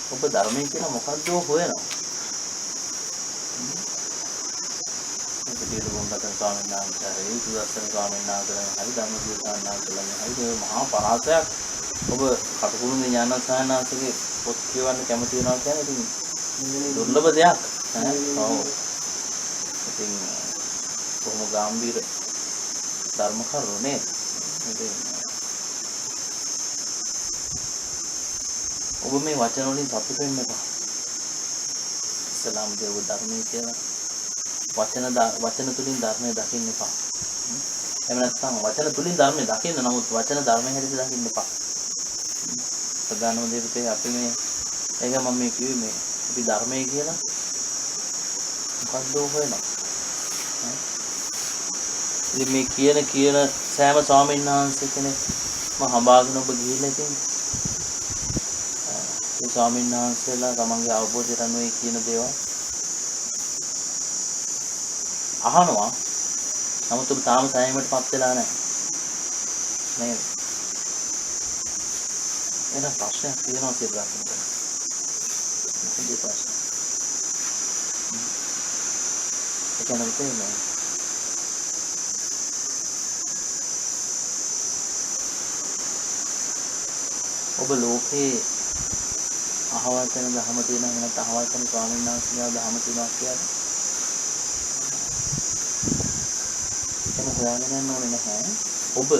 ඔබ ධර්මයේ කියන මොකද්ද හොයනවා? මේ පිටියට වුණාට ස්වාමීන් වහන්සේ හරි සුදස්සන ස්වාමීන් වහන්සේ හරි ධම්මජීව ස්වාමීන් වහන්සේ හරි මේ මහා පරාසයක් ඔබ කටුකුරුනේ ඥානසාරණාංශගේ පොත් කියවන්න කැමති වෙනවා කියන්නේ ඉතින් දුර්ලභ දෙයක් ඈ. ඔව්. ඉතින් කොහොම ගැඹීර ධර්ම කරුණේ ඉතින් ඔබ මේ වචන වලින් සතුට වෙන්න එපා. ඉස්ලාම් දේව ධර්මයේ කියන වචන තුලින් ධර්මය දකින්න එපා. එහෙම නැත්නම් වචන තුලින් ධර්මය දකින්න නමුත් වචන ධර්මයේ හැටියට දකින්න එපා. ප්‍රධානම දේ අපි මේ ඒක මම මේ කිව්වේ මේ අපි ධර්මයේ කියලා මොකද්ද හොයනවා. ඉතින් මේ කියන සෑම ස්වාමීන් වහන්සේ කෙනෙක් මම හඹාගෙන ඔබ ගිහිල්ලා ඉතින් ඒ ස්වාමීන් වහන්සේලා තමන්ගේ අවබෝධයට අනුව කියන දේවල් අහනවා. නමුත් ඔබ තාම සෑයීමටපත් වෙලා නැහැ. නේද? එන ප්‍රශ්නයක් තියෙනවා කියලා හිතනවා. මොකද ප්‍රශ්න? ඒක නේද? ඔබ ලෝකේ අහවල් කරන ධර්ම තියෙනවා නැත්නම් අහවල් කරන ස්වාමීන් වහන්සේලා ධර්ම තියෙනවා කියන්නේ එතන හොයාගෙන යන්න ඕනේ නැහැ. ඔබ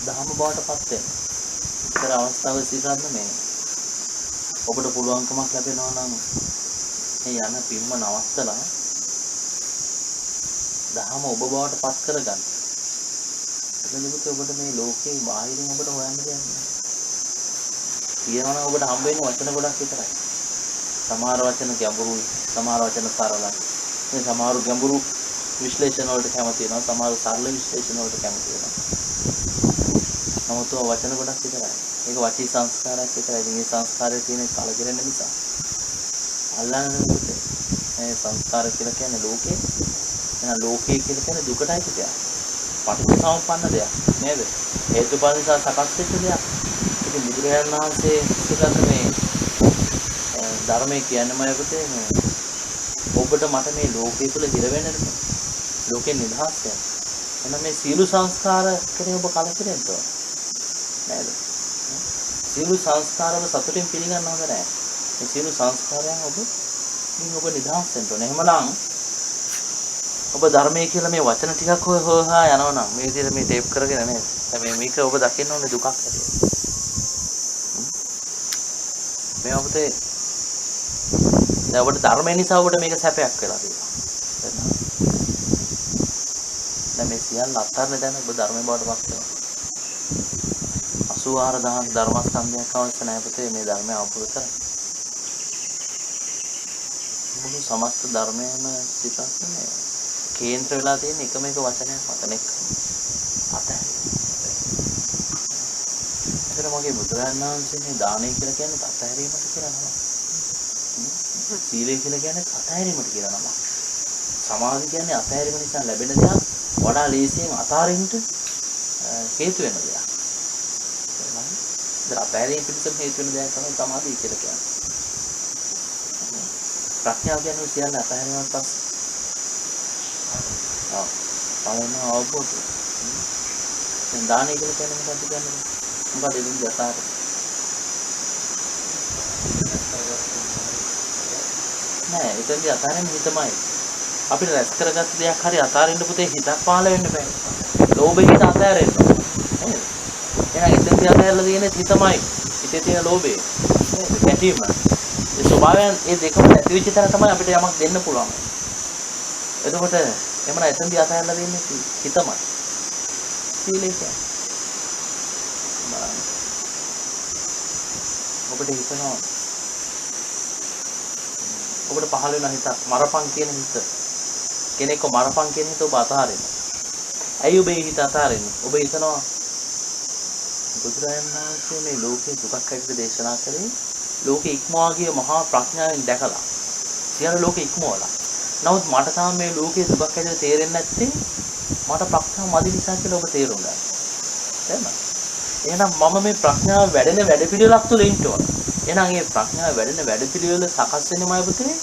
ධර්ම බවටපත් වෙන. ඒතර අවස්ථාවේ සිටින්න මේ ඔබට පුළුවන්කමක් ලැබෙනවා නම් මේ යන පින්ම නවත්තලා ධර්ම ඔබ බවටපත් කරගන්න. එතනදිත් ඔබට මේ ලෝකේ බාහිරින් ඔබට හොයන්න දෙයක් නැහැ. කියනවා ඔබට හම්බ වෙන වචන ගොඩක් විතරයි. සමහර වචන ගැඹුරුයි, සමහර වචන සරලයි. මේ සමහර ගැඹුරු විශ්ලේෂණ වලට කැමති වෙනවා, සමහර සරල විශ්ලේෂණ වලට කැමති වෙනවා. නමුත් වචන ගොඩක් විතරයි. ඒක වචී සංස්කාරයක් විතරයි. මේ සංස්කාරයේ තියෙන කලකිරෙන නිසා අල්ලන්නේ මේ සංස්කාර කියලා කියන්නේ ලෝකේ. එහෙනම් ලෝකේ කියලා කියන්නේ දුකටයි කියන්නේ. පටිච්චසමුප්පන්න දෙයක් නේද? හේතුඵල නිසා සකස් වෙච්ච දෙයක්. ඉතින් බුදුරජාණන් වහන්සේ සිතන මේ ධර්මයේ කියන්නම යපතේ මේ ඔබට මට මේ ලෝකයේ තුල හිර වෙන්නද? ලෝකේ නිදහස් වෙන්න. එහෙනම් මේ සීල සංස්කාර කෙරේ ඔබ කලකිරෙන්න ඕන. නේද? සීල සංස්කාරව සතුටින් පිළිගන්න හොඳ නැහැ. මේ සීල සංස්කාරයන් ඔබ නිදහස් වෙන්න ඕන. එහෙමනම් ඔබ ධර්මයේ කියලා මේ වචන ටිකක් හොයහා යනවා නම් මේ විදිහට මේ ටේප් කරගෙන නේද? දැන් මේක ඔබ දකින්න ඕනේ දුකක් හැටියට. මේ ඔබට දැන් ඔබට ධර්මය නිසා ඔබට මේක සැපයක් වෙලා තියෙනවා. දැන් මේ සියල්ල අත්හරින්න දැන් ඔබ ධර්මය බවට පත් වෙනවා. 84000 ධර්මස්කන්ධයක් අවශ්‍ය නැහැ පුතේ මේ ධර්මය අවබෝධ කරගන්න. මුළු සමස්ත ධර්මයේම සිතක් නේ. කේන්ද්‍ර වෙලා තියෙන එකම එක වචනයක් මතනෙක් අතහැරි. ඒතර මගේ බුදුරජාණන් වහන්සේනේ දානය කියලා කියන්නේ අතහැරීමට කියලා නම. සීලය කියලා කියන්නේ අතහැරීමට කියලා නම. සමාධි කියන්නේ අතහැරීම නිසා ලැබෙන දෙයක් වඩා ලේසියෙන් අතාරින්න හේතු වෙන දෙයක්. ඒත් අතහැරීම පිටසම හේතු වෙන දෙයක් තමයි සමාධිය කියලා කියන්නේ. ප්‍රඥාව කියන්නේ සියල්ල අතහැරීමෙන් පස්සේ පළවෙනි අවබෝධය. දැන් දානය කියලා කියන්නේ මොකක්ද කියන්නේ? මොකද දෙන්නේ යථාර්ථය. නෑ ඒකදී අතාරින්න හිතමයි. අපිට රැස් කරගත්ත දෙයක් හරි අතාරින්න පුතේ හිතක් පහළ වෙන්න බෑ. ලෝභය හිත අතාරින්න. නේද? එහෙනම් එතෙන්දී අතාරලා තියෙන්නේ හිතමයි. හිතේ තියෙන ලෝභය. නේද? කැටීම. ඒ ස්වභාවයන් ඒ දෙකම නැති වෙච්ච තැන තමයි අපිට යමක් දෙන්න පුළුවන්. එතකොට එමන එතෙන්දී අතහැරලා දෙන්නේ හිතමයි. සීලය කියන්නේ. බලන්න. ඔබට හිතනවා ඔබට පහළ වෙන හිත මරපන් කියන හිත. කෙනෙක්ව මරපන් කියන හිත ඔබ අතහරින්න. ඇයි ඔබ හිත අතහරින්නේ? ඔබ හිතනවා බුදුරජාණන් වහන්සේ මේ ලෝකේ දුකක් හැටියට දේශනා කරේ ලෝකේ ඉක්මවා ගිය මහා ප්‍රඥාවෙන් දැකලා. සියලු ලෝකේ ඉක්මවලා. නමුත් මට තාම මේ ලෝකයේ දුකක් හැටියට තේරෙන්නේ නැත්තේ මට ප්‍රඥාව මදි නිසා කියලා ඔබ තේරුම් ගන්න. එහෙනම් මම මේ ප්‍රඥාව වැඩෙන වැඩ පිළිවෙලක් තුල ඉන්න ඕන. එහෙනම් මේ ප්‍රඥාව වැඩෙන වැඩපිළිවෙල සකස් වෙනමයි පුතේ.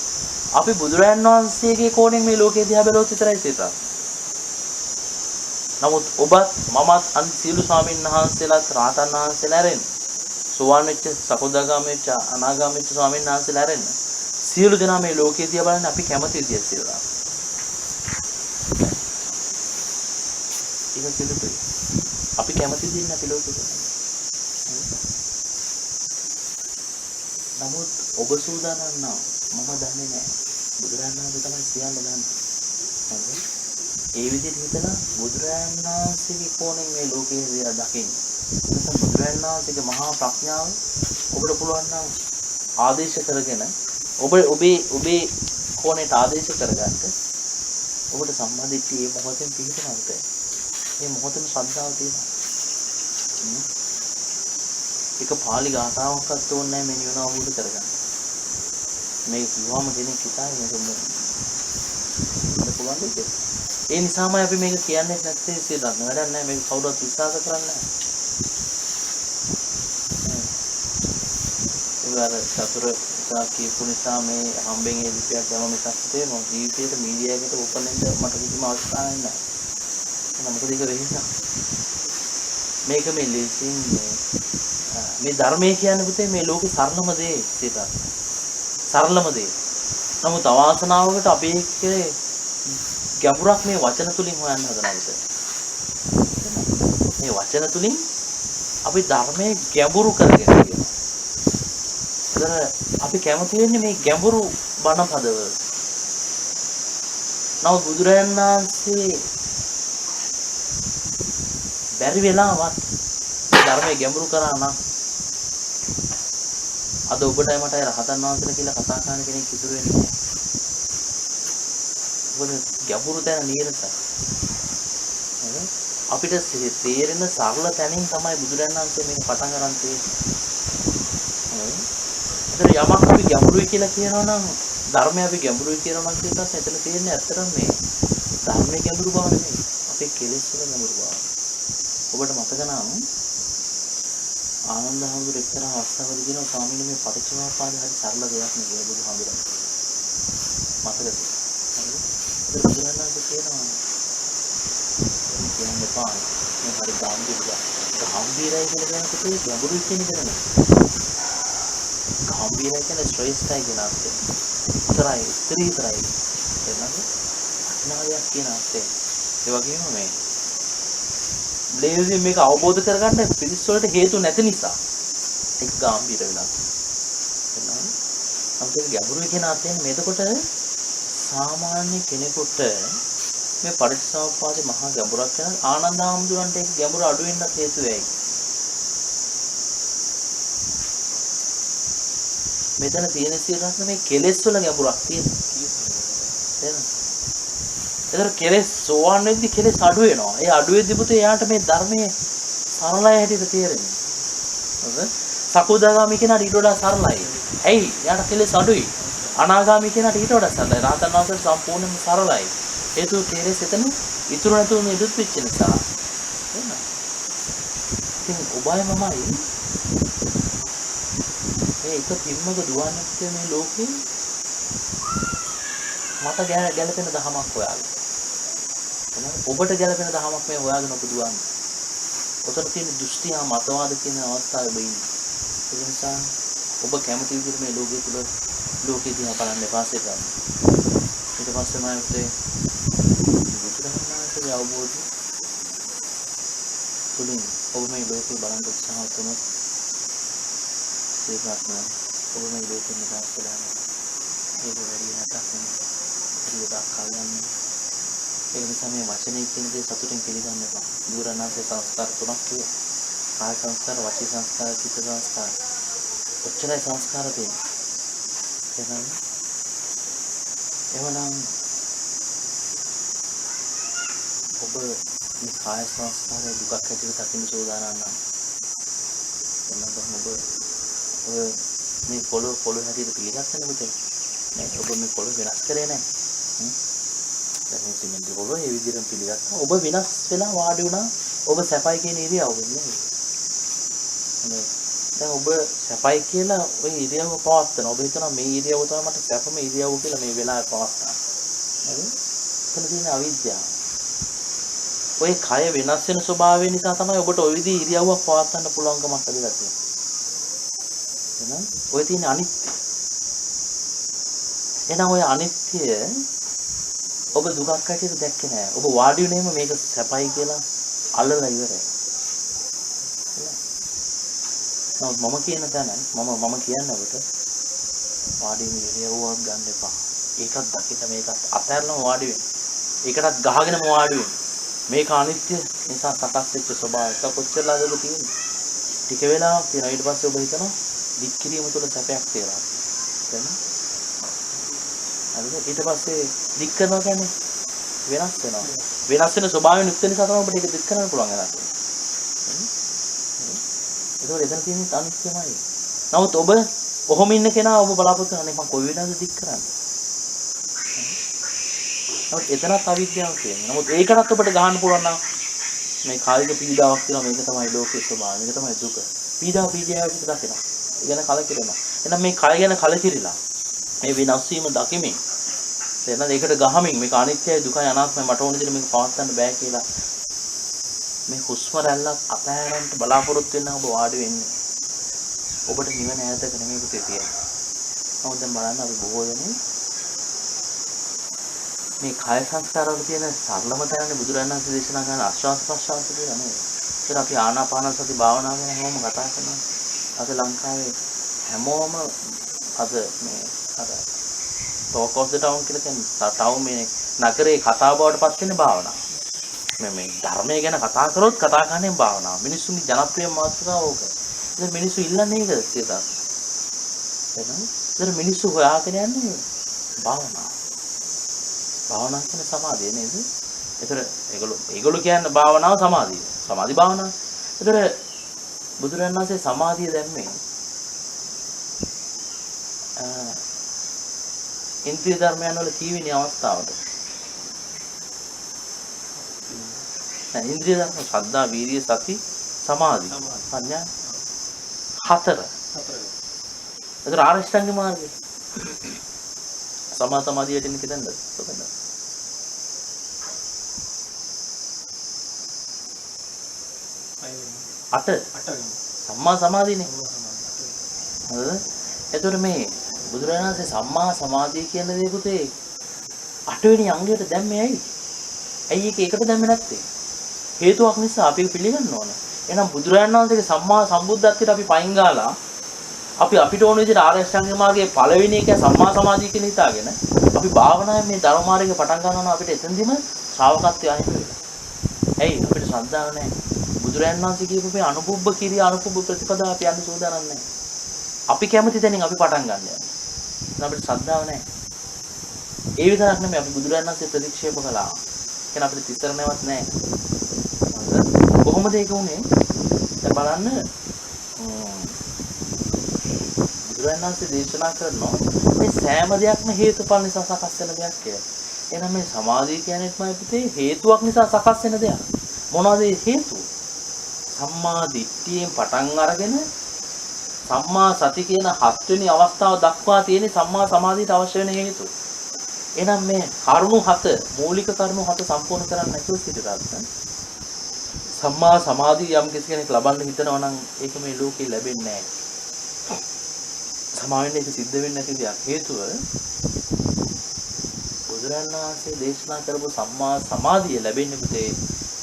අපි බුදුරයන් වහන්සේගේ කෝණයෙන් මේ ලෝකේ දිහා බැලුවොත් විතරයි සිතා. නමුත් ඔබත් මමත් අන් සියලු ස්වාමීන් වහන්සේලාත් රාතන් වහන්සේලා ඇරෙන්න. සෝවාන් වෙච්ච සකෝදාගාමී වෙච්ච අනාගාමී වෙච්ච ස්වාමීන් වහන්සේලා ඇරෙන්න. සියලු දෙනා මේ ලෝකේ දිහා බලන්නේ අපි කැමති විදියට සිතා. ඒක පිළිතුරයි. අපි කැමති දෙයක් අපි ලෝකෙට. නමුත් ඔබ සූදානම් නම් මම දන්නේ නැහැ. බුදුරජාණන් වහන්සේ තමයි සියල්ල දන්නේ. හරිද? ඒ විදිහට හිතලා බුදුරජාණන් වහන්සේගේ කෝණයෙන් මේ ලෝකයේ දිහා දකින්න. නැත්නම් බුදුරජාණන් වහන්සේගේ මහා ප්‍රඥාව ඔබට පුළුවන් නම් ආදේශ කරගෙන ඔබේ කෝණයට ආදේශ කරගන්න. ඔබට සම්මාදිට්ඨිය මේ මොහොතෙන් පිහිටනවාද? මේ මොහොතේම ශ්‍රද්ධාව තියෙනවා. එක පාළි ගාථාවක්වත් ඕනේ නැහැ මේ නිවන අවබෝධ කරගන්න. මේ කිව්වම කෙනෙක් හිතන්නේ මේක පුළුවන් දෙයක්. ඒ නිසාමයි අපි මේක කියන්නේ නැත්තේ සියදන්න වැඩක් නැහැ මේක කවුරුත් විශ්වාස කරන්නේ නැහැ. ඒ චතුර කියපු නිසා මේ හම්බෙන් ඒ විදියට යම මිසක්තේ මම ජීවිතේට මීඩියා එකට ඕපන් වෙන්න මට කිසිම අවස්ථාවක් නැහැ. මොකද ඒක වෙහිසා. මේක මේ ලේසින් මේ ධර්මයේ කියන්නේ පුතේ මේ ලෝකේ සරලම දේ සිතක්. සරලම දේ. නමුත් අවාසනාවකට අපි එක්කේ ගැඹුරක් මේ වචන තුලින් හොයන්න හදනවා විතර. මේ වචන තුලින් අපි ධර්මයේ ගැඹුරු කරගෙන යනවා. අපි කැමති වෙන්නේ මේ ගැඹුරු බණ පදවල. නමුත් බුදුරජාණන් වහන්සේ බැරි වෙලාවත් ධර්මයේ ගැඹුරු කරා නම් අද ඔබටයි මටයි රහතන් වහන්සේලා කියලා කතා කරන කෙනෙක් ඉතුරු වෙන්නේ නැහැ. ඔබ ගැඹුරු තැන නියනසයි. අපිට තේරෙන සරල තැනින් තමයි බුදුරජාණන් වහන්සේ මේක පටන් ගන්න තියෙන්නේ. ඒතර යමක් අපි ගැඹුරුයි කියලා කියනවා නම් ධර්මය අපි ගැඹුරුයි කියනවා නම් කියනත් එතන තියෙන්නේ ඇත්තටම මේ ධර්මයේ ගැඹුරු බව නෙමෙයි. අපේ කෙලෙස් වල ගැඹුරු බව. ඔබට මතක නම් ආනන්ද හඳුර එක්තරා අවස්ථාවකදී කියනවා ස්වාමීනි මේ පටිච්චසමුප්පාද හරි සරල දෙයක් නේ කියලා බුදුහාමුදුරන්. මතකද? හරිද? ඒක බුදුරජාණන් කියනවා කියන්නේ පාන මේ හරි ගැඹුරුයි. ගැඹුරුයි කියලා කියන්නේ ගැඹුරුයි කියන එක නෙමෙයි. ගැඹුරුයි කියන්නේ ශ්‍රේෂ්ඨයි කියන අර්ථය. උත්තරයි. එන්නද? අනාගතයක් කියන අර්ථය. ඒ වගේම මේ ලේසියෙන් මේක අවබෝධ කරගන්න පිළිස් වලට හේතු නැති නිසා ඒක ගැඹීර වෙනවා. එනවා. අපිට ගැඹුරු කියන අර්ථයෙන් මේකට සාමාන්‍ය කෙනෙකුට මේ පටිච්චසමුප්පාදේ මහා ගැඹුරක් කරන ආනන්ද හාමුදුරන්ට ඒක ගැඹුර අඩු වෙන්නත් හේතු වෙයි. මෙතන තියෙන සියරත් මේ කෙලෙස් වල ගැඹුරක් තියෙනවා. ඒතර කෙලෙස් සෝවන් වෙද්දි කෙලෙස් අඩු වෙනවා. ඒ අඩු වෙද්දි පුතේ එයාට මේ ධර්මයේ සරලයි හැටියට තේරෙන්නේ. හරිද? සකෝදාගාමී කෙනාට ඊට වඩා සරලයි. ඇයි? එයාට කෙලෙස් අඩුයි. අනාගාමී කෙනාට ඊට වඩා සරලයි. රහතන් වහන්සේ සම්පූර්ණයෙන්ම සරලයි. හේතුව කෙලෙස් එතන ඉතුරු නැතුව නිදුත් වෙච්ච නිසා. එහෙනම් ඉතින් ඔබයි මමයි මේ එක පින්මක දුවන්නේ මේ ලෝකේ මට ගැළපෙන දහමක් හොයාගෙන. ඔබට ගැළපෙන දහමක් මේ හොයාගෙන ඔබ දුවන්නේ. ඔතන තියෙන දෘෂ්ටි හා මතවාද කියන අවස්ථාවේ ඔබ ඉන්නේ. ඒ නිසා ඔබ කැමති විදිහට මේ ලෝකයේ තුල ලෝකෙ දිහා බලන්න පාසේ ගන්න. ඊට පස්සේ මම හිතේ බුදුරජාණන්ගේ අවබෝධය තුලින් ඔබ මේ ලෝකේ බලන්න උත්සාහ කරනවා. ඒකත් ඔබ මේ ලෝකෙ නිදහස් වෙලා ඒක වැඩි නැතක් නෙවෙයි. කල්යන්නේ. ඒ නිසා මේ වචනේ කියන දේ සතුටින් පිළිගන්න එපා. බුදුරණාහි සංස්කාර තුනක් කියේ. කාය සංස්කාර, වාචික සංස්කාර, චිත්ත සංස්කාර. ඔච්චරයි සංස්කාර තියෙන්නේ. එහෙනම් ඔබ මේ කාය සංස්කාරය දුකක් හැටියට දකින්න සෝදානම් නම් එන්නකො ඔබ මේ පොළොව හැටියට පිළිගත්තනේ පුතේ. නේද? ඔබ මේ පොළොව වෙනස් කරේ නැහැ. දැන් මේ සිමෙන්ති පොළොව ඒ විදිහට පිළිගත්තා. ඔබ වෙනස් වෙලා වාඩි වුණා. ඔබ සැපයි කියන ඉරියව්ව වෙන්නේ. දැන් ඔබ සැපයි කියලා ඔය ඉරියව්ව පවත්වන. ඔබ හිතනවා මේ ඉරියව්ව තමයි මට සැපම ඉරියව්ව කියලා මේ වෙලාවේ පවත්වන. හරි? එතන තියෙන අවිද්‍යාව. ඔය කය වෙනස් වෙන ස්වභාවය නිසා තමයි ඔබට ওই විදිහේ ඉරියව්වක් පවත්වන්න පුළුවන්කමක් ලැබිලා තියෙන්නේ. එහෙනම් ඔය තියෙන අනිත්‍ය. එහෙනම් ඔය අනිත්‍ය ඔබ දුකක් හැටියට දැක්කේ නෑ. ඔබ වාඩි වුණේම මේක සැපයි කියලා අල්ලලා ඉවරයි. නමුත් මම කියන තැන මම කියන්නේ ඔබට වාඩි වෙන්න ඉරියව්වක් ගන්න එපා. ඒකත් දකින්න මේකත් අතහැරලම වාඩි වෙන්න. ඒකටත් ගහගෙනම වාඩි වෙන්න. මේක අනිත්‍ය නිසා සකස් වෙච්ච ස්වභාවයක් කොච්චරලාද ඔබ තියෙන්නේ. ටික වෙලාවක් තියෙනවා. ඊට පස්සේ ඔබ හිතනවා දික් කිරීම තුළ සැපයක් තියෙනවා. හරිද? ඊට පස්සේ දික් කරනවා කියන්නේ වෙනස් වෙනවා. වෙනස් වෙන ස්වභාවයෙන් යුක්ත නිසා තමයි ඔබට ඒක දික් කරන්න පුළුවන් වෙනවා. ඒකෝ එතන තියෙන අනිත්‍යමයි. නමුත් ඔබ කොහොම ඉන්න කෙනා ඔබ බලාපොරොත්තු වෙනනේ මම කොයි වෙලාවද දික් කරන්නේ. නමුත් එතනත් අවිද්‍යාව තියෙනවා. නමුත් ඒකටත් ඔබට ගහන්න පුළුවන් නම් මේ කායික පීඩාවක් තියෙනවා මේක තමයි ලෝකයේ ස්වභාවය. මේක තමයි දුක. පීඩාව විදිහට දකිනවා. ඒ ගැන කලකිරෙනවා. එහෙනම් මේ කය ගැන කලකිරිලා මේ වෙනස් වීම දකිමින් එහෙනම් ඒකට ගහමින් මේක අනිත්‍යයි දුකයි අනාත්මයි මට ඕන විදිහට මේක පවත්වන්න බෑ කියලා මේ හුස්ම රැල්ලක් අතහැරෙන්න බලාපොරොත්තු වෙන ඔබ වාඩි වෙන්නේ. ඔබට නිවන ඈතක නෙමෙයි පුතේ තියෙන්නේ. නමුත් දැන් බලන්න අපි බොහෝ දෙනෙක් මේ කාය සංස්කාර වල තියෙන සරලම තැනනේ බුදුරජාණන් වහන්සේ දේශනා කරන ආශ්වාස ප්‍රශ්වාස කියලා නේද? ඒත් අපි ආනාපාන සති භාවනාව ගැන හැමෝම කතා කරනවා. අද ලංකාවේ හැමෝම අද මේ අර talk of the town කියලා කියන්නේ ටවුන් මේ නගරේ කතා බවට පත් වෙන භාවනාව. මේ ධර්මය ගැන කතා කරොත් කතා කරන්නේ භාවනාව. මිනිස්සුන්ගේ ජනප්‍රිය මාතෘකාව ඕක. ඉතින් මිනිස්සු ඉල්ලන්නේ ඒකද කියලා. එහෙනම් ඉතින් මිනිස්සු හොයාගෙන යන්නේ භාවනාව. භාවනාව කියන්නේ සමාධිය නේද? ඒතර ඒගොල්ලෝ කියන්නේ භාවනාව සමාධිය. සමාධි භාවනාව. ඒතර බුදුරජාණන් වහන්සේ සමාධිය දැම්මේ ඉන්ද්‍රිය ධර්මයන් වල කීවෙනි අවස්ථාවට? ඉන්ද්‍රිය ධර්ම ශ්‍රද්ධා, වීර්ය, සති, සමාධි, ප්‍රඥා හතර. ඒතර ආරෂ්ඨාංග මාර්ගය. සමා සමාධියට එන්නේ කිතෙන්ද? අට සම්මා සමාධියනේ. හරිද? එතකොට මේ බුදුරජාණන් වහන්සේ සම්මා සමාධිය කියන දේ පුතේ අටවෙනි අංගයට දැම්මේ ඇයි? ඇයි ඒකට දැම්මේ නැත්තේ? හේතුවක් නිසා අපි පිළිගන්න ඕන. එහෙනම් බුදුරජාණන් වහන්සේගේ සම්මා සම්බුද්ධත්වයට අපි පයින් ගාලා අපි අපිට ඕන විදිහට ආර්ය අෂ්ටාංග මාර්ගයේ පළවෙනි එක සම්මා සමාධිය කියලා හිතාගෙන අපි භාවනාවේ මේ ධර්ම මාර්ගයේ පටන් ගන්නවා නම් අපිට එතනදිම ශ්‍රාවකත්වය අහිමි වෙනවා. ඇයි අපිට ශ්‍රද්ධාව නැහැ. බුදුරජාණන් වහන්සේ කියපු මේ අනුපුබ්බ කිරිය අනුපුබ්බ ප්‍රතිපදාව අපි යන්න සූදානම් නැහැ. අපි කැමති තැනින් අපි පටන් ගන්න යනවා. අපිට ශ්‍රද්ධාව නැහැ. ඒ විතරක් නෙමෙයි අපි බුදුරජාණන් වහන්සේ ප්‍රතික්ෂේප කළා. එහෙනම් අපිට තිසරණවත් නැහැ. කොහොමද ඒක උනේ? දැන් බලන්න බුදුරජාණන් වහන්සේ දේශනා කරනවා මේ සෑම දෙයක්ම හේතුඵල නිසා සකස් වෙන දෙයක් කියලා. එහෙනම් මේ සමාධිය කියන්නේ තමයි පුතේ හේතුවක් නිසා සකස් වෙන දෙයක්. මොනවද ඒ හේතුව? සම්මා දිට්ඨියෙන් පටන් අරගෙන සම්මා සති කියන හත්වෙනි අවස්ථාව දක්වා තියෙන සම්මා සමාධියට අවශ්‍ය වෙන හේතු. එහෙනම් මේ කරුණු හත මූලික කරුණු හත සම්පූර්ණ කරන්න නැතුව සිටිරත් සම්මා සමාධිය යම් කෙනෙක් ලබන්න හිතනවා නම් ඒක මේ ලෝකේ ලැබෙන්නේ නැහැ. සමාවෙන්නේ ඒක සිද්ධ වෙන්නේ නැති දෙයක්. හේතුව බුදුරණන් වහන්සේ දේශනා කරපු සම්මා සමාධිය ලැබෙන්නේ පුතේ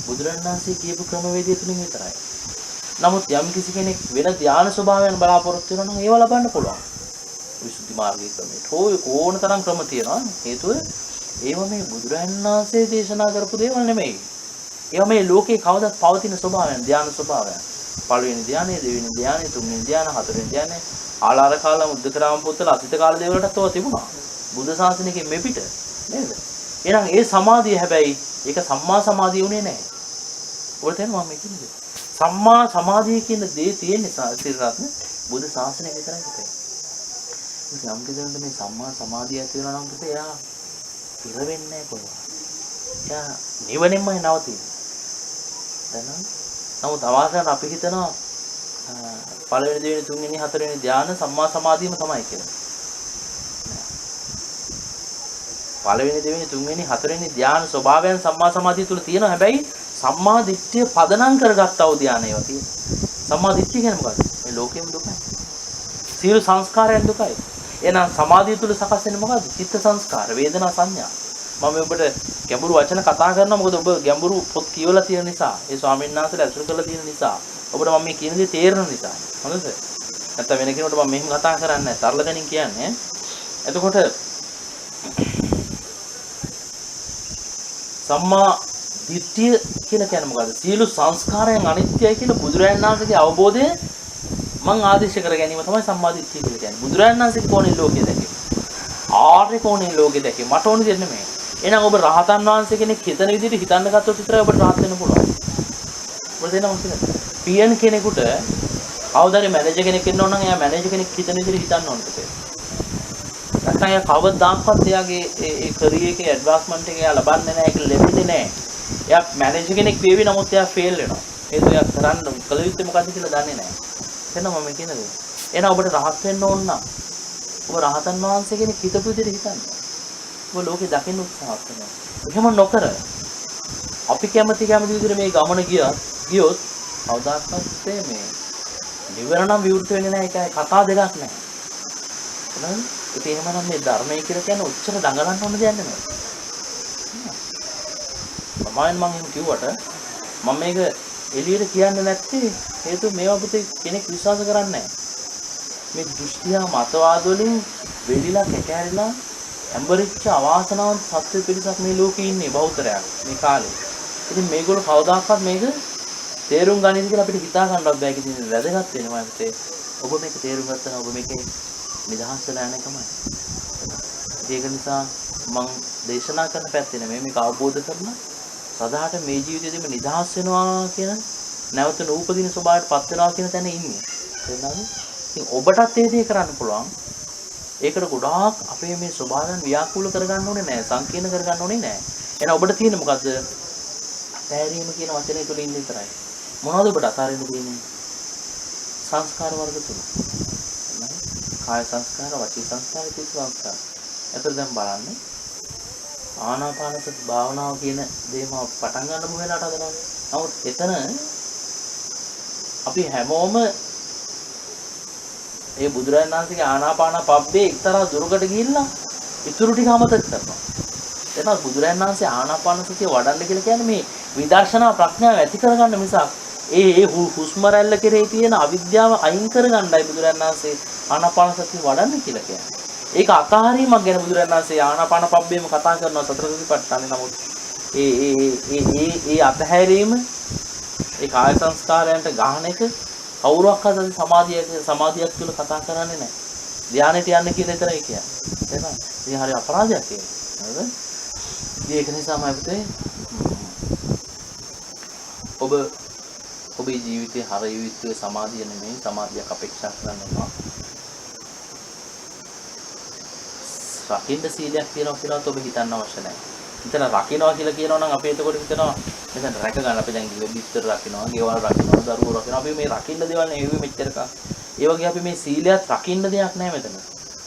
බුදුරණන් වහන්සේ කියපු ක්‍රමවේදය තුලින් විතරයි. නමුත් යම් කිසි කෙනෙක් වෙන ධානය ස්වභාවයන් බලාපොරොත්තු වෙනවා නම් ඒව ලබන්න පුළුවන්. විසුද්ධි මාර්ගයේ ක්‍රමයට. ඕන තරම් ක්‍රම තියෙනවා. හේතුව ඒව මේ බුදුරජාණන් වහන්සේ දේශනා කරපු දේවල් නෙමෙයි. ඒව මේ ලෝකේ කවදාවත් පවතින ස්වභාවයන්, ධාන ස්වභාවයන්. පළවෙනි ධානය, දෙවෙනි ධානය, තුන්වෙනි ධානය, හතරවෙනි ධානය, ආලාර කාල මුද්දකරාම පොතල අතීත කාල දේවලටත් ඒවා තිබුණා. බුද්ධ ශාසනයේ මෙපිට නේද? එහෙනම් ඒ සමාධිය හැබැයි ඒක සම්මා සමාධිය උනේ නැහැ. ඔබට තේරෙනවද මම කියන්නේ? සම්මා සමාධිය කියන දේ තියෙන්නේ සිරරත්න බුද්ධ ශාසනයේ විතරයි පුතේ. යම් කෙනෙකුට මේ සම්මා සමාධිය ඇති වෙනවා නම් පුතේ එයා ඉර වෙන්නේ නැහැ කොහොමද? එයා නිවනෙන්මයි නවතින්නේ. දැන් නමුත් අවාසනාවට අපි හිතනවා පළවෙනි දෙවෙනි තුන්වෙනි හතරවෙනි ධානය සම්මා සමාධියම තමයි කියන්නේ. පළවෙනි දෙවෙනි තුන්වෙනි හතරවෙනි ධානය ස්වභාවයන් සම්මා සමාධිය තුල තියෙනවා. හැබැයි සම්මා දිට්ඨිය පදනම් කරගත්තා වූ ධානය ඒවා තියෙනවා. සම්මා දිට්ඨිය කියන්නේ මොකක්ද? මේ ලෝකෙම දුකයි. සියලු සංස්කාරයන් දුකයි. එහෙනම් සමාධිය තුල සකස් වෙන්නේ මොකද්ද? චිත්ත සංස්කාර, වේදනා සංඥා. මම ඔබට ගැඹුරු වචන කතා කරනවා මොකද ඔබ ගැඹුරු පොත් කියවලා තියෙන නිසා. ඒ ස්වාමීන් වහන්සේලා අසුර කරලා තියෙන නිසා. ඔබට මම මේ කියන දේ තේරෙන නිසා. හොඳද? නැත්නම් වෙන කෙනෙකුට මම මෙහෙම කතා කරන්නේ නැහැ. සරල දෙනින් කියන්නේ. එතකොට සම්මා දිට්ඨිය කියලා කියන්නේ මොකද්ද? සියලු සංස්කාරයන් අනිත්‍යයි කියලා බුදුරජාණන් වහන්සේගේ අවබෝධය මං ආදේශ කර ගැනීම තමයි සම්මා දිට්ඨිය කියලා කියන්නේ. බුදුරජාණන් වහන්සේ කොහොනේ ලෝකෙ දැකේ? ආර්ය කොහොනේ ලෝකෙ දැකේ? මට ඕනේ දෙන්නේ මේ. එහෙනම් ඔබ රහතන් වහන්සේ කෙනෙක් හිතන විදිහට හිතන්න ගත්තොත් විතරයි ඔබට රහත් වෙන්න පුළුවන්. ඔබට දෙනවා මොකද? පියන් කෙනෙකුට කවුදාරි මැනේජර් කෙනෙක් ඉන්න ඕන නම් එයා මැනේජර් කෙනෙක් හිතන විදිහට හිතන්න ඕනේ. නැත්නම් එයා කවදාවත් එයාගේ ඒ කැරියර් එකේ ඇඩ්වාන්ස්මන්ට් එක එයා ලබන්නේ නැහැ. ඒක ලැබෙන්නේ නැහැ. එයා මැනේජර් කෙනෙක් වේවි නමුත් එයා ෆේල් වෙනවා. ඒක එයා කරන්න කල යුත්තේ මොකද්ද කියලා දන්නේ නැහැ. එහෙනම් මම කියන්නේ. එහෙනම් ඔබට රහත් වෙන්න ඕන නම් ඔබ රහතන් වහන්සේ කෙනෙක් හිතපු විදිහට හිතන්න. ඔබ ලෝකේ දකින්න උත්සාහ කරනවා. එහෙම නොකර අපි කැමති විදිහට මේ ගමන ගියොත් කවදාවත් මේ නිවන නම් විවෘත වෙන්නේ නැහැ. ඒකයි කතා දෙකක් නැහැ. එහෙනම් ඒක එහෙමනම් මේ ධර්මයේ කියලා කියන්නේ උච්චර දඟලන්න ඕන දෙයක් නෙමෙයි. මම එහෙම කිව්වට මම මේක එළියට කියන්නේ නැත්තේ හේතුව මේවා පුතේ කෙනෙක් විශ්වාස කරන්නේ නැහැ. මේ දෘෂ්ටියා මතවාද වලින් වෙලිලා කැකෑරිලා ඇඹරිච්ච අවාසනාවන්ත සත්‍ය පිළිසක් මේ ලෝකේ ඉන්නේ බෞද්ධරයක් මේ කාලේ. ඉතින් මේගොල්ලෝ කවදාකවත් මේක තේරුම් ගනින්න කියලා අපිට හිතා ගන්නවත් බෑ. ඉතින් වැදගත් වෙනවා හිතේ. ඔබ මේක තේරුම් ගත්තා නම් ඔබ මේකේ නිදහස් වෙලා යන්නේ තමයි. ඒක නිසා මම දේශනා කරන පැත්තේ නෙමෙයි මේක අවබෝධ කරලා සදාට මේ ජීවිතේදීම නිදහස් වෙනවා කියන නැවත නූපදින ස්වභාවයට පත් වෙනවා කියන තැන ඉන්නේ. තේරුණාද? ඉතින් ඔබටත් ඒ දේ කරන්න පුළුවන්. ඒකට ගොඩාක් අපේ මේ ස්වභාවයන් ව්‍යාකූල කරගන්න ඕනේ නැහැ. සංකීර්ණ කරගන්න ඕනේ නැහැ. එහෙනම් ඔබට තියෙන්නේ මොකද්ද? අතහැරීම කියන වචනේ තුල ඉන්න විතරයි. මොනවද ඔබට අතහරින්න තියෙන්නේ? සංස්කාර වර්ග තුන. කාය සංස්කාර, වචී සංස්කාර, චිත්ත සංස්කාර. එතකොට දැන් බලන්න. ආනාපානසති භාවනාව කියන දේ මම පටන් ගන්න බෝ වෙලාවට හදනවා. නමුත් එතන අපි හැමෝම ඒ බුදුරජාණන් වහන්සේගේ ආනාපාන පබ්බේ එක්තරා දුරකට ගිහිල්ලා ඉතුරු ටික අමතක කරනවා. එතන බුදුරජාණන් වහන්සේ ආනාපාන සතිය වඩන්න කියලා කියන්නේ මේ විදර්ශනා ප්‍රඥාව ඇති කරගන්න මිසක් ඒ හුස්ම රැල්ල කෙරේ තියෙන අවිද්‍යාව අයින් කරගන්නයි බුදුරජාණන් වහන්සේ ආනාපාන සතිය වඩන්න කියලා කියන්නේ. ඒක අතහරීමක් ගැන බුදුරජාණන් වහන්සේ ආනාපාන පබ්බේම කතා කරනවා සතර සතිපට්ඨානේ. නමුත් ඒ අතහැරීම ඒ කාය සංස්කාරයන්ට ගහන එක කවුරක්වත් සමාධියක් තුල කතා කරන්නේ නැහැ. ධානයට යන්න කියන විතරයි කියන්නේ. එහෙනම් මේ හරිය අපරාධයක් ඒක. හරිද? ඒක නිසාම අපිට ඔබේ ජීවිතේ හරිය යුත්තේ සමාධිය නෙමෙයි. සමාධියක් අපේක්ෂා කරන්න එපා. රකින්න සීලයක් තියනවා කියලාත් ඔබ හිතන්න අවශ්‍ය නැහැ. හිතන රකින්නවා කියලා කියනවා නම් අපි එතකොට හිතනවා මෙතන රැක ගන්න අපි දැන් විස්තර රකින්නවා, ගෙවල් රකින්නවා, දරුවෝ රකින්නවා. අපි මේ රකින්න දේවල් නෙවෙයි මෙච්චරක. ඒ වගේ අපි මේ සීලයක් රකින්න දෙයක් නැහැ මෙතන.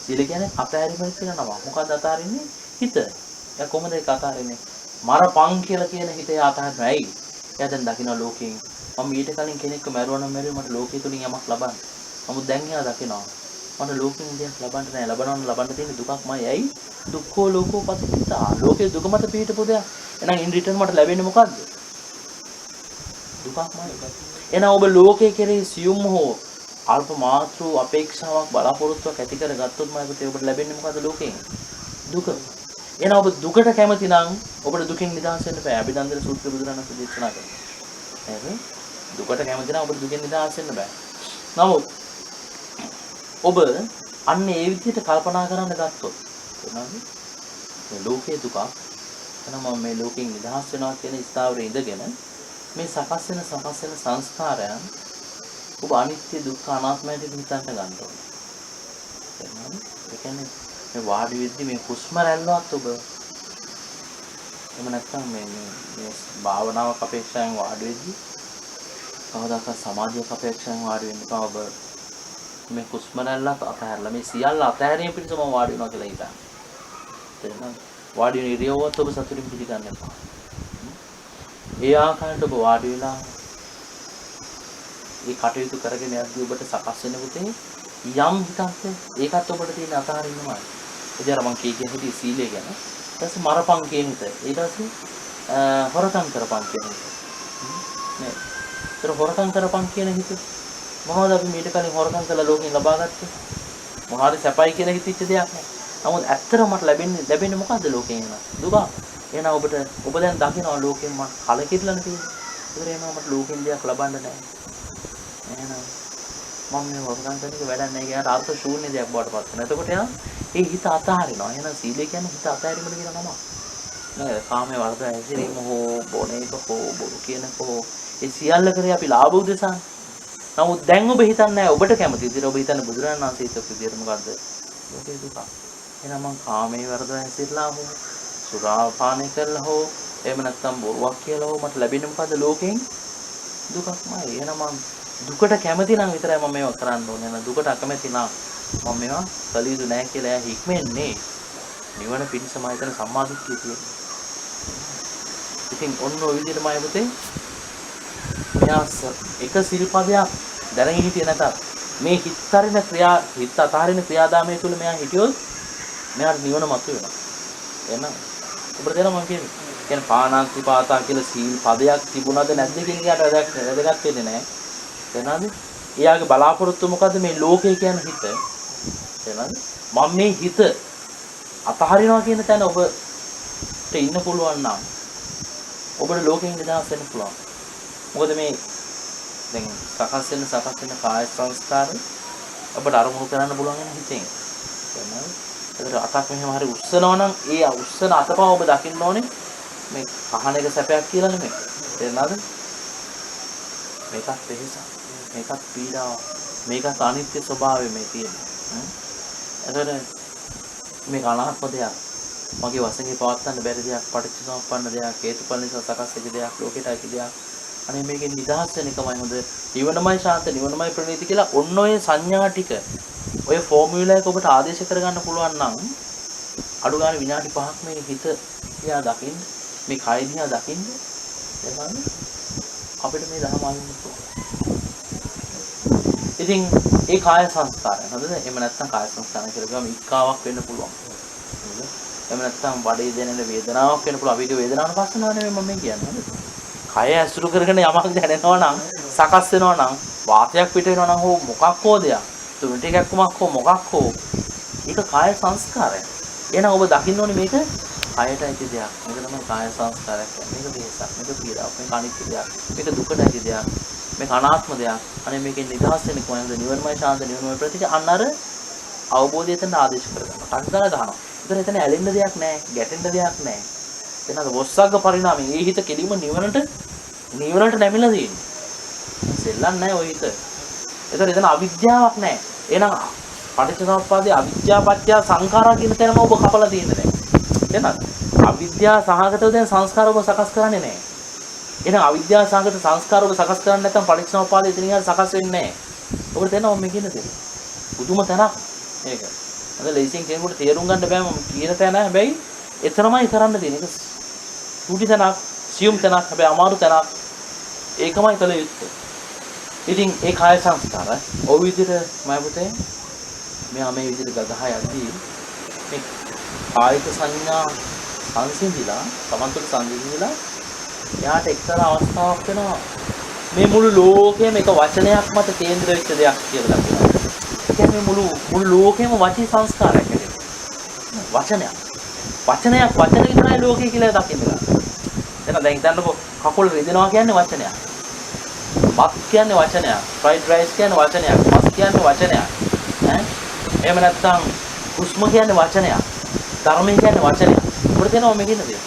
සීල කියන්නේ අතහැරීම කියලා නම. මොකක්ද අතහරින්නේ? හිත. එයා කොහොමද ඒක අතහරින්නේ? මරපං කියලා කියන හිතේ අතහරින්නේ. ඇයි? එයා දැන් දකින්න ලෝකෙන් මම ඊට කලින් කෙනෙක්ව මැරුවා නම් මට ලෝකෙ තුලින් යමක් ලබන්න. නමුත් දැන් එයා දකිනවා මට ලෝකෙන් දෙයක් ලබන්න නැහැ. ලබන්න තියෙන දුකක්මයි. ඇයි? දුක්ඛෝ ලෝකෝ පතිත්තා. ලෝකේ දුක මත පිහිටපු දෙයක්. එහෙනම් ඉන් රිටර්න් මට ලැබෙන්නේ මොකද්ද? දුකක්මයි. එහෙනම් ඔබ ලෝකයේ කෙරෙහි සියුම් හෝ අල්ප මාත්‍ර අපේක්ෂාවක් බලාපොරොත්තුවක් ඇති කරගත්තොත් මම ඔබට ලැබෙන්නේ මොකද්ද ලෝකයෙන්? දුක. එහෙනම් ඔබ දුකට කැමති නම් ඔබට දුකෙන් නිදහස් වෙන්න බෑ. අභිනන්දන සූත්‍ර බුදුරණන් දේශනා කරනවා. නේද? දුකට කැමති නම් ඔබට දුකෙන් නිදහස් වෙන්න බෑ. නමුත් ඔබ අන්න ඒ විදිහට කල්පනා කරන්න ගත්තොත් එනවානේ මේ ලෝකයේ දුක එනම මේ ලෝකෙන් නිදහස් වෙනවා කියන ස්ථාවරේ ඉඳගෙන මේ සකස් වෙන සංස්කාරයන් ඔබ අනිත්‍ය දුක්ඛ අනාත්මයට හිතන්න ගන්න ඕනේ. එනවානේ ඒ කියන්නේ මේ වාඩි වෙද්දී මේ හුස්ම රැල්ලවත් ඔබ එහෙම නැත්නම් මේ භාවනාවක් අපේක්ෂාවෙන් වාඩි වෙද්දී කවදාකවත් සමාධියක අපේක්ෂාවෙන් වාඩි වෙන්න එපා. ඔබ මේ හුස්ම රැල්ල අතහැරලා මේ සියල්ල අතහැරීම පිණිස මම වාඩි වෙනවා කියලා හිතන්න. තේරෙනවද? වාඩි වෙන ඉරියව්වත් ඔබ සතුටින් පිළිගන්න එපා. ඒ ආකාරයට ඔබ වාඩි වෙලා මේ කටයුතු කරගෙන යද්දී ඔබට සකස් වෙන පුතේ යම් හිතක් ඒකත් ඔබට තියෙන අතහරින්නමයි. ඒ අර මං කිය හිතේ සීලය ගැන. ඊට පස්සේ මරපං කියන හිත. ඊට පස්සේ හොරකම් කරපං කියන හිත. නේ. ඒතර හොරකම් කරපං කියන හිත මොනවද අපි මීට කලින් හොරකම් කළා ලෝකෙන් ලබා ගත්තේ? මොහාරි සැපයි කියලා හිතච්ච දෙයක් නෑ. නමුත් ඇත්තටම මට ලැබෙන්නේ මොකද්ද ලෝකෙන් එන? දුක. එහෙනම් ඔබ දැන් දකිනවා ලෝකෙන් මම කලකිරලා තියෙන්නේ. ඒතර එහෙනම් මට ලෝකෙන් දෙයක් ලබන්න නෑ. එහෙනම් මම මේ වරදන් කරන එක වැඩක් නැහැ කියලාට අර්ථ ශූන්‍ය දෙයක් බවට පත් වෙනවා. එතකොට යා ඒ හිත අතහරිනවා. එහෙනම් සීලය කියන්නේ හිත අතහැරීමද කියන නම. නේද? කාමයේ වර්ධය ඇසිරීම හෝ බොණේක හෝ බොරු කියනක හෝ ඒ සියල්ල කරේ අපි ලාභ උදෙසා. නමුත් දැන් ඔබ හිතන්නේ ඔබට කැමති විදිහට ඔබ හිතන්නේ බුදුරජාණන් වහන්සේ හිතපු විදිහට මොකද්ද? ලෝකේ දුක. එහෙනම් මං කාමයේ වර්ධය ඇසිරලා හෝ සුරා පානය කරලා හෝ එහෙම නැත්නම් බොරුවක් කියලා හෝ මට ලැබෙන්නේ මොකද්ද ලෝකෙන්? දුකක්මයි. එහෙනම් මං දුකට කැමති නම් විතරයි මම මේවා කරන්න ඕනේ. නේද? දුකට අකමැති නම් මම මේවා කළ යුතු නැහැ කියලා එයා හික්මෙන්නේ. නිවන පිණිසම හිතන සම්මාදිට්ඨිය තියෙන්නේ. ඉතින් ඔන්න ඔය විදිහටමයි පුතේ මෙයාස එක සිල්පදයක් දැනගෙන හිටියේ නැතත් මේ හිත අතහරින ක්‍රියාදාමයේ තුල මෙයා හිටියොත් මෙයාට නිවන මතුවෙනවා. එහෙනම් ඔබට දෙනවා මම කියන්නේ පාණාතිපාතා කියලා සීල් පදයක් තිබුණාද නැද්ද කියන එකට වැදගත් වෙන්නේ නැහැ. තේරෙනවද? එයාගේ බලාපොරොත්තු මොකද්ද මේ ලෝකය කියන හිත? තේරෙනවද? මම මේ හිත අතහරිනවා කියන තැන ඔබට ඉන්න පුළුවන් නම් ඔබට ලෝකයෙන් නිදහස් වෙන්න පුළුවන්. මොකද මේ දැන් සකස් වෙන කාය සංස්කාරය ඔබට අරමුණු කරන්න පුළුවන් වෙන හිතෙන්. තේරෙනවද? ඒතර අතක් මෙහෙම හරි උස්සනවා නම් ඒ උස්සන අතපව ඔබ දකින්න ඕනේ මේ කහන එක සැපයක් කියලා නෙමෙයි. තේරෙනවද? මේකත් වෙහසක්. මේකත් පීඩාවක්. මේකත් අනිත්‍ය ස්වභාවය මේ තියෙන්නේ. එතකොට මේක අනාත්ම දෙයක්. මගේ වශයෙන් පවත්වන්න බැරි දෙයක්, පටිච්චසමුප්පන්න දෙයක්, හේතුඵල නිසා සකස් වෙච්ච දෙයක්, ලෝකෙට ඇති දෙයක්. අනේ මේකෙන් නිදහස් වෙන එකමයි හොඳ. නිවනමයි ශාන්ත, නිවනමයි ප්‍රණීති කියලා ඔන්න ඔය සංඥා ටික ඔය ෆෝමියුලා එක ඔබට ආදේශ කරගන්න පුළුවන් නම් අඩු ගානේ විනාඩි 5ක් මේ හිත දිහා දකින්න, මේ කය දිහා දකින්න එතන අපිට මේ ධර්ම අල්ලන්න පුළුවන්. ඉතින් ඒ කාය සංස්කාරය හරිද? එහෙම නැත්නම් කාය සංස්කාරය කියලා ගම ඉක්කාවක් වෙන්න පුළුවන්. නේද? එහෙම නැත්නම් බඩේ දැනෙන වේදනාවක් වෙන්න පුළුවන්. අපි ඒක වේදනාවට පස්සනවා නෙමෙයි මම කියන්නේ. කය ඇසුරු කරගෙන යමක් දැනෙනවා නම්, සකස් වෙනවා නම්, වාතයක් පිට වෙනවා නම් හෝ මොකක් හෝ දෙයක්, තුනට එකක් හෝ මොකක් හෝ ඒක කාය සංස්කාරය. එහෙනම් ඔබ දකින්න ඕනේ මේක කයට ඇති දෙයක්. මේක තමයි කාය සංස්කාරයක් කියන්නේ. මේක වෙහසක්, මේක පීඩාවක්, මේක අනිත්‍ය දෙයක්, මේක දුකට ඇති දෙයක්, මේක අනාත්ම දෙයක්. අනේ මේකෙන් නිදහස් වෙන්න කොහොමද? නිවනමයි ශාන්ත, නිවනමයි ප්‍රතිච අන්න අර අවබෝධය එතන ආදේශ කරගන්නවා. ටක්දලා ගහනවා. ඒතර එතන ඇලෙන්න දෙයක් නැහැ, ගැටෙන්න දෙයක් නැහැ. එනද වොස්සග්ග පරිණාමයෙන් ඒ හිත කෙලින්ම නිවනට නැමිලා තියෙන්නේ. සෙල්ලම් නැහැ ওই හිත. ඒතර එතන අවිද්‍යාවක් නැහැ. එහෙනම් පටිච්චසමුප්පාදයේ අවිද්‍යාපත්‍ය සංඛාරා කියන තැනම ඔබ කපලා තියෙන්නේ නැහැ. එහෙනම් අවිද්‍යාව සහගතව දැන් සංස්කාර ඔබ සකස් කරන්නේ නැහැ. එහෙනම් අවිද්‍යාව සහගත සංස්කාර ඔබ සකස් කරන්නේ නැත්නම් පටිච්චසමුප්පාදයේ එතනින් හරිය සකස් වෙන්නේ නැහැ. ඔබට තේරෙනවද මම කියන දේ? පුදුම තැනක් මේක. අද ලේසියෙන් කෙනෙකුට තේරුම් ගන්න බෑ මම කියන තැන. හැබැයි එතරම්මයි කරන්න තියෙන්නේ. ඒක සුටි තැනක්, සියුම් තැනක්, හැබැයි අමාරු තැනක්. ඒකමයි කළ යුත්තේ. ඉතින් ඒ කාය සංස්කාර ඔය විදිහට මම පුතේ මෙයා මේ විදිහට ගදහා යද්දී මේ කායික සංඥා සංසිඳිලා තමන්ට සංසිඳිලා එයාට එක්තරා අවස්ථාවක් වෙනවා මේ මුළු ලෝකෙම එක වචනයක් මත කේන්ද්‍ර වෙච්ච දෙයක් කියලා දකිනවා. ඒ කියන්නේ මුළු ලෝකෙම වචී සංස්කාරයක් ඇති. වචනයක් විතරයි ලෝකය කියලා දකින්න. එතන දැන් හිතන්නකෝ කකුල රිදෙනවා කියන්නේ වචනයක්. බත් කියන්නේ වචනයක්. ෆ්‍රයිඩ් රයිස් කියන්නේ වචනයක්. මස් කියන්නේ වචනයක්. එහෙම නැත්නම් හුස්ම කියන්නේ වචනයක්. ධර්මය කියන්නේ වචනයක්. උඹට තේරෙනවද මේ කියන දේ?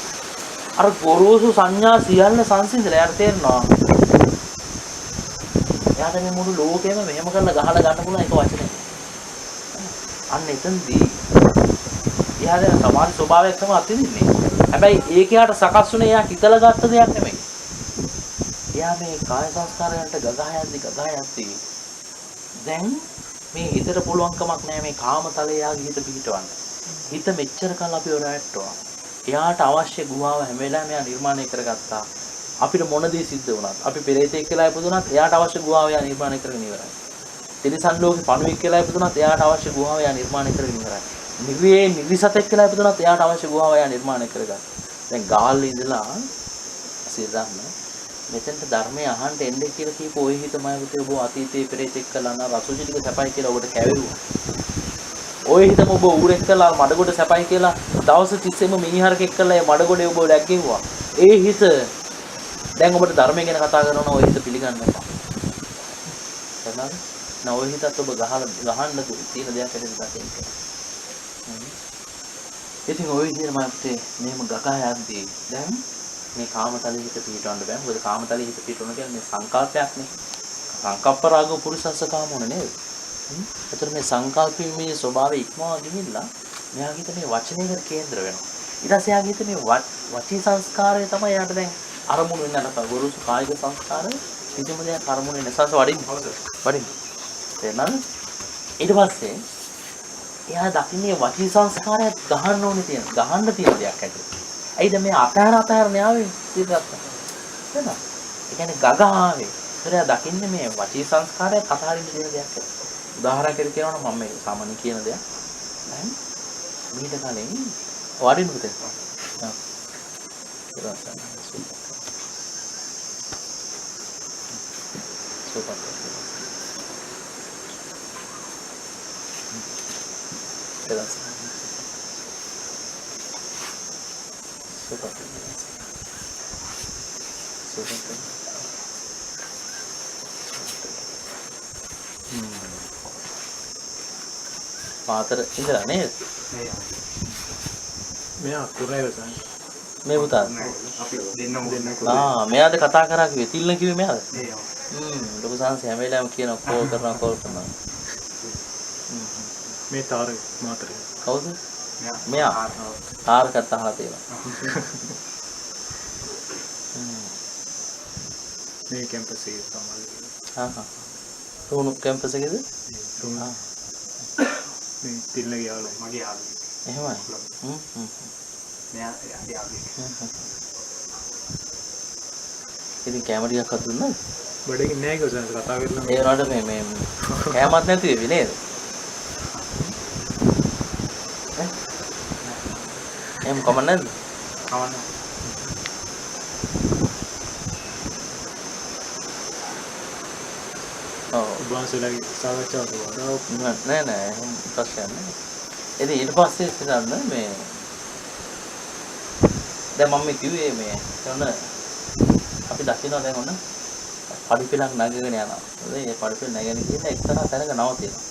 අර ගොරෝසු සංඥා සියල්ල සංසිඳලා යාට තේරෙනවා. එයාට මේ මුළු ලෝකෙම මෙහෙම කරලා ගහලා ගන්න පුළුවන් එක වචනයක්. අන්න එතනදී එයාට සමාන ස්වභාවයක් තමයි අත්විඳින්නේ. හැබැයි ඒක යාට සකස් වුණේ එයා හිතලා ගත්ත දෙයක් නෙමෙයි. එයා එයා මේ කාය සංස්කාරයන්ට ගගා යද්දි දැන් මේ හිතට පුළුවන්කමක් නැහැ මේ කාමතලයේ යාගේ හිත පිහිටවන්න. හිත මෙච්චර කල් අපි ඔරැට්ටුවා. එයාට අවශ්‍ය ගුහාව හැම වෙලාවෙම එයා නිර්මාණය කරගත්තා. අපිට මොන දේ සිද්ධ වුණත් අපි පෙරේතෙක් කියලා ඉපදුණත් එයාට අවශ්‍ය ගුහාව එයා නිර්මාණය කරගෙන ඉවරයි. තිරිසන් ලෝකේ පණුවෙක් කියලා ඉපදුණත් එයාට අවශ්‍ය ගුහාව එයා නිර්මාණය කරගෙන ඉවරයි. නිර්විසතෙක් කියලා ඉපදුණත් එයාට අවශ්‍ය ගුහාව එයා නිර්මාණය කරගන්න. දැන් ගාල්ල ඉඳලා සිරන්න මෙතෙන්ට ධර්මයේ අහන්න එන්නේ කියලා කියපෝ ඔය හිතමයි පුතේ ඔබ අතීතයේ පෙරේතෙක් කළා නම් රසුජි ටික සැපයි කියලා ඔබට කැවෙරුවා. ඔය හිතම ඔබ ඌරෙක් කළා මඩගොඩ සැපයි කියලා දවස් 30ෙම මිනිහරකෙක් කළා ඒ මඩගොඩේ ඔබ läග්ගෙව්වා. ඒ හිත දැන් ඔබට ධර්මය ගැන කතා කරනවා ඔය හිත පිළිගන්න එපා. හරිද? නෝ ඔය හිතත් ඔබ ගහන්න තියෙන දෙයක් හැදෙන්න දකින්න. ඉතින් ඔය විදිහට මම පුතේ මේම ගගා යද්දී දැන් මේ කාමතලයේ හිත පිටවන්න බෑ. මොකද කාමතලයේ හිත පිටවන කියන්නේ මේ සංකල්පයක්නේ. සංකප්ප රාග පුරුසස්ස කාමෝන නේද? ඒතර මේ සංකල්පීමේ ස්වභාවය ඉක්මවා ගිහිල්ලා මෙයාගේ හිත මේ වචනයකට කේන්ද්‍ර වෙනවා. ඊට පස්සේ එයාගේ හිත මේ වචී සංස්කාරය තමයි යාට දැන් අරමුණු වෙන්න නැත. ගුරුසු කායික සංස්කාරය කිසිම දෙයක් අරමුණු වෙන්නේ නැසස වඩින්න. තේරෙනවද? ඊට පස්සේ එයා දකින්නේ වචී සංස්කාරය ගහන්න තියෙන දෙයක් ඇති. ඇයිද මේ අතහැර න්යාවේ ඉතිරිගත්තා. නේද? ඒ කියන්නේ ගගාවේ. ඒතර දකින්නේ මේ වචී සංස්කාරය කතාරින්න දෙන දෙයක් ඇති. උදාහරණයක් කියනවා නම් මම මේ සාමාන්‍ය කියන දෙයක්. දැන් මීට කලින් වඩින්න පුතේ. හා. පාතර ඉඳලා නේද? මෙයා කුරේ වෙසන්. මේ පුතා. අපි දෙන්නම මෙයාද කතා කරා කිව්වේ? තිල්න කිව්වේ මෙයාද? ලොකු සංස් හැම වෙලාවෙම කියන කෝල් කරනවා. මේ තාර මාතරේ. කවුද? මෙයා. තාරකත් අහලා තියෙනවා. මේ කැම්පස් එකේ තමයි. රුණු කැම්පස් එකේද? මේ තිල්නගේ යාළුවා මගේ යාළුවා. එහෙමයි. මෙයා යාළුවා. ඉතින් කැමරා ටිකක් අත් දුන්නාද? බඩගින් නෑ කිව්වා සංස් කතා කරලා. ඒ වුණාට මේ කැමත් නැති වෙවි නේද? එම් කොමන් නැද්ද? කවන්න. ඔව්. බාසලගේ සාකච්ඡාව කරනවා. නෑ එහෙම ප්‍රශ්නයක් නෑ. ඉතින් ඊට පස්සේ හිතන්න මේ දැන් මම කිව්වේ මේ කරන අපි දකිනවා දැන් ඔන්න පඩිපෙලක් නැගගෙන යනවා. ඒ පඩිපෙල නැගෙන කියන එක්තරා තැනක නවතිනවා.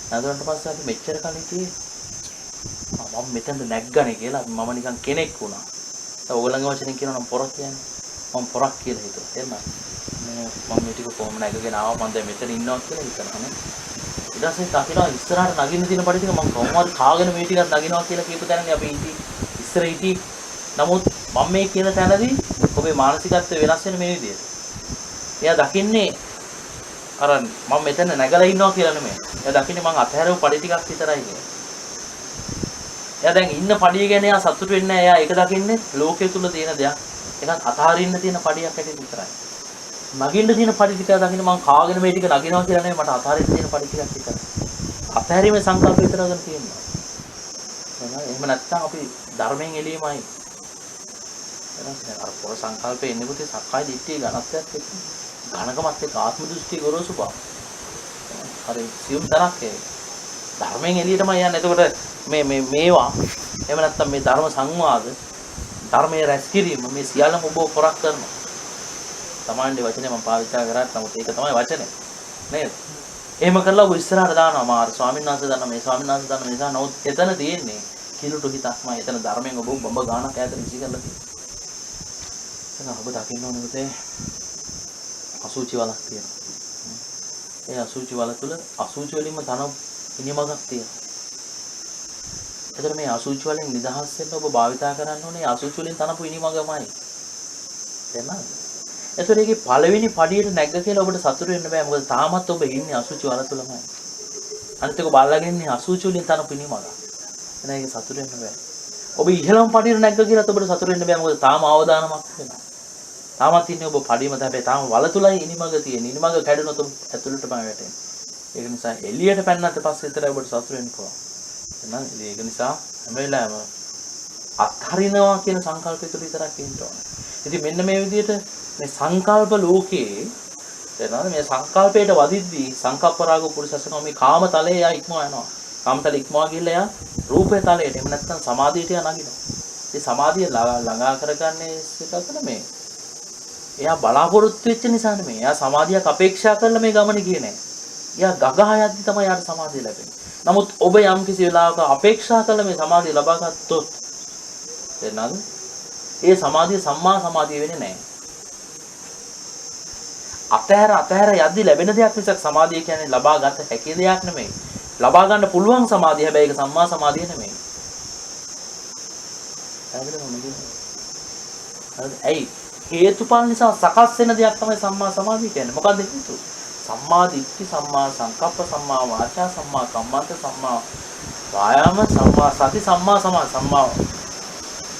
නැගුණාට පස්සේ අපි මෙච්චර කල් හිටියේ මම මෙතනද නැග්ගනේ කියලා මම නිකන් කෙනෙක් වුණා. ඒ ඕගොල්ලන්ගේ වචනෙන් කියනවා නම් පොරක් කියන්නේ. මම පොරක් කියලා හිතුවා. තේරුණාද? මම මේ ටික කොහොම නැගගෙන ආවා මම දැන් මෙතන ඉන්නවා කියලා හිතනවා නේ. ඊට පස්සේ අපිලා ඉස්සරහට නගින්න තියෙන පඩි ටික මම කොහොමද කාගෙන මේ ටිකක් නගිනවා කියලා කියපු තැනනේ අපි ඉස්සර හිටියේ. නමුත් මම මේ කියන තැනදී ඔබේ මානසිකත්වය වෙනස් වෙන මේ විදිහට. එයා දකින්නේ අර මම මෙතන නැගලා ඉන්නවා කියලා නෙමෙයි. එයා දකින්නේ මං අතහැරව පඩි ටිකක් විතරයි කියලා. එයා දැන් ඉන්න පඩිය ගැන එයා සතුටු වෙන්නේ නැහැ. එයා ඒක දකින්නේ ලෝකයේ තුල තියෙන දෙයක්. ඒකත් අතහරින්න තියෙන පඩියක් හැටියට විතරයි. නගින්න තියෙන පඩි ටික දකින්න මං කාගෙන මේ ටික නගිනවා කියලා නෙමෙයි මට අතහරින්න තියෙන පඩි ටිකක් විතරයි. අතහැරීමේ සංකල්ප විතරගෙන තියෙනවා. එහෙම නැත්නම් අපි ධර්මයෙන් එළීමයි. අර පොර සංකල්පේ එන්නේ පුතේ සක්කාය දිට්ඨිය ඝනත්වයක් එක්ක. ඝනකමත් එක්ක ආත්ම දෘෂ්ටි ගොරෝසු බව. හරි සියුම් තරක් ඒ. ධර්මයෙන් එළියටම යන්නේ. එතකොට මේවා එහෙම නැත්නම් මේ ධර්ම සංවාද ධර්මයේ රැස් කිරීම මේ සියල්ලම ඔබ පොරක් කරනවා. සමාන්ගේ වචනේ මම පාවිච්චි කරා නමුත් ඒක තමයි වචනේ. නේද? එහෙම කරලා ඔබ ඉස්සරහට දානවා මාර ස්වාමීන් වහන්සේ දන්නා මේ ස්වාමීන් වහන්සේ දන්නා මේ නිසා නමුත් එතන තියෙන්නේ කිලුටු හිතක්මයි. එතන ධර්මයෙන් ඔබ බඹ ගානක් ඈතට විසි කරලා තියෙනවා. එහෙනම් ඔබ දකින්න ඕනේ පුතේ අසුචි වලක් තියෙනවා. ඒ අසුචි වල තුල අසුචි වලින්ම තන ඉනිමගක් තියෙනවා. එතකොට මේ අසුචි වලින් නිදහස් වෙන්න ඔබ භාවිතා කරන්න ඕනේ අසුචි වලින් තනපු ඉනිමගමයි. තේරුණාද? ඒතර ඒකේ පළවෙනි පඩියට නැග්ග කියලා ඔබට සතුටු වෙන්න බෑ. මොකද තාමත් ඔබ ඉන්නේ අසුචි වල තුලමයි. අනිත් එක බල්ලාගෙන ඉන්නේ අසුචි වලින් තන පිනිමග. එහෙනම් ඒක සතුටු වෙන්න බෑ. ඔබ ඉහළම පඩියට නැග්ග කියලා ඔබට සතුටු වෙන්න බෑ. මොකද තාම අවදානමක් වෙනවා. තාමත් ඉන්නේ ඔබ පඩියම හැබැයි තාම වල තුලයි ඉනිමග තියෙන. ඉනිමග කැඩුණොත් ඔබ ඇතුළටම වැටෙනවා. ඒක නිසා එළියට පැනනත් පස්සේ විතරයි ඔබට සතුටු වෙන්න පුළුවන්. එහෙනම් ඒක නිසා හැම වෙලාවෙම අත්හරිනවා කියන සංකල්පය තුළ විතරක් ඉන්න ඕනේ. ඉතින් මෙන්න මේ විදිහට මේ සංකල්ප ලෝකේ තේරෙනවද මේ සංකල්පයට වදිද්දී සංකප්ප රාග පුරුෂසකම මේ කාම තලයේ යා ඉක්මවා යනවා. කාම තලෙ ඉක්මවා ගිහලා යා රූපේ තලයට එහෙම නැත්නම් සමාධියට යා නගිනවා. මේ සමාධිය ළඟා කරගන්නේ එකකට මේ එයා බලාපොරොත්තු වෙච්ච නිසා නෙමෙයි. එයා සමාධියක් අපේක්ෂා කරලා මේ ගමනේ ගියේ නැහැ. එයා ගගහ යද්දි තමයි යාට සමාධිය ලැබෙන්නේ. නමුත් ඔබ යම් කිසි වෙලාවක අපේක්ෂා කරලා මේ සමාධිය ලබා ගත්තොත් තේරෙනවද? ඒ සමාධිය සම්මා සමාධිය වෙන්නේ නැහැ. අතහැර යද්දි ලැබෙන දෙයක් මිසක් සමාධිය කියන්නේ ලබා ගත හැකි දෙයක් නෙමෙයි. ලබා ගන්න පුළුවන් සමාධිය හැබැයි ඒක සම්මා සමාධිය නෙමෙයි. ඇයි? හේතුඵල නිසා සකස් වෙන දෙයක් තමයි සම්මා සමාධිය කියන්නේ. මොකද්ද හේතුව? සම්මා දිට්ඨි, සම්මා සංකප්ප, සම්මා වාචා, සම්මා කම්මන්ත, සම්මා වායාම, සම්මා සති, සම්මා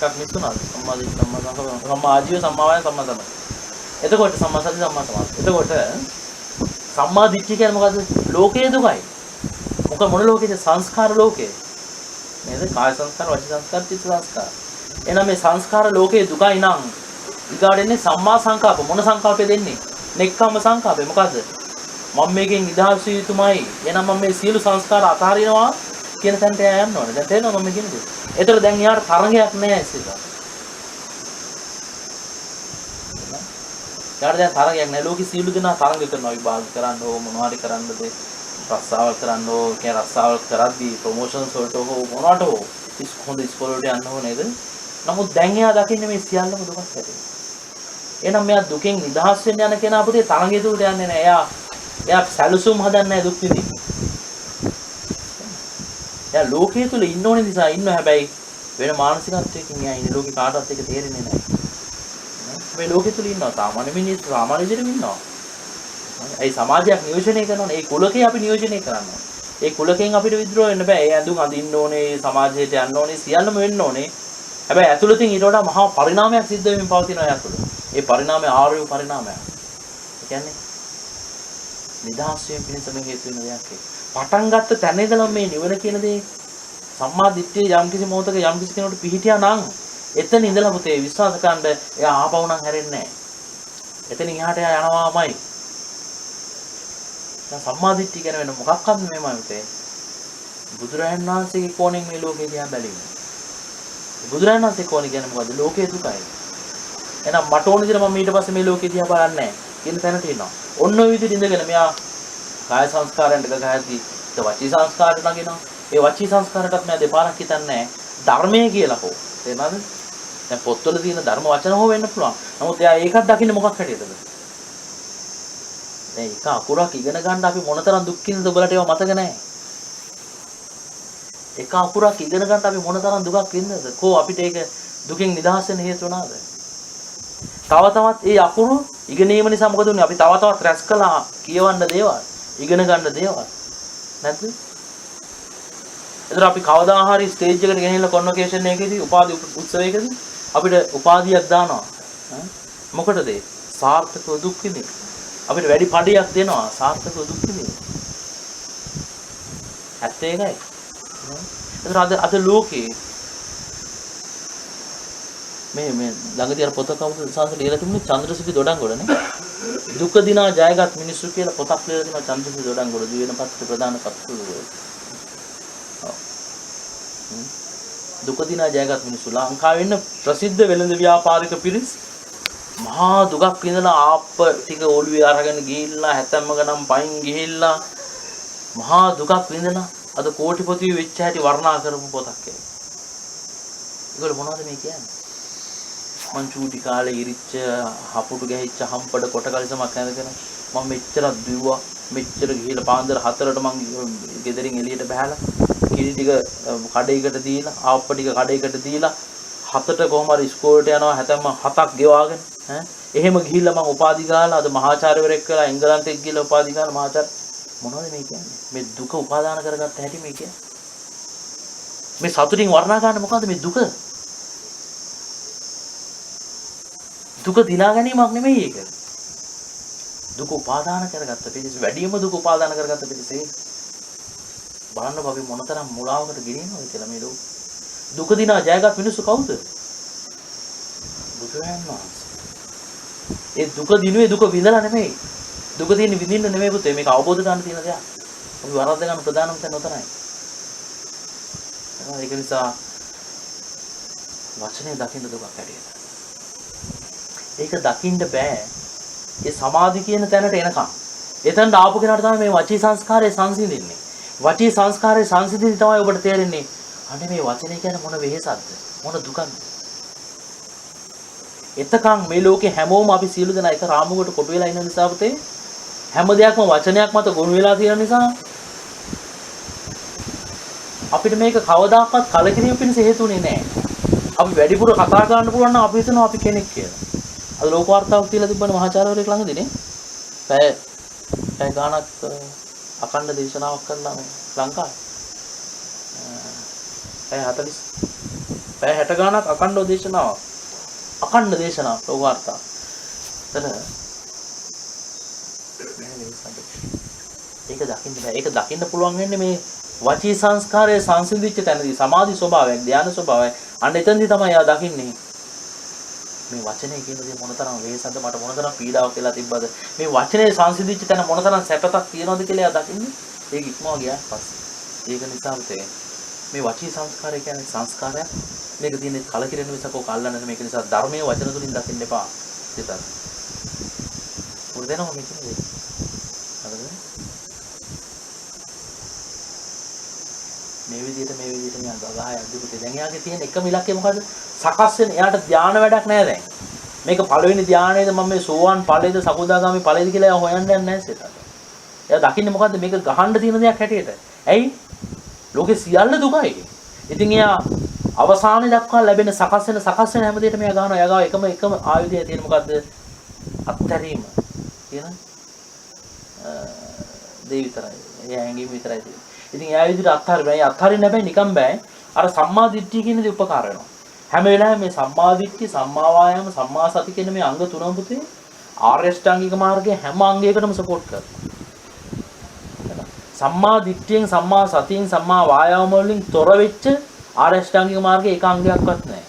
එකක් මිසුණාද? සම්මා දිට්ඨි, සම්මා සංකප්ප, සම්මා ආජීව, සම්මා වායාම, සම්මා සමාධි. එතකොට සම්මා සති, සම්මා සමාධි. එතකොට සම්මා දිට්ඨිය කියන්නේ මොකද්ද? ලෝකයේ දුකයි. මොන ලෝකයේද? සංස්කාර ලෝකේ. නේද? කාය සංස්කාර, වචී සංස්කාර, චිත්ත සංස්කාර. එහෙනම් මේ සංස්කාර ලෝකයේ දුකයි නම් ඊගාට එන්නේ සම්මා සංකල්ප. මොන සංකල්පෙ දෙන්නේ? නෙක්ඛම්ම සංකල්පය. මොකද්ද? මම මේකෙන් නිදහස් වී යුතුමයි. එහෙනම් මම මේ සියලු සංස්කාර අතහරිනවා කියන තැනට යන්න ඕනේ. දැන් තේරෙනවද මම කියන්නේ? ඒතර දැන් යාට තරංගයක් නැහැ ඒක. යාට දැන් තරංගයක් නැහැ. ලෝකෙ සියලු දෙනා තරංග කරනවා. විභාග කරන්න ඕ මොනවා හරි කරන්නද? රස්සාවල් කරන්න ඕ. කියන්නේ රස්සාවල් කරද්දී ප්‍රොමෝෂන්ස් වලට හෝ මොනවට හෝ හොඳ ඉස්කෝල වලට යන්න ඕ නේද? නමුත් දැන් එයා දකින්නේ මේ සියල්ලම දුකක් ඇති. එහෙනම් මෙයා දුකෙන් නිදහස් වෙන්න යන කෙනා පුතේ තරංගය තුලට යන්නේ නැහැ. එයා සැලසුම් හදන්නේ නැහැ දුක් විඳින්න. එයා ලෝකයේ තුල ඉන්න ඕනේ නිසා ඉන්න හැබැයි වෙන මානසිකත්වයකින් එයා ඉන්නේ. ලෝකේ කාටවත් ඒක තේරෙන්නේ නැහැ. මේ ලෝකයේ තුල ඉන්නවා සාමාන්‍ය මිනිස්සු සාමාන්‍ය විදිහට ඉන්නවා. ඒ සමාජයක් නියෝජනය කරනවානේ. ඒ කුලකේ අපි නියෝජනය කරනවා. ඒ කුලකෙන් අපිට විද්‍රෝහ වෙන්න බෑ. ඒ ඇඳුම් අඳින්න ඕනේ, සමාජයට යන්න ඕනේ, සියල්ලම වෙන්න ඕනේ. හැබැයි ඇතුළතින් ඊට වඩා මහා පරිණාමයක් සිද්ධ වෙමින් පවතිනවා යා තුළ. ඒ පරිණාමය ආර්ය පරිණාමයක්. ඒ කියන්නේ නිදහස් වීම පිණිස මේ හේතු වෙන දෙයක් ඒක. පටන් ගත්ත තැන ඉඳලා මේ නිවන කියන දේ සම්මා දිට්ඨිය යම් කිසි මොහොතක යම් කිසි කෙනෙකුට පිහිටියා නම් එතන ඉඳලා පුතේ විශ්වාස කරන්න එයා ආපහු නම් හැරෙන්නේ නැහැ. එතනින් එහාට එයා යනවාමයි. දැන් සම්මා දිට්ඨිය කියන වෙන මොකක්වත් නෙමෙයි පුතේ. බුදුරජාණන් වහන්සේගේ කෝණයෙන් මේ ලෝකේ දිහා බැලීම. බුදුරජාණන් වහන්සේ කෝණය කියන්නේ මොකද්ද? ලෝකයේ දුකයි. එහෙනම් මට ඕන විදිහට මම ඊට පස්සේ මේ ලෝකේ දිහා බලන්නේ නැහැ කියන තැනට එනවා. ඔන්න ඔය විදිහට ඉඳගෙන මෙයා කාය සංස්කාරයන්ට ගහද්දී වචී සංස්කාරයට නගිනවා. ඒ වචී සංස්කාරයටත් මෙයා දෙපාරක් හිතන්නේ ධර්මයේ කියලා හෝ. තේරෙනවද? දැන් පොත්වල තියෙන ධර්ම වචන හෝ වෙන්න පුළුවන්. නමුත් එයා ඒකත් දකින්නේ මොකක් හැටියටද? දැන් එක අකුරක් ඉගෙන ගන්න අපි මොනතරම් දුක් විඳිනද ඔයාලට ඒවා මතක නැහැ. එක අකුරක් ඉගෙන ගන්න අපි මොනතරම් දුකක් විඳිනද? කොහොම අපිට ඒක දුකෙන් නිදහස් වෙන්න හේතු වුණාද? තව තවත් ඒ අකුරු ඉගෙනීම නිසා මොකද වුනේ? අපි තව තවත් රැස් කළා කියවන්න දේවල්, ඉගෙන ගන්න දේවල්. නැද්ද? ඒතර අපි කවදා හරි ස්ටේජ් එකට ගෙනහිල්ලා කොන්වොකේෂන් එකකදී උපාධි උත්සවයකදී අපිට උපාධියක් දානවා. මොකටද? සාර්ථකව දුක් විඳින්න. අපිට වැඩි පඩියක් දෙනවා සාර්ථකව දුක් විඳින්න. ඇත්ත ඒකයි. ඒතර අද ලෝකේ මේ ළඟදී අර පොතක සංස ලියලා තිබුණේ චන්ද්‍රසිරි දොඩංගොඩනේ. දුක දිනා ජයගත් මිනිස්සු කියලා පොතක් ලියලා තිබුණා චන්ද්‍රසිරි දොඩංගොඩ දිවෙන පත්‍ර ප්‍රධාන පත්‍ර. දුක දිනා ජයගත් මිනිස්සු ලංකාවේ ඉන්න ප්‍රසිද්ධ වෙළඳ ව්‍යාපාරික පිරිස් මහා දුකක් විඳලා ආප්ප ටික ඔළුවේ අරගෙන ගිහිල්ලා හැතැම්ම ගණන් පයින් ගිහිල්ලා මහා දුකක් විඳලා අද කෝටිපති වෙච්ච හැටි වර්ණනා කරපු පොතක් ඒක. ඒගොල්ලෝ මොනවද මේ කියන්නේ? මං චූටි කාලේ ඉරිච්ච හපුටු ගැහිච්ච හම්පඩ කොට කලිසමක් ඇඳගෙන මම මෙච්චරක් දිව්වා මෙච්චර ගිහිල්ලා පාන්දර 4ට මං ගෙදරින් එළියට බහැලා කිරි ටික කඩේකට දීලා ආප්ප ටික කඩේකට දීලා 7ට කොහොම හරි ඉස්කෝලේට යනවා හැතැම්ම 7ක් ගෙවාගෙන එහෙම ගිහිල්ලා මම උපාධි ගාලා අද මහාචාර්යවරයෙක් වෙලා එංගලන්තෙත් ගිහිල්ලා උපාධි ගාලා මහාචාර්ය මොනවද මේ කියන්නේ? මේ දුක උපාදාන කරගත්ත හැටි මේ කියන්නේ. මේ සතුටින් වර්ණා ගන්න මොකද්ද මේ දුක? දුක දිනා ගැනීමක් නෙමෙයි ඒක. දුක උපාදාන කරගත්ත පිළිස වැඩිම දුක උපාදාන කරගත්ත පිළිසේ බලන්න අපි මොනතරම් මුලාවකට ගෙනියනවද කියලා මේ ලෝක. දුක දිනා ජයගත් මිනිස්සු කවුද? බුදුරජාණන් වහන්සේ. ඒ දුක දිනුවේ දුක විඳලා නෙමෙයි. දුක තියෙන විඳින්න නෙමෙයි පුතේ. මේක අවබෝධ ගන්න තියෙන දෙයක්. අපි වරද්ද ගන්න ප්‍රධානම තැන උතරයි. ඒක නිසා වචනේ දකින්න දුකක් ඇතිවෙන. ඒක දකින්න බෑ. ඒ සමාධි කියන තැනට එනකම්. එතනට ආපු කෙනාට තමයි මේ වචී සංස්කාරය සංසිඳින්නේ. වචී සංස්කාරය සංසිඳින්න තමයි ඔබට තේරෙන්නේ. අනේ මේ වචනේ කියන්නේ මොන වෙහෙසක්ද? මොන දුකක්ද? එතකන් මේ ලෝකේ හැමෝම අපි සියලු දෙනා එක රාමුවකට කොටු වෙලා ඉන්න නිසා පුතේ හැම දෙයක්ම වචනයක් මත ගොනු වෙලා තියෙන නිසා අපිට මේක කවදාකවත් කලකිරීම පිණිස හේතුුනේ නැහැ. අපි වැඩිපුර කතා කරන්න පුළුවන් නම් අපි හිතනවා අපි කෙනෙක් කියලා. අද ලෝක වාර්තාවක් තියලා තිබ්බනේ මහාචාර්යවරයෙක් ළඟදීනේ. පැය ගාණක් අඛණ්ඩ දේශනාවක් කරලා ලංකාවේ. පැය 60 ගාණක් අඛණ්ඩ දේශනාවක්. අඛණ්ඩ දේශනාවක් ලෝක වාර්තා. ඒක දකින්න බෑ. ඒක දකින්න පුළුවන් වෙන්නේ මේ වචී සංස්කාරයේ සංසිඳිච්ච තැනදී සමාධි ස්වභාවයක්, ධානය ස්වභාවයක්. අන්න එතනදී තමයි යා දකින්නේ. මේ වචනේ කියන දේ මොනතරම් වේසන්ද මට මොනතරම් පීඩාවක් කියලා තිබ්බද? මේ වචනේ සංසිඳිච්ච තැන මොනතරම් සැපතක් තියනවද කියලා යා දකින්නේ. ඒක ඉක්මවා ගියාට පස්සේ. ඒක නිසා පුතේ මේ වචී සංස්කාරය කියන්නේ සංස්කාරයක්. මේක තියෙන්නේ කලකිරෙන මිසක ඔක අල්ලන්න නෙමෙයි. ඒක නිසා ධර්මයේ වචන තුලින් දකින්න එපා. විතර. උදේනම මේ කියන්නේ. හරිද? මේ විදිහට මෙයා ගගහා යද්දි පුතේ දැන් එයාගේ තියෙන එකම ඉලක්කය මොකද්ද? සකස් වෙන. එයාට ධානය වැඩක් නැහැ දැන්. මේක පළවෙනි ධානයේද මම මේ සෝවාන් ඵලයේද සකෝදාගාමි ඵලයේද කියලා එයා හොයන්න යන්නේ නැහැ සෙතට. එයා දකින්නේ මොකද්ද? මේක ගහන්න තියෙන දෙයක් හැටියට. ඇයි? ලෝකේ සියල්ල දුකයි. ඉතින් එයා අවසානයේ දක්වා ලැබෙන සකස් වෙන හැම දෙයකම එයා ගන්නවා. එයා ගාව එකම ආයුධය තියෙන මොකද්ද? අත්හැරීම. කියන දේ විතරයි. එයා හැංගීම විතරයි තියෙන්නේ. ඉතින් එයා විදිහට අත්හරින්න බෑ. අත්හරින්න බෑ නිකන් බෑ. අර සම්මා දිට්ඨිය කියන දේ උපකාර වෙනවා. හැම වෙලාවෙම මේ සම්මා දිට්ඨිය, සම්මා වායාම, සම්මා සති කියන මේ අංග තුනම පුතේ ආර්ය ශ්‍රාංගික මාර්ගයේ හැම අංගයකටම සපෝට් කරනවා. සම්මා දිට්ඨියෙන්, සම්මා සතියෙන්, සම්මා වායාම වලින් තොර වෙච්ච ආර්ය ශ්‍රාංගික මාර්ගයේ එක අංගයක්වත් නැහැ.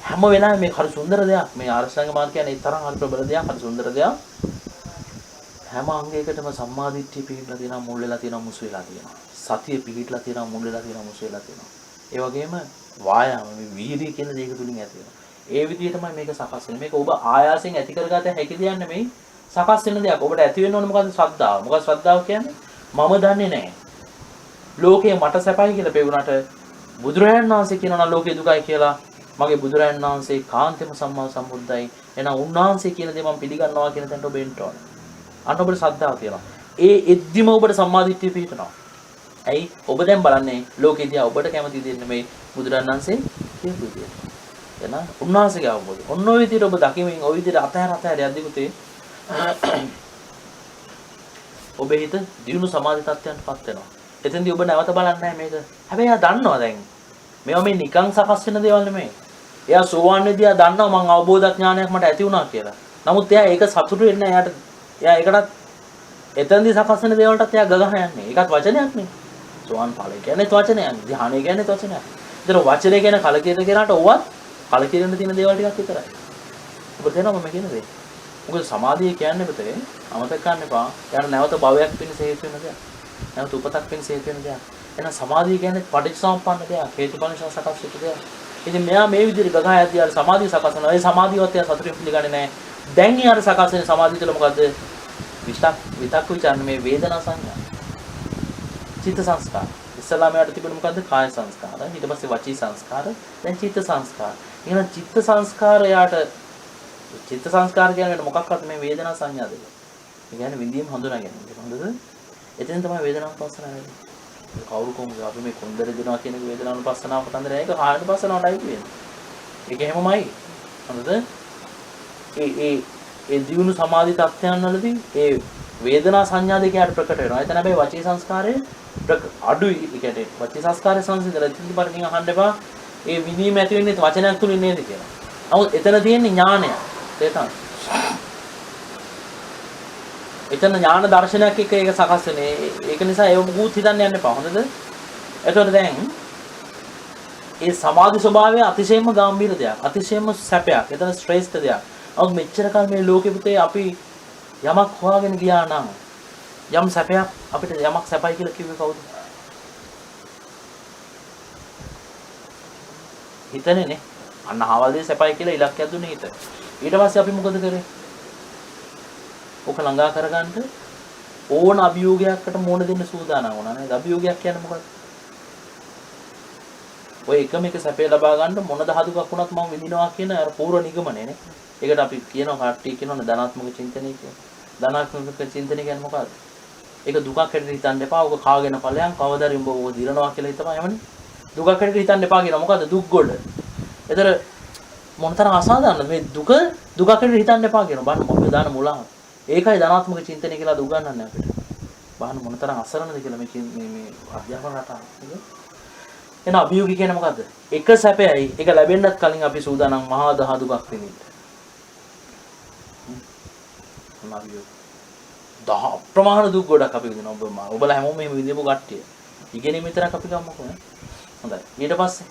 හැම වෙලාවෙම මේ හරි සුන්දර දෙයක්. මේ ආර්ය ශ්‍රාංගික මාර්ගය කියන්නේ ඒ තරම් හරි ප්‍රබල දෙයක්, හරි සුන්දර දෙයක්. හැම අංගයකටම සම්මා දිට්ඨිය පිළිබඳ තියෙනවා, මුල් වෙලා තියෙනවා, මුසු වෙලා තියෙනවා. සතිය පිළිట్లా තියෙනවා, මුල් වෙලා තියෙනවා, මුසු වෙලා තියෙනවා. ඒ වගේම වායාම මේ වීර්යය කියන දේක තුලින් ඇති වෙනවා. ඒ විදිහටමයි මේක සකස් වෙන්නේ. මේක ඔබ ආයාසයෙන් ඇති කරගත හැකි දෙයක් නෙමෙයි. සකස් වෙන දෙයක්. ඔබට ඇති වෙන්න ඕනේ මොකද්ද? ශ්‍රද්ධාව. මොකක්ද ශ්‍රද්ධාව කියන්නේ? මම දන්නේ නැහැ. ලෝකේ මට සැපයි කියලා පෙවුනට බුදුරජාණන් වහන්සේ කියනවා නම් ලෝකේ දුකයි කියලා. මගේ බුදුරජාණන් වහන්සේ කාන්තේම සම්මා සම්බුද්දයි. එහෙනම් උන්වහන්සේ කියන දේ මම පිළිගන්නවා කියන තැනට ඔබ එන්න ඕනේ. අන්න ඔබට ශ්‍රද්ධාව තියෙනවා. ඒ එද්දිම ඔබට සම්මාදිට්ඨිය පිහිටනවා. ඇයි? ඔබ දැන් බලන්නේ ලෝකෙදී ඔබට කැමති දෙයක් නෙමෙයි බුදුරජාණන් වහන්සේ කියපු දේ. එන උන්වහන්සේගේ අවබෝධය. ඔන්න ඔය විදිහට ඔබ දකිමින් ඔය විදිහට අතහැර යද්දී පුතේ ඔබේ හිත දියුණු සමාධි තත්ත්වයන්ටපත් වෙනවා. එතෙන්දී ඔබ නැවත බලන්නේ නැහැ මේක. හැබැයි එයා දන්නවා දැන්. මේවා මේ නිකන් සකස් වෙන දේවල් නෙමෙයි. එයා සෝවාන් වෙද්දී එයා දන්නවා මං අවබෝධ ඥානයක් මට ඇති වුණා කියලා. නමුත් එයා ඒක සතුටු වෙන්නේ නැහැ. එයා ඒකටත් එතෙන්දී සකස් වෙන දේවල්ටත් එයා ගගහ යන්නේ. ඒකත් වචනයක් නේ. සෝවාන් ඵලය කියන්නේ වචනයක්. ධ්‍යානය කියන්නේ වචනයක්. ඒතර වචනය කියන කලකිරෙන කෙනාට ඕවත් කලකිරෙන්න තියෙන දේවල් ටිකක් විතරයි. ඔබ තේරෙනවද මම කියන දේ? මොකද සමාධිය කියන්නේ පුතේ අමතක කරන්න එපා. යාට නැවත භවයක් පිණිස හේතු වෙන දෙයක්. නැවත උපතක් පිණිස හේතු වෙන දෙයක්. එහෙනම් සමාධිය කියන්නේ පටිච්චසමුප්පන්න දෙයක්. හේතුඵල නිසා සකස් වෙච්ච දෙයක්. ඉතින් මෙයා මේ විදිහට ගගහ යද්දී අර සමාධිය සකස් වෙනවා. ඒ සමාධියවත් එයා සතුටින් පිළිගන්නේ නැහැ. දැන් ඊ අර සකස් වෙන සමාධිය තුළ මොකද්ද? විතක් විචාරණ මේ වේදනා සංඥා. චිත්ත සංස්කාර. ඉස්සලාම යට තිබුණ මොකද්ද? කාය සංස්කාර. ඊට පස්සේ වචී සංස්කාර. දැන් චිත්ත සංස්කාර. එහෙනම් චිත්ත සංස්කාරයට චිත්ත සංස්කාර කියන්නේ මොකක්වත් මේ වේදනා සංඥා දෙක. ඒ කියන්නේ විඳීම් හඳුනා ගැනීම. හොඳද? එතෙන් තමයි වේදනානුපස්සනාව වෙන්නේ. කවුරු කොහොමද අපි මේ කොන්දර දෙනවා කියන එක වේදනානුපස්සනාව කතන්දරය ඒක කායනුපස්සනාවටයි කියන්නේ. ඒක එහෙමමයි. හොඳද? ඒ දියුණු සමාධි තත්ත්වයන් වලදී ඒ වේදනා සංඥා දෙක යට ප්‍රකට වෙනවා. එතන හැබැයි වචී සංස්කාරයේ අඩුයි. ඒ කියන්නේ වචී සංස්කාරයේ සංසිඳලා ඉතින් පරිණින් අහන්න එපා. ඒ විනීම ඇති වෙන්නේ වචනයක් තුලින් නේද කියලා. නමුත් එතන තියෙන්නේ ඥානය. ඒක තමයි. එතන ඥාන දර්ශනයක් එක්ක ඒක සකස් වෙන්නේ. ඒක නිසා ඒව මුකුත් හිතන්න යන්න එපා. හොඳද? එතකොට දැන් ඒ සමාධි ස්වභාවය අතිශයින්ම ගැඹීර දෙයක්. අතිශයින්ම සැපයක්. එතන ශ්‍රේෂ්ඨ දෙයක්. නමුත් මෙච්චර කල් මේ ලෝකෙ පුතේ අපි යමක් හොයාගෙන ගියා නම් යම් සැපයක් අපිට යමක් සැපයි කියලා කිව්වේ කවුද? හිතනේ නේ. අන්න හවල්දී සැපයි කියලා ඉලක්කයක් දුන්නේ හිත. ඊට පස්සේ අපි මොකද කරේ? ඔක ළඟා කරගන්න ඕන අභියෝගයකට මුහුණ දෙන්න සූදානම් වුණා නේද? අභියෝගයක් කියන්නේ මොකක්ද? ඔය එකම එක සැපේ ලබා ගන්න මොන දහදුකක් වුණත් මම විඳිනවා කියන අර පූර්ව නිගමනය නේ. ඒකට අපි කියනවා කට්ටිය කියනවානේ ධනාත්මක චින්තනය කියලා. ධනාත්මක චින්තනය කියන්නේ මොකක්ද? ඒක දුකක් හැටියට හිතන්න එපා. ඔක කාගෙන ඵලයන් කවදාද උඹ ඔක දිරනවා කියලා හිතපන් එමනේ. දුකක් හැටියට හිතන්න එපා කියනවා. මොකද්ද දුක් ගොඩ. ඒතර මොනතරම් අසාධාරණද මේ දුකක් හැටියට හිතන්න එපා කියනවා. බලන්න මොකද දාන මුලාව. ඒකයි ධනාත්මක චින්තනය කියලා උගන්වන්නේ අපිට. බලන්න මොනතරම් අසරණද කියලා මේ අධ්‍යාපන රටාව. එන අභියෝගය කියන්නේ මොකද්ද? එක සැපයයි. ඒක ලැබෙන්නත් කලින් අපි සූදානම් මහා දහදුකක් විඳින්න. අභියෝග. ප්‍රමාණ දුක් ගොඩක් අපි විඳිනවා. ඔබලා හැමෝම මේ විඳිනපු කට්ටිය. ඉගෙනීම විතරක් අපි ගමුකෝ නේ. හොඳයි. ඊට පස්සේ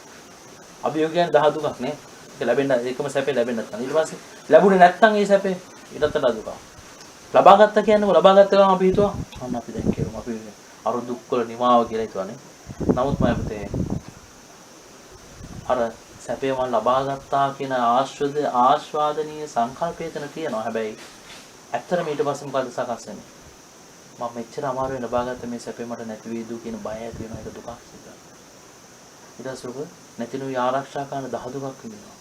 අභියෝග කියන්නේ දහදුකක් නේ. ඒක ලැබෙන්න එකම සැපේ ලැබෙන්නත් කලින්. ඊට පස්සේ ලැබුණේ නැත්නම් ඒ සැපේ ඊටත් වඩා දුකක්. ලබා ගත්ත කියන්නේ ලබා ගත්ත ගමන් අපි හිතුවා අන්න අපි දැන් කියමු අපි අර දුක් වල නිමාව කියලා හිතුවානේ. නමුත් මම පුතේ අර සැපේ මම ලබා ගත්තා කියන ආස්වාදනීය සංකල්පයතන තියෙනවා. හැබැයි ඇත්තටම ඊට පස්සේ මොකද සකස් වෙන්නේ? මම මෙච්චර අමාරුවෙන් ලබා ගත්ත මේ සැපේ මට නැති වේදු කියන බය ඇති වෙන එක දුකක් සිද්ධ. ඊට පස්සේ නැතිනු ආරක්ෂා කරන දහදුකක් විඳිනවා.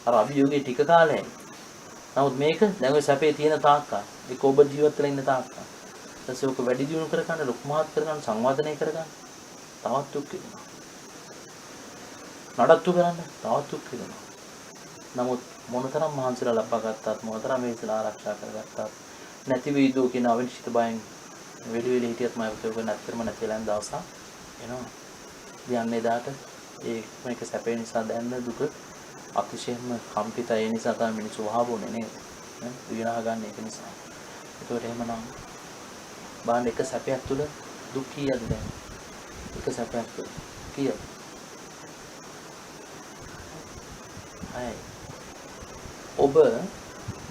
අර අභියෝගේ ටික කාලයයි. නමුත් මේක දැන් ඔය සැපේ තියෙන තාක්කල් ඒක ඔබ ජීවත් වෙලා ඉන්න තාක්කල් ඊටසේ ඔක වැඩි දියුණු කරගන්න ලොකු මහත් කරගන්න සංවාදනය කරගන්න තවත් දුක් වෙනවා. නඩත්තු කරන්න තවත් දුක් වෙනවා. නමුත් මොනතරම් මහන්සිලා ලබා ගත්තත් මොනතරම් මේසලා ආරක්ෂා කරගත්තත් නැති වේදෝ කියන අවිනිශ්චිත බයෙන් වෙලි හිටියත් මම ඒක නැත්තරම නැතිලා යන දවසක් එනවා. කියන්නේ දාට ඒ මේක සැපේ නිසා දැනෙන දුක අතිශයින්ම කම්පිතයි. ඒ නිසා තමයි මිනිස්සු වහබෝනේ නේද? විනාහ ගන්න ඒක නිසා. ඒකට එහෙමනම් බාන්න එක සැපයක් තුල දුක් කීයද දැන්? එක සැපයක් තුල කීයද? අය ඔබ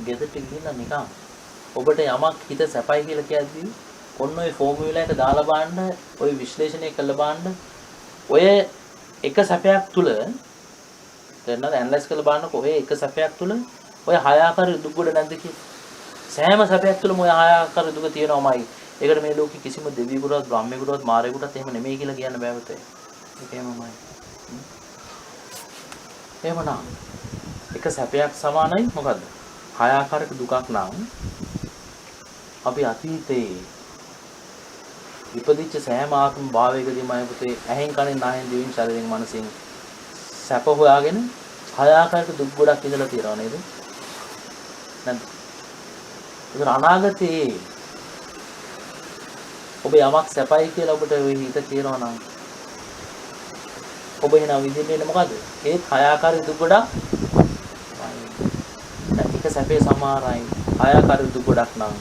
ගෙදරට ගිහින් නිකන් ඔබට යමක් හිත සැපයි කියලා කියද්දී ඔන්න ඔය ෆෝමියුලා එක දාලා බලන්න, ඔය විශ්ලේෂණය කරලා බලන්න ඔය එක සැපයක් තුල දැන් ඇනලයිස් කරලා බලන්නකො ඔය එක සැපයක් තුල ඔය හය ආකාර දුක් ගොඩ නැද්ද කියලා. සෑම සැපයක් තුලම ඔය හය ආකාර දුක තියෙනවාමයි. ඒකට මේ ලෝකෙ කිසිම දෙවියෙකුටවත් බ්‍රහ්මයෙකුටවත් මාරයෙකුටවත් එහෙම නෙමෙයි කියලා කියන්න බෑ පුතේ. ඒක එහෙමමයි. එහෙමනම් එක සැපයක් සමානයි මොකද්ද? හය ආකාරයක දුකක් නම් අපි අතීතේ ඉපදිච්ච සෑම ආත්ම භාවයකදීම අය පුතේ ඇහෙන් කනෙන් නාහෙන් දිවෙන් ශරීරයෙන් මනසින් සැප හොයාගෙන හය ආකාරයක දුක් ගොඩක් ඉඳලා තියෙනවා නේද? නැත්නම් ඒක අනාගතේ ඔබ යමක් සැපයි කියලා ඔබට වෙ හිත කියනවා නම් ඔබ එනවා විඳින්නේ මොකද? ඒත් හය ආකාරයක දුක් ගොඩක් එක සැපේ සමාරයි හය ආකාරයක දුක් ගොඩක් නම්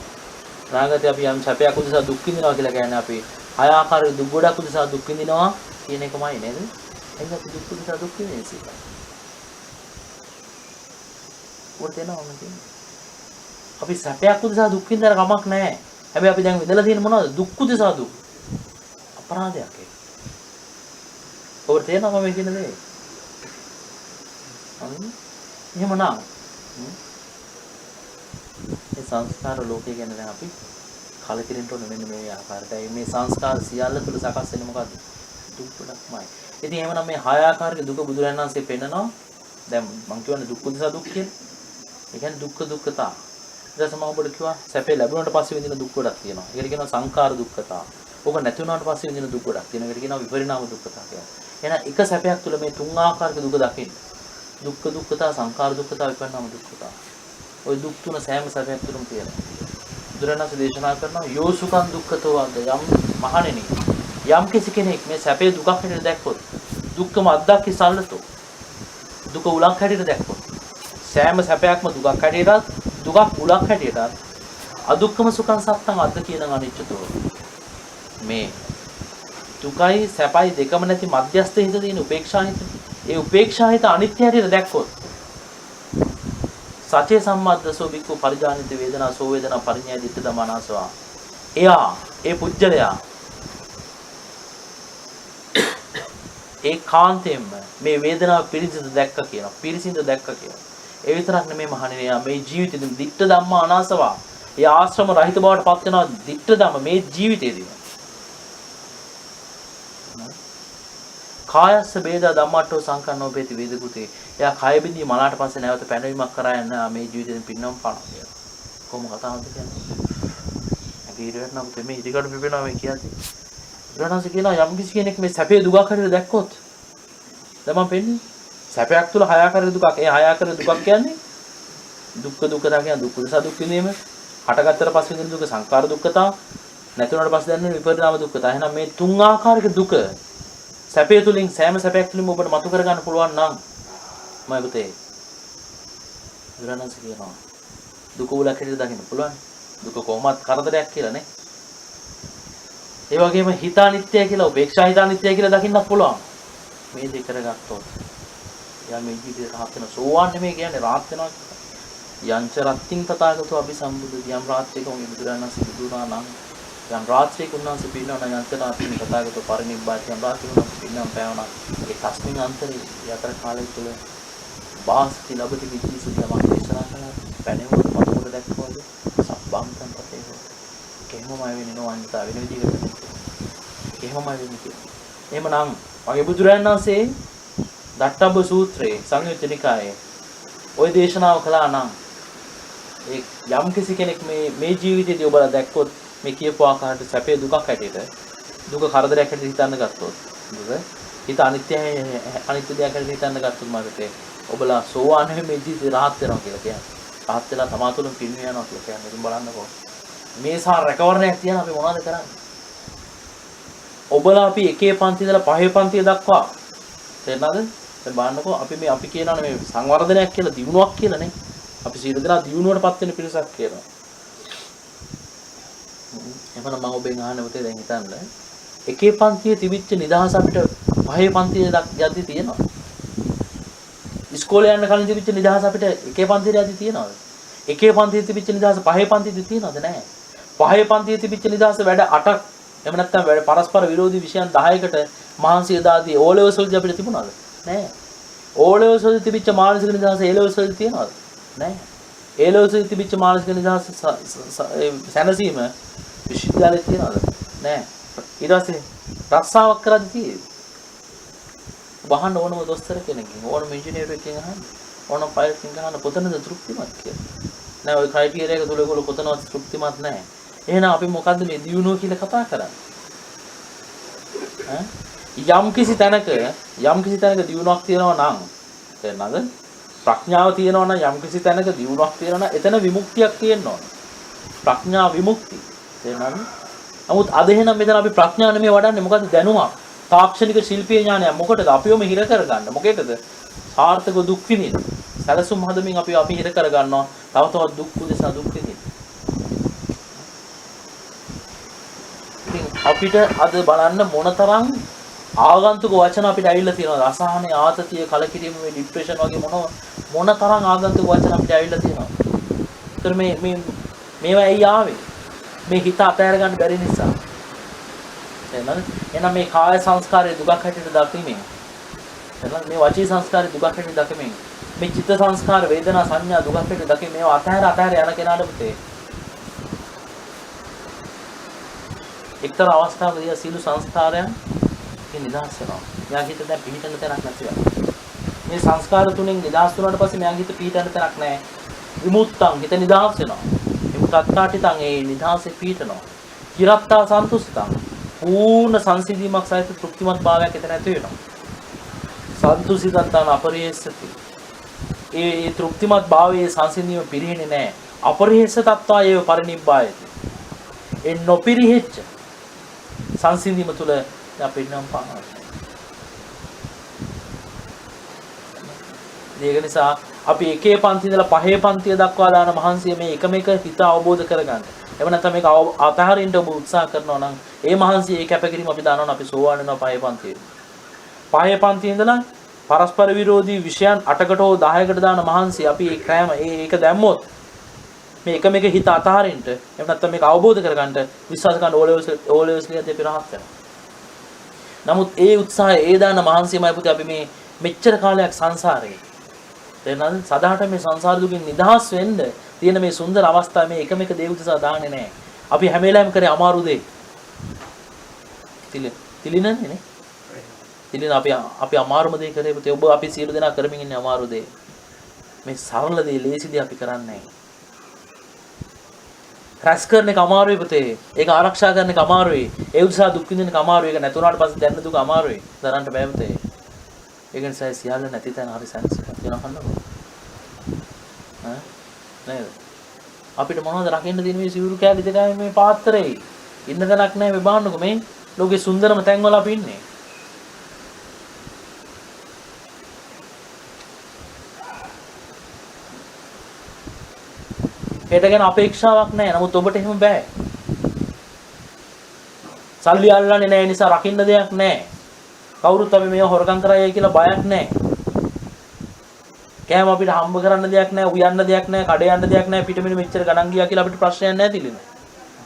අනාගතේ අපි යම් සැපයක් උදෙසා දුක් විඳිනවා කියලා කියන්නේ අපි හය ආකාරයක දුක් ගොඩක් උදෙසා දුක් විඳිනවා කියන එකමයි නේද? එහෙනම් අපි දුක් උදෙසා දුක් විඳින්නේ සිත. අපි සැපයක් උදෙසා දුක් විඳලා කමක් නැහැ. හැබැයි අපි දැන් විඳලා තියෙන මොනවද? දුක් උදෙසා දුක්. අපරාධයක් ඒක. ඔබට තේරෙනවද මම කියන දේ? එහෙමනම් මේ සංස්කාර ලෝකය ගැන දැන් අපි කලකිරෙන්න ඕනේ මෙන්න මේ ආකාරයටයි. මේ සංස්කාර සියල්ල තුළ සකස් වෙන්නේ මොකද්ද? දුක් ගොඩක්මයි. ඉතින් එහෙමනම් මේ හය ආකාරයක දුක බුදුරජාණන් වහන්සේ පෙන්නනවා. දැන් මම කියන්නේ දුක් උදෙසා දුක් කියලා. ඒ කියන්නේ දුක්ඛතා. ඊට පස්සේ මම ඔබට කිව්වා සැපේ ලැබුණාට පස්සේ විඳින දුක් ගොඩක් තියෙනවා. ඒකට කියනවා සංඛාර දුක්ඛතා. ඕක නැති වුණාට පස්සේ විඳින දුක් ගොඩක් තියෙනවා. ඒකට කියනවා විපරිණාම දුක්ඛතා කියලා. එහෙනම් එක සැපයක් තුළ මේ තුන් ආකාරයක දුක දකින්න. දුක්ඛ දුක්ඛතා සංඛාර දුක්ඛතා විපරිණාම දුක්ඛතා. ওই දුක් තුන සෑම සැපයක් තුනම තියෙනවා. බුදුරණස් දේශනා කරනවා යෝසුකං දුක්ඛතෝ වද්ද යම් මහණෙනි යම් කිසි කෙනෙක් මේ සැපේ දුකක් හැටියට දැක්කොත් දුක්ඛම අද්දක්ඛි සල්ලතෝ දුක උලක් හැටියට දැක්කොත් සෑම සැපයක්ම දුකක් හැටියටත් දුකක් උලක් හැටියටත් අදුක්ඛම සුඛං සත්තං අද්ද කියන අනිච්චතෝ මේ දුකයි සැපයි දෙකම නැති මධ්‍යස්ථ හිත තියෙන උපේක්ෂා හිත. ඒ උපේක්ෂා හිත අනිත්‍ය හැටියට දැක්කොත් සත්‍ය සම්මද්දසෝ බික්ඛු පරිජානිත වේදනා සෝ වේදනා පරිඤ්ඤය දිට්ඨ දමනසවා. එයා ඒ පුජ්‍යලයා ඒ කාන්තෙන්ම මේ වේදනාව පිරිසිදු දැක්ක කියනවා. පිරිසිදු දැක්ක කියනවා. ඒ විතරක් නෙමෙයි මහණෙනි මේ ජීවිතෙදී දිට්ඨ ධම්ම අනාසවා. ඒ ආශ්‍රම රහිත බවට පත් වෙනවා දිට්ඨ ධම්ම මේ ජීවිතේදී. කායස්ස බේදා ධම්මට්ඨෝ සංකන්නෝ පේති වේදකුතේ. එයා කය බින්දී මලාට පස්සේ නැවත පැනවීමක් කරා යන මේ ජීවිතෙන් පින්නම පානවා කියලා. කොහොම කතාවක්ද කියන්නේ? අපි ඊට නම් මේ ඉදිකට පිපෙනවා මේ කියන්නේ. ඊළඟට කියනවා යම් කිසි කෙනෙක් මේ සැපේ දුකක් හැටියට දැක්කොත් දැන් මම පෙන්නේ සැපයක් තුල හය ආකාරයේ දුකක්. ඒ හය ආකාරයේ දුකක් කියන්නේ දුක්ඛ දුක්ඛතා කියන දුක්ඛ නිසා දුක් විඳීම. හටගත්තට පස්සේ විඳින දුක සංකාර දුක්ඛතා. නැති වුණාට පස්සේ දැනෙන විපරිණාම දුක්ඛතා. එහෙනම් මේ තුන් ආකාරයක දුක සැපේ තුලින් සෑම සැපයක් තුලින් ඔබට මතු කර ගන්න පුළුවන් නම් මම පුතේ ඊළඟට කියනවා දුක උලක් හැටියට දකින්න පුළුවන්. දුක කොහොමත් කරදරයක් කියලා නේ. ඒ වගේම හිත අනිත්‍යයි කියලා උපේක්ෂා හිත අනිත්‍යයි කියලා දකින්නත් පුළුවන්. මේ දෙක කරගත්තොත් යා මේ ජීවිතේ රහත් වෙන සෝවාන් නෙමෙයි කියන්නේ රහත් වෙනවා කියලා. යංච රත්ත්‍ින් තථාගතෝ අபிසම්බුද්ධ යම් රාත්‍රියක උන් බුදුරණන් සිදුනා නම් යම් රාත්‍රියක උන්වහන්සේ පින්නවන යංච රත්ත්‍ින් තථාගතෝ පරිනිබ්බාති යම් රාත්‍රියක උන්වහන්සේ පින්නම් පෑවනා. ඒ තස්මින් අන්තරේ යතර කාලය තුල වාස්ති ලැබති විචිසුද්ධ දේශනා කළා. පැනෙවොත් මතක දැක්කවද සබ්බම්තම් පතේ හොත. කෙහෙමමයි වෙන්නේ නොවන්තා වෙන විදිහකට. එහෙමමයි වෙන්නේ. එහෙමනම් මගේ බුදුරයන් වහන්සේ දට්ඨබ්බ සූත්‍රයේ සංයුත්ත නිකායේ ওই දේශනාව කළා නම් ඒ යම් කිසි කෙනෙක් මේ ජීවිතයේදී ඔබලා දැක්කොත් මේ කියපු ආකාරයට සැපේ දුකක් හැටියට දුක කරදරයක් හැටියට හිතන්න ගත්තොත් දුක හිත අනිත්‍ය දෙයක් හැටියට හිතන්න ගත්තොත් මාකට ඔබලා සෝවාන් මේ ජීවිතේ rahat වෙනවා කියලා කියන්නේ. rahat වෙලා තමා තුළින් පිරිනව යනවා කියලා කියන්නේ. ඉතින් බලන්නකෝ. මේ සා රැකවරණයක් තියන අපි මොනවද කරන්නේ? ඔබලා අපි එකේ පන්ති ඉඳලා පහේ පන්තිය දක්වා තේරෙනවද? දැන් බලන්නකෝ අපි කියනවානේ මේ සංවර්ධනයක් කියලා දිනුවක් කියලා නේ. අපි සියලු දෙනා දිනුවටපත් වෙන පිරිසක් කියලා. එහෙනම් මම ඔබෙන් අහන්න පුතේ දැන් හිතන්න. එකේ පන්තියේ තිබිච්ච නිදහස අපිට පහේ පන්තියේ යද්දි තියෙනවා. ඉස්කෝලේ යන්න කලින් තිබිච්ච නිදහස අපිට එකේ පන්තියේ යද්දි තියෙනවද? එකේ පන්තියේ තිබිච්ච නිදහස පහේ පන්තියේ තියෙනවද? නැහැ. පහේ පන්තියේ තිබිච්ච නිදහස වැඩ 8ක් එහෙම නැත්නම් වැඩ පරස්පර විරෝධී විෂයන් 10කට මහන්සිය දාදී O levels වලදී අපිට තිබුණාද? නැහැ. O levels වලදී තිබිච්ච මානසික නිදහස A levels වලදී තියෙනවද? නැහැ. A levels වලදී තිබිච්ච මානසික නිදහස සැනසීම විශ්වවිද්‍යාලයේ තියෙනවද? නැහැ. ඊට පස්සේ රස්සාවක් කරද්දී තියෙන්නේ. වහන්න ඕනම දොස්තර කෙනෙක්ගෙන් ඕනම ඉංජිනේරුවෙක්ගෙන් අහන්න ඕනම පයිලට් කෙනෙක්ගෙන් අහන්න කොතනද තෘප්තිමත් කියලා. නෑ ওই ක්‍රයිටීරියා එක තුල ඒගොල්ලෝ කොතනවත් තෘප්තිමත් නැහැ. එහෙනම් අපි මොකද්ද මේ දියුණුව කියලා කතා කරන්නේ? යම් කිසි තැනක දියුණුවක් තියෙනවා නම් තේරෙනවද? ප්‍රඥාව තියෙනවා නම් යම් කිසි තැනක දියුණුවක් තියෙනවා නම් එතන විමුක්තියක් තියෙන්න ඕන. ප්‍රඥා විමුක්ති. තේරෙනවද? නමුත් අද එහෙනම් මෙතන අපි ප්‍රඥා නෙමෙයි වඩන්නේ මොකද්ද දැනුමක්. තාක්ෂණික ශිල්පීය ඥානය මොකටද අපිවම හිර කරගන්න මොකේද සාර්ථක දුක් විඳින්න සැලසුම් හදමින් අපි හිර කරගන්නවා තව තවත් දුක් උදෙසා දුක් විඳින්න ඉතින් අපිට අද බලන්න මොනතරම් ආගන්තුක වචන අපිට ඇවිල්ලා තියෙනවද අසහනය ආතතිය කලකිරීම මේ ડિප්‍රෙෂන් වගේ මොනතරම් ආගන්තුක වචන අපිට ඇවිල්ලා තියෙනවද ඒතර මේවා ඇයි ආවේ මේ හිත අතහැර ගන්න බැරි නිසා එහෙනම් මේ කාය සංස්කාරයේ දුකක් හැටියට දකිමින් එහෙනම් මේ වචී සංස්කාරයේ දුකක් හැටියට දකිමින් මේ චිත්ත සංස්කාර වේදනා සංඥා දුකක් හැටියට දකිමින් මේවා අතහැර යන කෙනාට පුතේ එක්තරා අවස්ථාවකදී සීල සංස්කාරයන් නිදහස් වෙනවා. මෙයාගේ හිත දැන් පිහිටන තැනක් නැතිව. මේ සංස්කාර තුنين නිදහස් වුණාට පස්සේ මෙයාගේ හිත පිහිටන තැනක් නැහැ. විමුක්තං හිත නිදහස් වෙනවා. විමුක්තාටිතං ඒ නිදහසේ පිහිටනවා. කිරත්තා සන්තුෂ්ඨං පූර්ණ සංසිඳීමක් සහිත තෘප්තිමත් භාවයක් එතන ඇති වෙනවා. සන්තුෂිතත්තාන අපරියස්සති. ඒ තෘප්තිමත් භාවයේ සංසිඳීම පිරෙන්නේ නැහැ. අපරිහෙස තත්වා ඒව පරිනිබ්බායති. ඒ නොපිරිහෙච්ච සංසිඳීම තුල අපේ නම් පානවා. ඒක නිසා අපි එකේ පන්ති ඉඳලා පහේ පන්තිය දක්වා දාන මහන්සිය මේ එකම එක හිත අවබෝධ කරගන්න. එහෙම නැත්නම් මේක අතහරින්න ඔබ උත්සාහ කරනවා නම් ඒ මහන්සිය ඒ කැපකිරීම අපි දානවා අපි සෝවාන් වෙනවා පහේ පන්තියේ. පහේ පන්තියේ ඉඳලා පරස්පර විරෝධී විෂයන් 8කට හෝ 10කට දාන මහන්සිය අපි ඒ ක්‍රම ඒක දැම්මොත් මේ එකම එක හිත අතහරින්න එහෙම නැත්නම් මේක අවබෝධ කරගන්න විශ්වාස කරන ඕලෙවස් ලියදී අපි රහත් වෙනවා. නමුත් ඒ උත්සාහය ඒ දාන මහන්සියමයි පුතේ අපි මේ මෙච්චර කාලයක් සංසාරේ එනනම් සදාට මේ සංසාර දුකින් නිදහස් වෙන්න තියෙන මේ සුන්දර අවස්ථාව මේ එකම එක දේ උදෙසා දාන්නේ නැහැ. අපි හැම වෙලාවෙම කරේ අමාරු දේ. තිලිනන්නේ නේ. තිලින අපි අමාරුම දේ කරේ පුතේ. ඔබ අපි සියලු දෙනා කරමින් ඉන්නේ අමාරු දේ. මේ සරල දේ, ලේසි දේ අපි කරන්නේ නැහැ. රැස් කරන එක අමාරුයි පුතේ. ඒක ආරක්ෂා කරන එක අමාරුයි. ඒ උදෙසා දුක් විඳින එක අමාරුයි. ඒක නැතුණාට පස්සේ දැනෙන දුක අමාරුයි. දරන්න බෑ පුතේ. ඒක නිසා සියල්ල නැති තැන හරි සැනසීමක් වෙනවන්නකො. නේද? අපිට මොනවද රකින්න තියෙන මේ සිවුරු කෑලි දෙකයි මේ පාත්‍රේ. ඉන්න තැනක් නැහැ මේ බාන්නකො මේ ලෝකේ සුන්දරම තැන් වල අපි ඉන්නේ. ඒට ගැන අපේක්ෂාවක් නැහැ. නමුත් ඔබට එහෙම බෑ. සල්ලි අල්ලන්නේ නැහැ නිසා රකින්න දෙයක් නැහැ. කවුරුත් අපි මේව හොරකම් කරayයි කියලා බයක් නැහැ. කෑම අපිට හම්බ කරන්න දෙයක් නැහැ, උයන්න දෙයක් නැහැ, කඩේ යන්න දෙයක් නැහැ, පිටමින මෙච්චර ගණන් ගියා කියලා අපිට ප්‍රශ්නයක් නැහැ තිලින.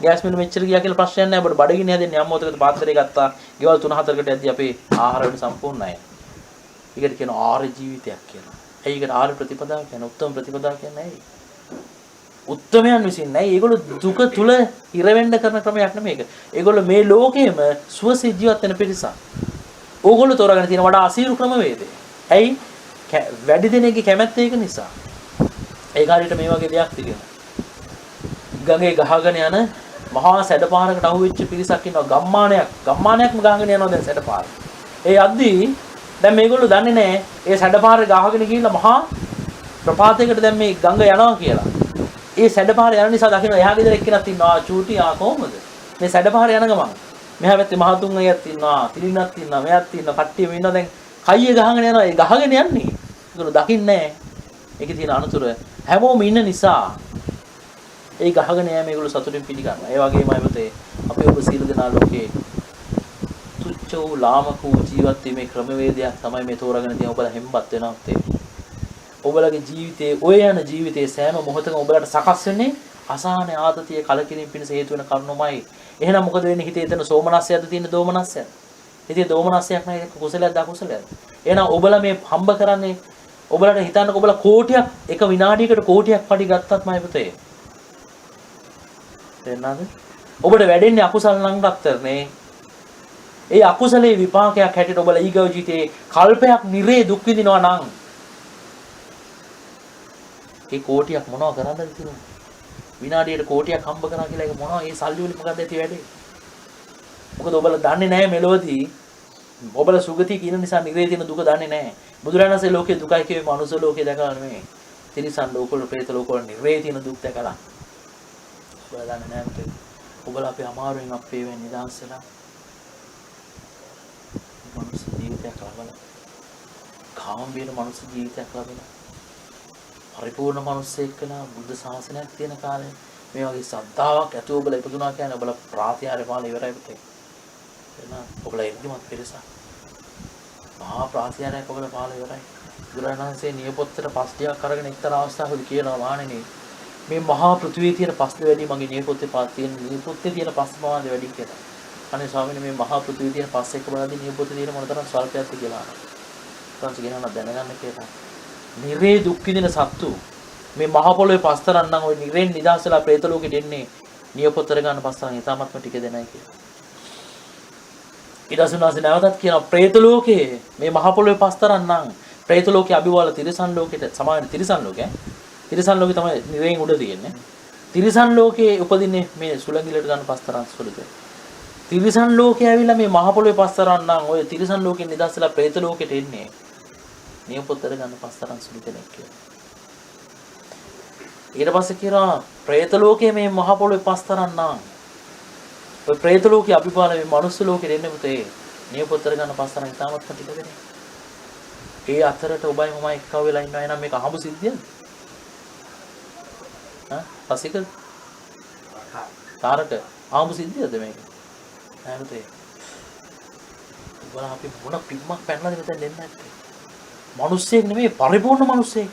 ගෑස් මිල මෙච්චර ගියා කියලා ප්‍රශ්නයක් නැහැ. අපිට බඩගිනි හැදෙන්නේ අම්මෝතකට පාත්‍රය ගත්තා. ගෙවල් 3-4කට යද්දී අපේ ආහාර වල සම්පූර්ණ නැහැ. ඒකට කියනවා ආර්ය ජීවිතයක් කියලා. ඒකට ආර්ය ප්‍රතිපදාව කියන්නේ උත්තම ප්‍රතිපදාව කියන්නේ ඇයි? උත්තමයන් විසින් නෑ. ඒගොල්ලෝ දුක තුල ඉර වෙන්න කරන ක්‍රමයක් නෙමෙයි මේක. ඒගොල්ලෝ මේ ලෝකෙම සුවසේ ජීවත් වෙන පිරිසක්. ඕගොල්ලෝ තෝරාගෙන තියෙන වඩා අසීරු ක්‍රම වේදේ. ඇයි? වැඩි දෙනෙක්ගේ කැමැත්ත ඒක නිසා. ඒක හරියට මේ වගේ දෙයක් තියෙනවා. ගඟේ ගහගෙන යන මහා සැඩපාරකට අහුවෙච්ච පිරිසක් ඉන්නවා. ගම්මානයක්ම ගහගෙන යනවා දැන් සැඩපාර. ඒ අද්දී දැන් මේගොල්ලෝ දන්නේ නැහැ ඒ සැඩපාරේ ගහගෙන ගිහිල්ලා මහා ප්‍රපාතයකට දැන් මේ ගඟ යනවා කියලා. ඒ සැඩපාරේ යන නිසා දකින්න එහා ගෙදර එක්කෙනක් ඉන්නවා චූටි කොහොමද මේ සැඩපාරේ යන ගමන් මෙහා පැත්තේ මහතුන් අයියක් ඉන්නවා තිලිනක් ඉන්නවා මෙයාත් ඉන්නවා කට්ටියම ඉන්නවා දැන් කයිය ගහගෙන යනවා ඒ ගහගෙන යන්නේ ඒගොල්ලෝ දකින්නේ ඒකේ තියෙන අනුතුර හැමෝම ඉන්න නිසා ඒ ගහගෙන යෑම මේගොල්ලෝ සතුටින් පිළිගන්නවා ඒ වගේමයි පුතේ අපි ඔබ සීල දනා ලෝකේ තුච්චෝ ලාමකෝ ජීවත් වීමේ ක්‍රමවේදයක් තමයි මේ තෝරාගෙන තියෙන ඔබලා හැම්බත් වෙනවා පුතේ ඔබලගේ ජීවිතයේ ඔය යන ජීවිතයේ සෑම මොහොතකම ඔබලට සකස් වෙන්නේ අසහන ආතතිය කලකිරීම පිණිස හේතු වෙන කරුණමයි. එහෙනම් මොකද වෙන්නේ හිතේ එතන සෝමනස්සයක්ද තියෙන දෝමනස්සයක්. හිතේ දෝමනස්සයක් නැහැ ඒක කුසලයක්ද අකුසලයක්ද. එහෙනම් ඔබලා මේ හම්බ කරන්නේ ඔබලට හිතන්නක ඔබලා කෝටියක් එක විනාඩියකට කෝටියක් පඩි ගත්තත්මයි පුතේ. තේරෙනවද? ඔබට වැඩෙන්නේ අකුසල නම් රත්තරනේ. ඒ අකුසලේ විපාකයක් හැටියට ඔබලා ඊගව ජීවිතේ කල්පයක් නිරේ දුක් විඳිනවා නම් ඒ කෝටියක් මොනව කරන්නද කියලා විනාඩියට කෝටියක් හම්බ කරා කියලා ඒක මොනව ඒ සල්ලි වලින් මොකක්ද ඇති වැඩේ මොකද ඔබලා දන්නේ නැහැ මෙලොවදී ඔබලා සුගතිය කියන නිසා නිරේ තියෙන දුක දන්නේ නැහැ බුදුරණන්සේ ලෝකේ දුකයි කියවේ මනුස්ස ලෝකේ දැකලා නෙමෙයි තිරිසන් ලෝකවල പ്രേත ලෝකවල නිරේ තියෙන දුක් දැකලා ඔබලා දන්නේ නැහැ ඔබලා අපි අමාරුවෙන් අපේ වෙන නිදහස් වෙලා මනුස්ස ජීවිතයක් ලබලා කාමබීර මනුස්ස ජීවිතයක් ලබලා පරිපූර්ණ මිනිස්සෙක් වෙනා බුද්ධ ශාසනයක් තියෙන කාලේ මේ වගේ ශ්‍රද්ධාවක් ඇතුව ඔබලා ඉපදුනා කියන්නේ ඔබලා ප්‍රාතිහාර්ය පාල ඉවරයි පුතේ. එහෙනම් ඔබලා ඉර්ධිමත් පිරිසක්. මහා ප්‍රාතිහාර්යයක් ඔබලා පාල ඉවරයි. බුදුරණන්සේ නියපොත්තට පස් ටිකක් අරගෙන එක්තරා අවස්ථාවකදී කියනවා මාණෙනි මේ මහා පෘථිවියේ තියෙන පස්ල වැඩි මගේ නියපොත්තේ නියපොත්තේ තියෙන පස් ප්‍රමාණය වැඩි කියලා. අනේ ස්වාමීනි මේ මහා පෘථිවියේ තියෙන පස් එක බලද්දී නියපොත්තේ තියෙන මොනතරම් ස්වල්පයක්ද කියලා අහනවා. ඊට පස්සේ කියනවා දැනගන්න කියලා. නිරේ දුක් විඳින සත්තු මේ මහ පොළොවේ පස්තරන් නම් ওই නිරෙන් නිදහසලා പ്രേත ලෝකෙට එන්නේ නියපොත්තර ගන්න පස්තරන් ඊටමත්ම ටික දෙනයි කියලා. ඊටසුනාසේ නැවතත් කියනවා പ്രേත ලෝකේ මේ මහ පොළොවේ පස්තරන් නම් പ്രേත ලෝකේ අභිවල තිරිසන් ලෝකෙට සමාන තිරිසන් ලෝකේ තිරිසන් ලෝකේ තමයි නිරෙන් උඩ තියෙන්නේ. තිරිසන් ලෝකේ උපදින්නේ මේ සුලංගිලට ගන්න පස්තරන් සුළුද. තිරිසන් ලෝකේ ඇවිල්ලා මේ මහ පොළොවේ පස්තරන් නම් ওই තිරිසන් ලෝකෙන් නිදහසලා പ്രേත ලෝකෙට එන්නේ නියපොත්තර ගන්න පස්තරන් සුළු කෙනෙක් කියලා. ඊට පස්සේ කියනවා പ്രേත ලෝකයේ මේ මහ පොළොවේ පස්තරන්නා. ඔය പ്രേත ලෝකයේ අභිපාල මේ මනුස්ස ලෝකෙ දෙන්නේ පුතේ. නියපොත්තර ගන්න පස්තරන් ඉතාමත් ටිකදනේ. ඒ අතරට ඔබයි මමයි එක්කව වෙලා ඉන්නවා. එහෙනම් මේක අහඹු සිද්ධියද? රසික තාරක අහඹු සිද්ධියද මේක? නෑ පුතේ. ඔබලා අපි මොන පිම්මක් පැනලාද මෙතන දෙන්න නැත්තේ? මිනිස්සෙක් නෙමෙයි පරිපූර්ණ මිනිස්සෙක්.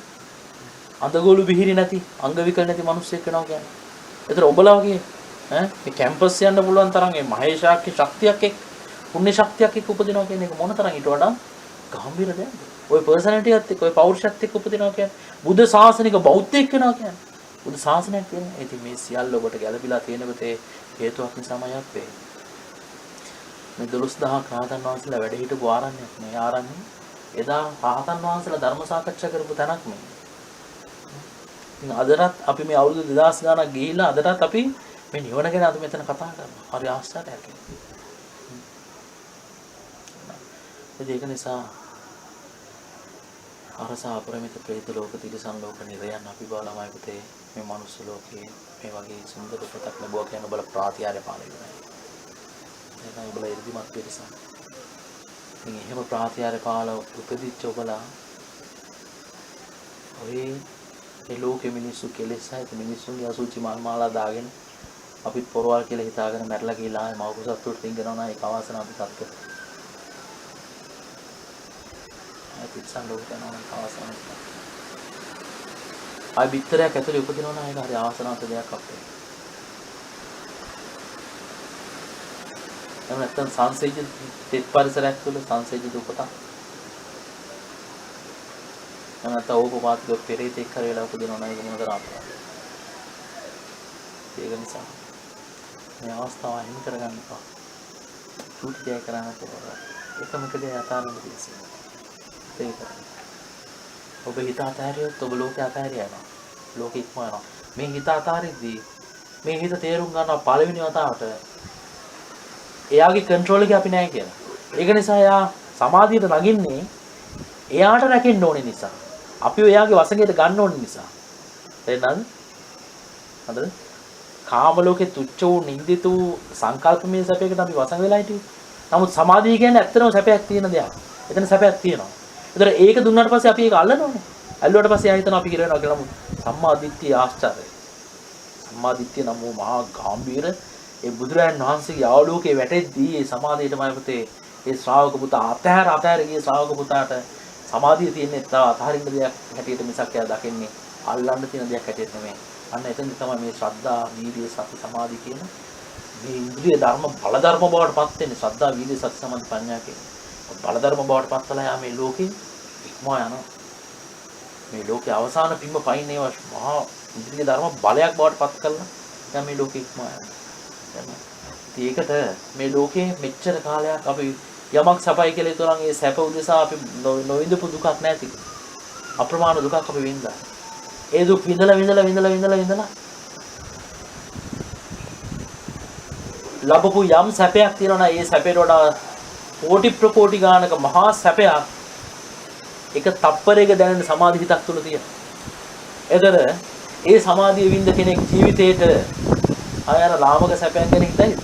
අඳගොළු බිහිරි නැති, අංග විකල නැති මිනිස්සෙක් වෙනවා කියන්නේ. ඒතර ඔබලා වගේ මේ කැම්පස් යන්න පුළුවන් තරම් මේ මහේශාක්‍ය ශක්තියක් එක්ක, පුණ්‍ය ශක්තියක් එක්ක උපදිනවා කියන එක මොන තරම් ඊට වඩා ගැඹීර දෙයක්ද? ওই පර්සනැලිටියත් එක්ක, ওই පෞරුෂයත් එක්ක උපදිනවා කියන්නේ බුද්ධ ශාසනික බෞද්ධයෙක් වෙනවා කියන්නේ. බුදු ශාසනයක් කියන්නේ. ඉතින් මේ සියල්ල ඔබට ගැළපීලා තියෙන පුතේ හේතුවක් නිසාමයි අපේ. මේ 12000 රහතන් වහන්සේලා වැඩ හිටපු ආරණ්‍යයක් මේ ආරණ්‍ය. එදා රහතන් වහන්සේලා ධර්ම සාකච්ඡා කරපු තැනක් මේ. අදටත් අපි මේ අවුරුදු 2000 ගණන් ගිහිල්ලා අදටත් අපි මේ නිවන ගැන අද මෙතන කතා කරනවා. හරි ආශ්චර්යයක්. ඒක නිසා අරසා අපරමිත ප්‍රේත ලෝක තිරිසන් ලෝක නිරයන් අපි බලමයි පුතේ මේ මනුස්ස ලෝකේ මේ වගේ සුන්දර උපතක් ලැබුවා කියන බල ප්‍රාතිහාර්ය පාලනය. එහෙනම් ඔබලා ඉර්ධිමත් පිරිසක්. ඉතින් එහෙම ප්‍රාතිහාර්ය පාල උපදිච්ච ඔබලා ඔය ඒ ලෝකෙ මිනිස්සු කෙලෙසයි මිනිස්සුන්ගේ අසුචි මල් මාලා දාගෙන අපිත් පොරවල් කියලා හිතාගෙන මැරලා ගිහලා ආයේ මවකුසත් උඩට තින්ගනවා නම් ඒක අවාසනාව අපි සත්‍ය. පිටසන් ලෝක යනවා නම් අවාසනාවක්. ආයි පිටරයක් ඇතුලේ උපදිනවා නම් ඒක හරි අවාසනාවක දෙයක් අපේ. එහෙම නැත්නම් සංසේජිත තෙත් පරිසරයක් තුළ සංසේජිත උපතක්. නැත්නම් ඕපපාතික පෙරේතෙක් කර වෙලා උපදිනවා නම් ඒක මොනතර අපරාධ. ඒක නිසා මේ අවස්ථාව අහිමි කරගන්න එපා. චූටි දෙයක් කරන්න පුළුවන්. එකම කඩේ යථාර්ථය තියෙනවා. ඒක. ඔබ හිත අතහැරියොත් ඔබ ලෝකේ අතහැරියනවා. ලෝකෙ ඉක්මවනවා. මේ හිත අතහැරිද්දී මේ හිත තේරුම් ගන්නවා පළවෙනි වතාවට එයාගේ කන්ට්‍රෝල් එකේ අපි නැහැ කියලා. ඒක නිසා එයා සමාධියට නගින්නේ එයාට රැකෙන්න ඕනේ නිසා. අපි එයාගේ වසඟයට ගන්න ඕනේ නිසා. තේරෙනවද? හරිද? කාම ලෝකේ තුච්ච වූ නින්දිත වූ සංකල්පමය සැපයකට අපි වසඟ වෙලා හිටියේ. නමුත් සමාධිය කියන්නේ ඇත්තටම සැපයක් තියෙන දෙයක්. එතන සැපයක් තියෙනවා. ඒතර ඒක දුන්නාට පස්සේ අපි ඒක අල්ලනෝනේ. ඇල්ලුවාට පස්සේ ආයෙ හිතනවා අපි කියලා වෙනවා කියලා. නමුත් සම්මා දිට්ඨිය ආශ්චර්යයි. සම්මා දිට්ඨිය නම් මහා ගාම්භීර ඒ බුදුරයන් වහන්සේගේ ආලෝකයේ වැටෙද්දී ඒ සමාධියටමයි පුතේ ඒ ශ්‍රාවක පුතා අතහැර ගිය ශ්‍රාවක පුතාට සමාධිය තියෙන්නේ තව අතහරින්න දෙයක් හැටියට මිසක් එයා දකින්නේ අල්ලන්න තියෙන දෙයක් හැටියට නෙමෙයි. අන්න එතනදි තමයි මේ ශ්‍රද්ධා, වීර්ය, සති, සමාධි කියන මේ ඉන්ද්‍රිය ධර්ම බල ධර්ම බවට පත් වෙන්නේ. ශ්‍රද්ධා, වීර්ය, සති, සමාධි, ප්‍රඥා කියන බල ධර්ම බවට පත් වෙලා යා මේ ලෝකේ ඉක්මවා යනවා. මේ ලෝකේ අවසාන පින්ම පයින් ඒවා මහා ඉන්ද්‍රිය ධර්ම බලයක් බවට පත් කරලා යා මේ ලෝකේ ඉක්මවා යනවා. ඒකට මේ ලෝකේ මෙච්චර කාලයක් අපි යමක් සපයි කියලා හිතනවා නම් ඒ සැප උදෙසා අපි නොවිඳපු දුකක් නැති. අප්‍රමාණ දුකක් අපි විඳලා. ඒ දුක් විඳලා ලැබපු යම් සැපයක් තියෙනවා නම් ඒ සැපේට වඩා කෝටි ප්‍රකෝටි ගානක මහා සැපයක් එක තප්පරයක දැනෙන සමාධි හිතක් තුල තියෙනවා. ඒතර ඒ සමාධිය විඳ කෙනෙක් ජීවිතේට අර ලාමක සැපයක් ගැන හිතයිද?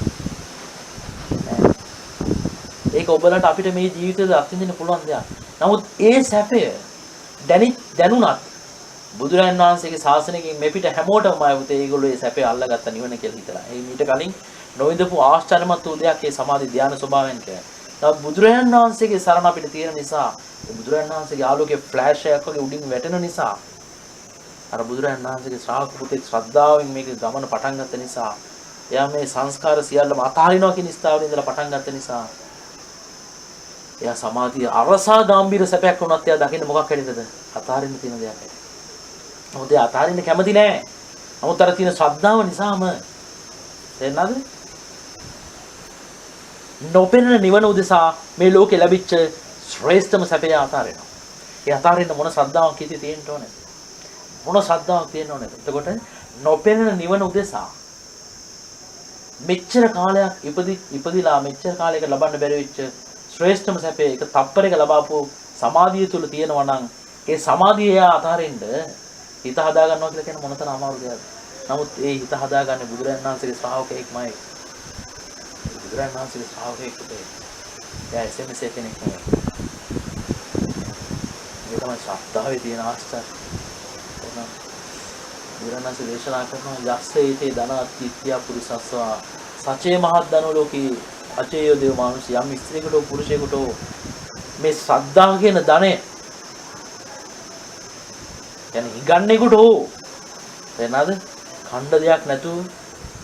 ඒක ඔබලට අපිට මේ ජීවිතේද අත්විඳින්න පුළුවන් දෙයක්. නමුත් ඒ සැපය දැනුණත් බුදුරජාණන් වහන්සේගේ ශාසනයකින් මෙපිට හැමෝටම ආවුත් ඒගොල්ලෝ ඒ සැපය අල්ලගත්ත නිවන කියලා හිතලා. ඒ මීට කලින් නොවිඳපු ආශ්චර්යමත් වූ දෙයක් ඒ සමාධි ධානය ස්වභාවයෙන් කියන්නේ. නමුත් බුදුරජාණන් වහන්සේගේ සරණ අපිට තියෙන නිසා, බුදුරජාණන් වහන්සේගේ ආලෝකයේ ෆ්ලෑෂ් එකක් වගේ උඩින් වැටෙන නිසා, අර බුදුරජාණන් වහන්සේගේ ශ්‍රාවක පුතේ ශ්‍රද්ධාවෙන් මේක ගමන පටන් ගත්ත නිසා, එයා මේ සංස්කාර සියල්ලම අතහරිනවා කියන ස්ථාවරේ ඉඳලා පටන් ගත්ත නිසා, එයා සමාධිය අරසා ගැඹීර සැපයක් වුණත් එයා දකින්න මොකක් හැටියටද? අතහරින්න තියෙන දෙයක් හැටියට. මොකද එයා අතහරින්න කැමති නෑ. නමුත් අර තියෙන ශ්‍රද්ධාව නිසාම තේරෙනවද? නොපෙනෙන නිවන උදෙසා මේ ලෝකේ ලැබිච්ච ශ්‍රේෂ්ඨම සැපය අතහරිනවා. ඒ අතහරින්න මොන ශ්‍රද්ධාවක් හිතේ තියෙන්න ඕනේ? මොන ශ්‍රද්ධාවක් තියෙන්න ඕනේ? එතකොට නොපෙනෙන නිවන උදෙසා මෙච්චර කාලයක් ඉපදිලා මෙච්චර කාලයක ලබන්න බැරි වෙච්ච ශ්‍රේෂ්ඨම සැපේ එක තප්පරයක ලබාපු සමාධිය තුල තියෙනවා නම් ඒ සමාධිය එයා අතහරින්න හිත හදා ගන්නවා කියලා කියන මොනතරම් අමාරු දෙයක්ද? නමුත් ඒ හිත හදාගන්නේ බුදුරජාණන් වහන්සේගේ ශ්‍රාවකයෙක්මයි. බුදුරජාණන් වහන්සේගේ ශ්‍රාවකයෙකුට එයා SMS කෙනෙක් නෙමෙයි. ඒක තමයි ශ්‍රද්ධාවේ තියෙන ආශ්චර්යය. බුදුරජාණන් වහන්සේ දේශනා කරනවා යස්සේතේ ධනාත්ත්‍ය පුරිසස්වා සචේ මහත් ධනෝ ලෝකේ අචේය දේව මානුෂ යම් ස්ත්‍රියකට පුරුෂයෙකුට මේ ශ්‍රද්ධාව කියන ධනය يعني හිගන්නේකට හෝ වෙනද ඛණ්ඩ දෙයක් නැතුව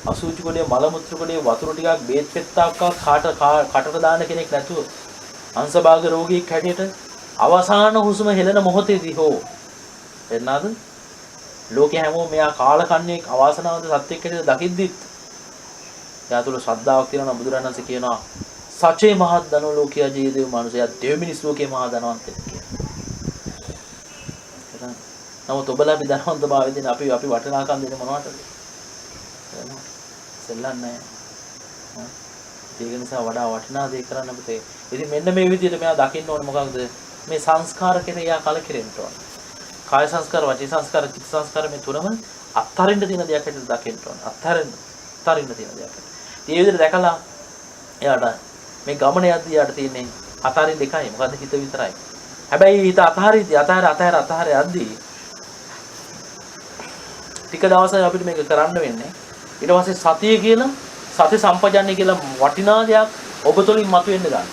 අසුචි කොලේ මල මුත්‍ර කොලේ වතුර ටිකක් බේත් පෙත්තක්ක කටට දාන කෙනෙක් නැතුව අංශභාග රෝගියෙක් හැටියට අවසාන හුස්ම හෙළන මොහොතේදී හෝ වෙනද ලෝකේ හැමෝම මෙයා කාලකන්ණියෙක් අවාසනාවන්ත සත්‍යයක් හැටියට දකිද්දිත් එයා තුළ ශ්‍රද්ධාවක් තියෙනවා. බුදුරජාණන් වහන්සේ කියනවා සචේ මහත් ධනෝ ලෝකයේ ජීදේව මනුෂයා දෙවි මිනිස් ලෝකේ මහා ධනවන්තයෙක් කියලා. නමුත් ඔබලා අපි ධනවන්ත භාවයෙන් අපි වටිනාකම් දෙන්නේ මොනවටද? සෙල්ලම් නැහැ. ඒක නිසා වඩා වටිනා දේ කරන්න අපිට. ඉතින් මෙන්න මේ විදිහට මෙයා දකින්න ඕනේ මොකක්ද? මේ සංස්කාර කෙරේ යා කලකිරෙන්න ඕනේ. කාය සංස්කාර, වාචික සංස්කාර, චිත්ත සංස්කාර මේ තුනම අත්හරින්න තියෙන දෙයක් හැටියට දකින්න ඕනේ. අත්හරින්න තියෙන දෙයක්. ඒ විදිහට දැකලා එයාට මේ ගමන යද්දී යාට තියෙන්නේ අතහරින්න එකයි. මොකද්ද? හිත විතරයි. හැබැයි හිත අතහරිද්දී අතහර යද්දී ටික දවසක් අපිට මේක කරන්න වෙන්නේ. ඊට පස්සේ සතිය කියලා සති සම්පජන්ණය කියලා වටිනා දෙයක් ඔබ තුළින් මතුවෙන්න ගන්නවා.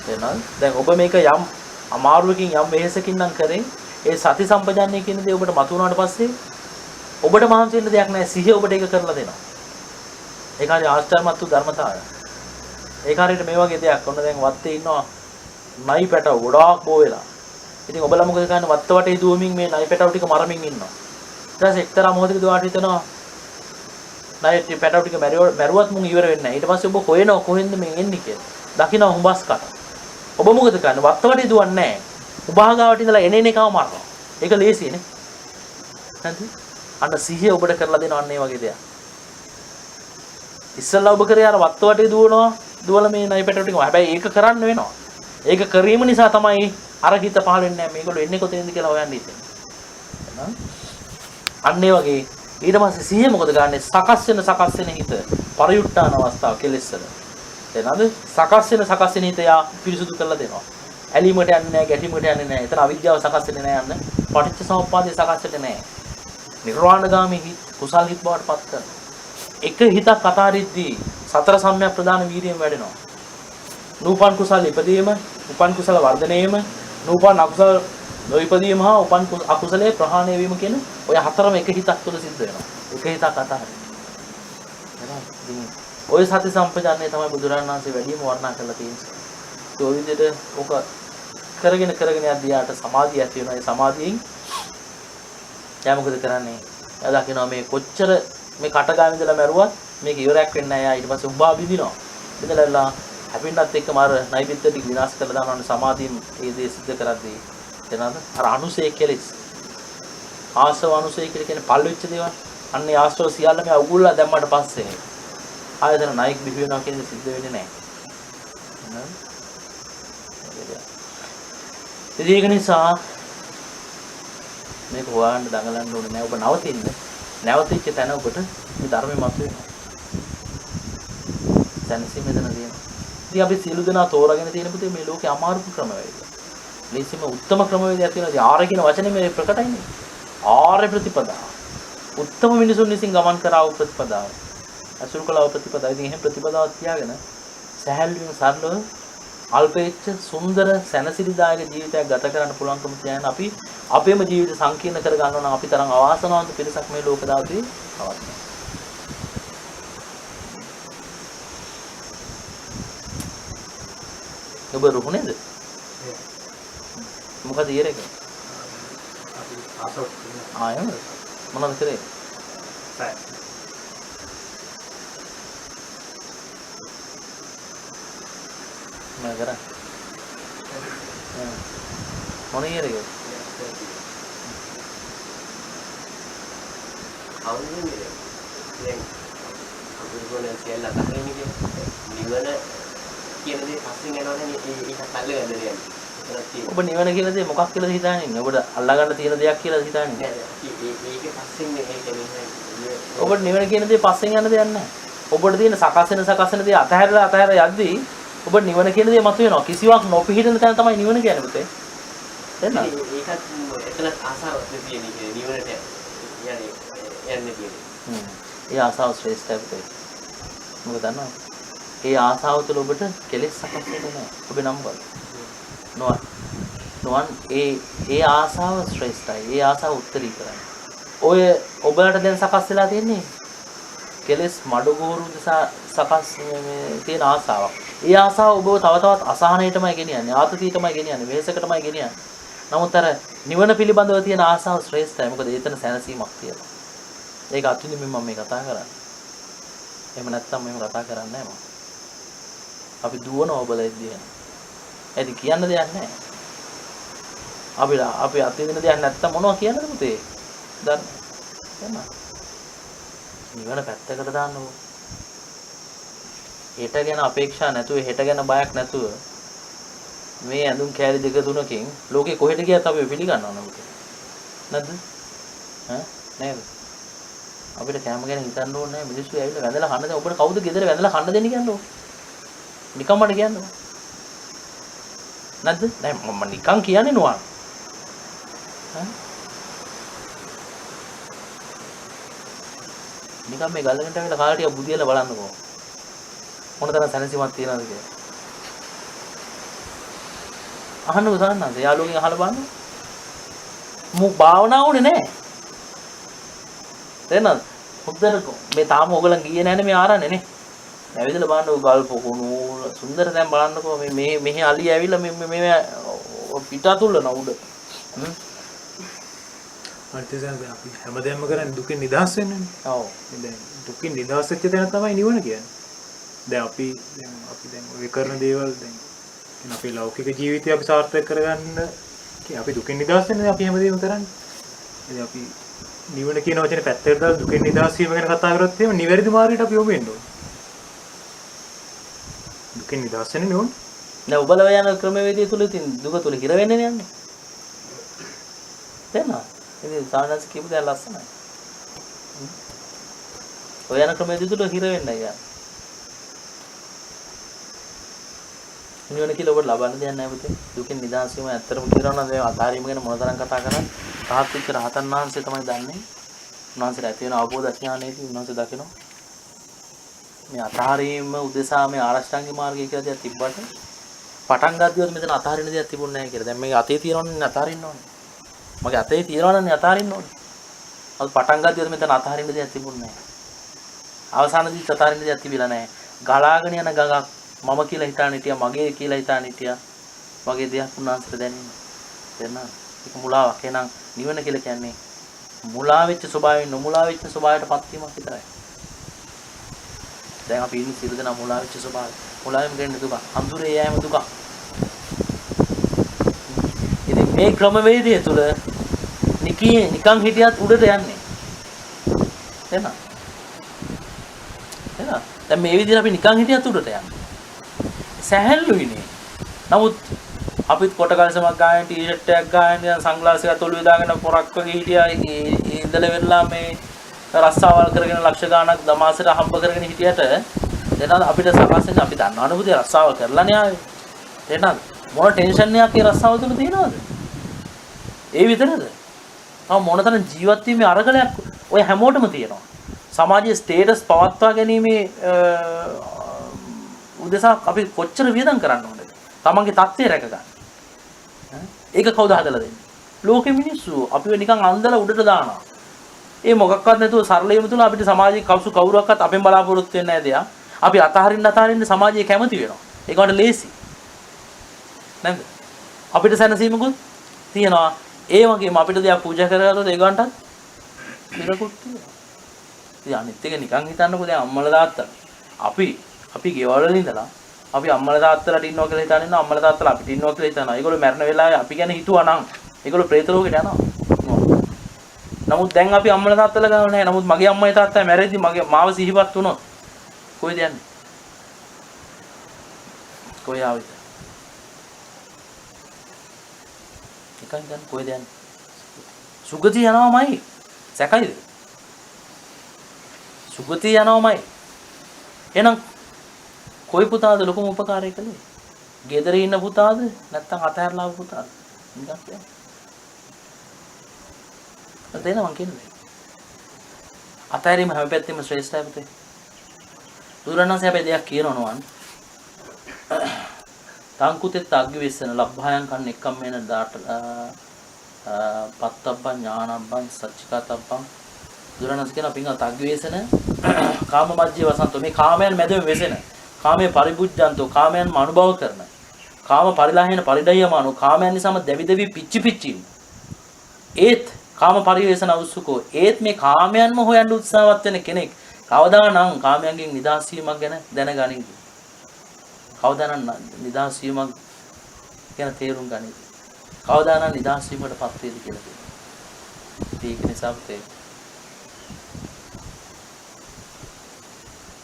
එහෙනම් දැන් ඔබ මේක යම් අමාරුවකින් යම් වෙහෙසකින් නම් කරේ ඒ සති සම්පජන්ණය කියන දේ ඔබට මතුවුණාට පස්සේ ඔබට මහන්සි වෙන්න දෙයක් නැහැ. සිහිය ඔබට ඒක කරලා දෙනවා. ඒක හරි ආශ්චර්යමත් වූ ධර්මතාවය. ඒක හරියට මේ වගේ දෙයක්. ඔන්න දැන් වත්තේ ඉන්නවා නයි පැටව ගොඩාක් බෝ වෙලා. ඉතින් ඔබලා මොකද කරන්නේ? වත්ත වටේ දුවමින් මේ නයි පැටව ටික මරමින් ඉන්නවා. ඊට පස්සේ එක්තරා මොහොතකදී ඔයාලට හිතෙනවා නයි පැටව ටික මැරුවත් මුන් ඉවර වෙන්නේ නැහැ. ඊට පස්සේ ඔබ හොයනවා කොහෙන්ද මේ එන්නේ කියලා. දකින්න හුඹස් කට. ඔබ මොකද කරන්නේ? වත්ත වටේ දුවන්නේ නැහැ. උභාගාවට ඉඳලා එන එකම මරනවා. ඒක ලේසියනේ. නැද්ද? අන්න සිහිය ඔබට කරලා දෙනවා අන්න ඒ වගේ දෙයක්. ඉස්සල්ලා ඔබ කරේ අර වත්ත වටේ දුවලා මේ නයි පැටව ටික. හැබැයි ඒක කරන්න වෙනවා. ඒක කිරීම නිසා තමයි අර හිත පහළ වෙන්නේ නැහැ. මේගොල්ලෝ එන්නේ කොතනින්ද කියලා හොයන්න ඉතින්. අන්න ඒ වගේ ඊට පස්සේ සිහිය මොකද ගන්නෙ? සකස් වෙන හිත පරියුට්ටාන අවස්ථාව කෙලෙස්සල. එනවාද? සකස් වෙන හිත යා පිරිසුදු කරලා දෙනවා. ඇලීමට යන්නේ නැහැ, ගැටීමට යන්නේ නැහැ. එතන අවිද්‍යාව සකස් වෙන්නේ නැහැ යන්න. පටිච්ච සමුප්පාදේ සකස් වෙන්නේ නැහැ. නිර්වාණගාමී හිත කුසල් හිත බවට පත් කරනවා. එක හිතක් අතාරිද්දී සතර සම්‍යක් ප්‍රදාන වීර්යයෙන් වැඩෙනවා. නූපන් කුසල ඉපදීම, උපන් කුසල වර්ධනයේම, නූපන් අකුසල නොඉපදීම හා උපන් අකුසලයේ ප්‍රහාණය වීම කියන ඔය හතරම එක හිතක් තුළ සිද්ධ වෙනවා. එක හිතක් අතාරින්න. ඔය සති සම්පජාන්නේ තමයි බුදුරජාණන් වහන්සේ වැඩිම වර්ණනා කරලා තියෙන්නේ. ඒ විදිහට ඔක කරගෙන යද්දී යාට සමාධිය ඇති වෙනවා. ඒ සමාධියෙන් යා මොකද කරන්නේ? එයා දකිනවා මේ කොච්චර මේ කටගාමි ඉඳලා මැරුවත් මේක ඉවරයක් වෙන්නේ නැහැ. යා ඊට පස්සේ උඹා බිඳිනවා. බිඳලා හැපින්නත් එක්කම අර නයිපිත්ත ටික විනාශ කරලා දානවනේ සමාධියෙන් ඒ දේ සිද්ධ කරද්දී. එනවාද? අර අනුසය කෙලෙස්. ආසව අනුසය කියලා කියන්නේ පල් වෙච්ච දේවල්. අන්න ඒ ආශ්‍රව සියල්ල මේ අවුල්ලා දැම්මට පස්සේ ආයතන නායික් බිහි වෙනවා කියන්නේ සිද්ධ වෙන්නේ නැහැ. ඒක නිසා මේක හොයන්න දඟලන්න ඕනේ නෑ. ඔබ නවතින්න. නැවතිච්ච තැන ඔබට මේ ධර්මය මතුවෙනවා. දැනසීම මෙතන තියෙනවා. ඉතින් අපි සියලු දෙනා තෝරාගෙන තියෙන පුතේ මේ ලෝකේ අමාරු ක්‍රමවේදය. ලේසිම උත්තම ක්‍රමවේදයක් තියෙනවා. ආර්ය කියන වචනේ මේ ප්‍රකටයිනේ. ආර්ය ප්‍රතිපදාව. උත්තම මිනිසුන් විසින් ගමන් කරා වූ ප්‍රතිපදාව. අසුරු කළා වූ ප්‍රතිපදාව. ඉතින් එහෙම ප්‍රතිපදාවක් තියාගෙන සහැල්ලුවෙන් සරලව අල්පේච්ඡ සුන්දර සැනසිලිදායක ජීවිතයක් ගත කරන්න පුළුවන්කම තියන අපි අපේම ජීවිත සංකීර්ණ කර ගන්නවා නම් අපි තරම් අවාසනාවන්ත පිරිසක් මේ ලෝක දාතේ අවශ්‍යයි. ඔබ රුහුනේද? මොකද ඊරේක? අපි ආසොත් ආයෙම මොනවද කරේ? සයි. මම කරා. මොන ඊරේක? අවුරුන්නේ දැන් අපිට කියලා තහන්නේ නිවන කියන දේ පස්සෙන් යනවනේ ඒකත් අල්ලගන්න දෙයක්. ඔබ නිවන කියලා දේ මොකක් කියලාද හිතන්නේ ඉන්නේ? ඔබට අල්ලා ගන්න තියෙන දෙයක් කියලාද හිතන්නේ? මේකේ පස්සෙන් මේක ඔබට නිවන කියන දේ පස්සෙන් යන දෙයක් නැහැ. ඔබට තියෙන සකස් වෙන දේ අතහැර යද්දී ඔබට නිවන කියන දේ මතුවෙනවා. කිසිවක් නොපිහිටන තැන තමයි නිවන කියන්නේ පුතේ. තේරෙනවද? ඒකත් එතන ආසාවක් තියෙන එක නිවනට යන්නේ කියන්නේ. ඒ ආසාව ශ්‍රේෂ්ඨයි පුතේ. මොකද දන්නවද? ඒ ආසාව තුළ ඔබට කෙලෙස් සකස් වෙන්නේ නැහැ. ඔබේ නම් බලන්න. නොවන් ඒ ආසාව ශ්‍රේෂ්ඨයි. ඒ ආසාව උත්තරීතරයි. ඔය ඔබලට දැන් සකස් වෙලා තියෙන්නේ කෙලෙස් මඩගෝරු නිසා සකස් තියෙන ආසාවක්. ඒ ආසාව ඔබව තව තවත් අසහනයටමයි ගෙනියන්නේ. ආතතියටමයි ගෙනියන්නේ. වෙහෙසකටමයි ගෙනියන්නේ. නමුත් අර නිවන පිළිබඳව තියෙන ආසාව ශ්‍රේෂ්ඨයි. මොකද ඒතන සැනසීමක් තියෙනවා. ඒක අත්විඳින්න මම මේ කතා කරන්නේ. එහෙම නැත්නම් මෙහෙම කතා කරන්නේ නැහැ මම. අපි දුවන ඔබලෙද්දී. ඇයි කියන්න දෙයක් නැහැ. අපි අත්විඳින දෙයක් නැත්තම් මොනවා කියන්නද පුතේ? දන්න. නිවන පැත්තකට දාන්නකො. හෙට ගැන අපේක්ෂා නැතුව හෙට ගැන බයක් නැතුව මේ ඇඳුම් කෑලි දෙක තුනකින් ලෝකේ කොහෙට ගියත් අපි පිළිගන්නව නේද? නැද්ද? නේද? අපිට කැම ගැන හිතන්න ඕනේ නැහැ. මිනිස්සු ඇවිල්ලා වැඳලා කන්න දෙන ඔබට කවුද ගෙදර වැඳලා කන්න දෙන්නේ කියන්නේ? නිකම්ම මට කියන්නේ. නැද්ද? නෑ මම නිකන් කියන්නේ නෝන. නිකන් මේ ගල්ලකට ඇවිල්ලා කාලා ටික බුදියලා බලන්නකෝ. මොන තරම් සැනසීමක් තියනවද කියලා. අහන්නකෝ සාන්නන්ද යාළුවගෙන් අහලා බලන්න. මු භාවනා වුණේ නැහැ. තේරෙනවද? හොද්දට මේ තාම ඕගලන් ගියේ නැහැනේ මේ ආරන්නේ නේ. ඇවිදලා බලන්නකෝ ගල් පොකුණු සුන්දර දැන් බලන්නකෝ මේ මෙහි අලිය ඇවිල්ලා මේ පිටාතුල්ලන උඩ. අර්ථයෙන් අපි හැමදේම කරන්නේ දුකෙන් නිදහස් වෙන්නනේ. ඔව්. දැන් දුකෙන් නිදහස් වෙච්ච තැන තමයි නිවන කියන්නේ. දැන් අපි දැන් ඔය කරන දේවල් දැන් අපේ ලෞකික ජීවිතය අපි සාර්ථක කරගන්න අපි දුකෙන් නිදහස් වෙන්නේ අපි හැමදේම කරන්නේ. ඉතින් අපි නිවන කියන වචනේ පැත්තකට දාලා දුකෙන් නිදහස් වීම ගැන කතා කරොත් එහෙම නිවැරදි මාර්ගයට අපි යොමු වෙන්න ඕනේ. දුකෙන් නිදහස් වෙන්නේ ඕනේ. නෑ ඔබලා යන ක්‍රමවේදය තුල ඉතින් දුක තුල හිර වෙන්නේ නෑනේ. තේරෙනවද? ඉතින් සානස් කියපු දේ ලස්සනයි. ඔය යන ක්‍රමවේදය තුල හිර වෙන්නේ නෑ. නිවන කියලා ඔබට ලබන්න දෙයක් නෑ පුතේ. දුකෙන් නිදහස් වීම ඇත්තටම කියනවා නම් මේ අතාරීම ගැන මොන තරම් කතා කරන්නේ. රහත් වෙච්ච රහතන් වහන්සේ තමයි දන්නේ. උන්වහන්සේට ඇති වෙන අවබෝධ ඥානයේදී උන්වහන්සේ දකිනවා. මේ අතාරීම උදෙසා මේ ආරෂ්ඨාංගික මාර්ගය කියලා දෙයක් තිබ්බට පටන් ගද්දිවත් මෙතන අතාරින්න දෙයක් තිබුණේ නැහැ කියලා. දැන් මේක අතේ තියනවනේ අතාරින්න ඕනේ. මගේ අතේ තියනවනේ අතාරින්න ඕනේ. අද පටන් ගද්දිවත් මෙතන අතාරින්න දෙයක් තිබුණේ නැහැ. අවසානයේදී අතාරින්න දෙයක් තිබිලා නැහැ. ගලාගෙන යන ගඟක් මම කියලා හිතාන හිටියා මගේ කියලා හිතාන හිටියා. මගේ දෙයක් උන්වහන්සේට දැනෙන්නේ. තේරෙනවද? ඒක මුලාවක්. එහෙනම් නිවන කියලා කියන්නේ මුලා වෙච්ච ස්වභාවයෙන් නොමුලා වෙච්ච ස්වභාවයටපත් වීමක් විතරයි. දැන් අපි ඉන්නේ සියලු දෙනා මුලා වෙච්ච ස්වභාවය. මුලාවෙන් ගෙන්න දුක. අඳුරේ යෑම දුක. ඉතින් මේ ක්‍රමවේදය තුල නිකන් හිටියත් උඩට යන්නේ. එහෙනම් දැන් මේ විදිහට අපි නිකන් හිටියත් උඩට යන්නේ. සැහැල්ලුයිනේ. නමුත් අපිත් කොට කලසමක් ගාන ටී-ෂර්ට් එකක් ගාන සන්ග්ලාස් එකක් ඔළුවේ දාගෙන පොරක් වගේ හිටියා. ඉඳලා වෙලා මේ රස්සාවල් කරගෙන ලක්ෂ ගාණක් දමාසෙට හම්බ කරගෙන හිටියට එතන අපිට සකස් වෙන අපි දන්නවනේ පුතේ රස්සාව කරලානේ ආවේ. එහෙනම් මොන ටෙන්ෂන් එකක් ඒ රස්සාව තුළ තියෙනවද? ඒ විතරද? මොන තරම් ජීවත් වීමේ අරගලයක් ඔය හැමෝටම තියෙනවා. සමාජයේ ස්ටේටස් පවත්වා ගැනීමේ උදෙසා අපි කොච්චර වියදම් කරන්න ඕනද? තමන්ගේ තත්ත්වය රැක ගන්න. ඒක කවුද හදලා දෙන්නේ? ලෝකෙ මිනිස්සු අපිව නිකන් අන්දලා උඩට දානවා. ඒ මොකක්වත් නැතුව සරලවම තුල අපිට සමාජයේ කවුරුවක්වත් අපෙන් බලාපොරොත්තු වෙන්නේ නැහැ දෙයක්. අපි අතහරින්න සමාජයේ කැමති වෙනවා. ඒකට ලේසි. නේද? අපිට සැනසීමකුත් තියනවා. ඒ වගේම අපිට දෙයක් පූජා කරගත්තොත් ඒගොල්ලන්ට පිරකුත් තියෙනවා. ඉතින් අනිත් එක නිකන් හිතන්නකෝ දැන් අම්මලා තාත්තලා. අපි ගෙවල් වල ඉඳලා අපි අම්මලා තාත්තලාට ඉන්නවා කියලා හිතාන ඉන්නවා අම්මලා තාත්තලා අපිට ඉන්නවා කියලා හිතනවා. ඒගොල්ලෝ මැරෙන වෙලාවේ අපි ගැන හිතුවා නම් ඒගොල්ලෝ പ്രേත ලෝකෙට යනවා. නමුත් දැන් අපි අම්මලා තාත්තලා ගාව නැහැ. නමුත් මගේ අම්මයි තාත්තයි මැරෙද්දි මාව සිහිපත් වුණොත් කොහෙද යන්නේ? කොහේ ආවිද? එකයි ගන්න කොහෙද යන්නේ? සුගතිය යනවාමයි. සැකයිද? සුගතිය යනවාමයි. එහෙනම් කොයි පුතාද ලොකුම උපකාරය කළේ? ගෙදර ඉන්න පුතාද නැත්නම් අතහැරලා ආපු පුතාද? නිකන් කියන්න. දෙන්න මං කියන්නේ. අතහැරීම හැම පැත්තෙම ශ්‍රේෂ්ඨයි පුතේ. දුරණන්සේ හැබැයි දෙයක් කියනවනවා. තංකුතෙත් අග්ගිවෙස්සන ලබ්භායන් කන්න එක්කම් මේන දාට පත්තබ්බන් ඥානබ්බන් සච්චිකාතබ්බන් දුරණන්සේ කියන පිංගල් අග්ගිවෙස්සන කාම මජ්ජේ වසන්තෝ මේ කාමයන් මැදම වෙසෙන කාමයේ පරිබුද්ධන්තෝ කාමයන් අනුභව කරන කාම පරිලාහේන පරිඩයමානෝ කාමයන් නිසාම දෙවි දෙවි පිච්චි පිච්චි ඒත් කාම පරිවේෂණ අවශ්‍යකෝ ඒත් මේ කාමයන්ම හොයන්න උත්සාහවත් වෙන කෙනෙක් කවදානම් කාමයන්ගෙන් නිදහස් වීමක් ගැන දැනගනින්න කවදානම් නිදහස් වීමක් ගැන තේරුම් ගනින්න කවදානම් නිදහස් වීමකටපත් වේද කියලා කියනවා ඒක නිසා පුතේ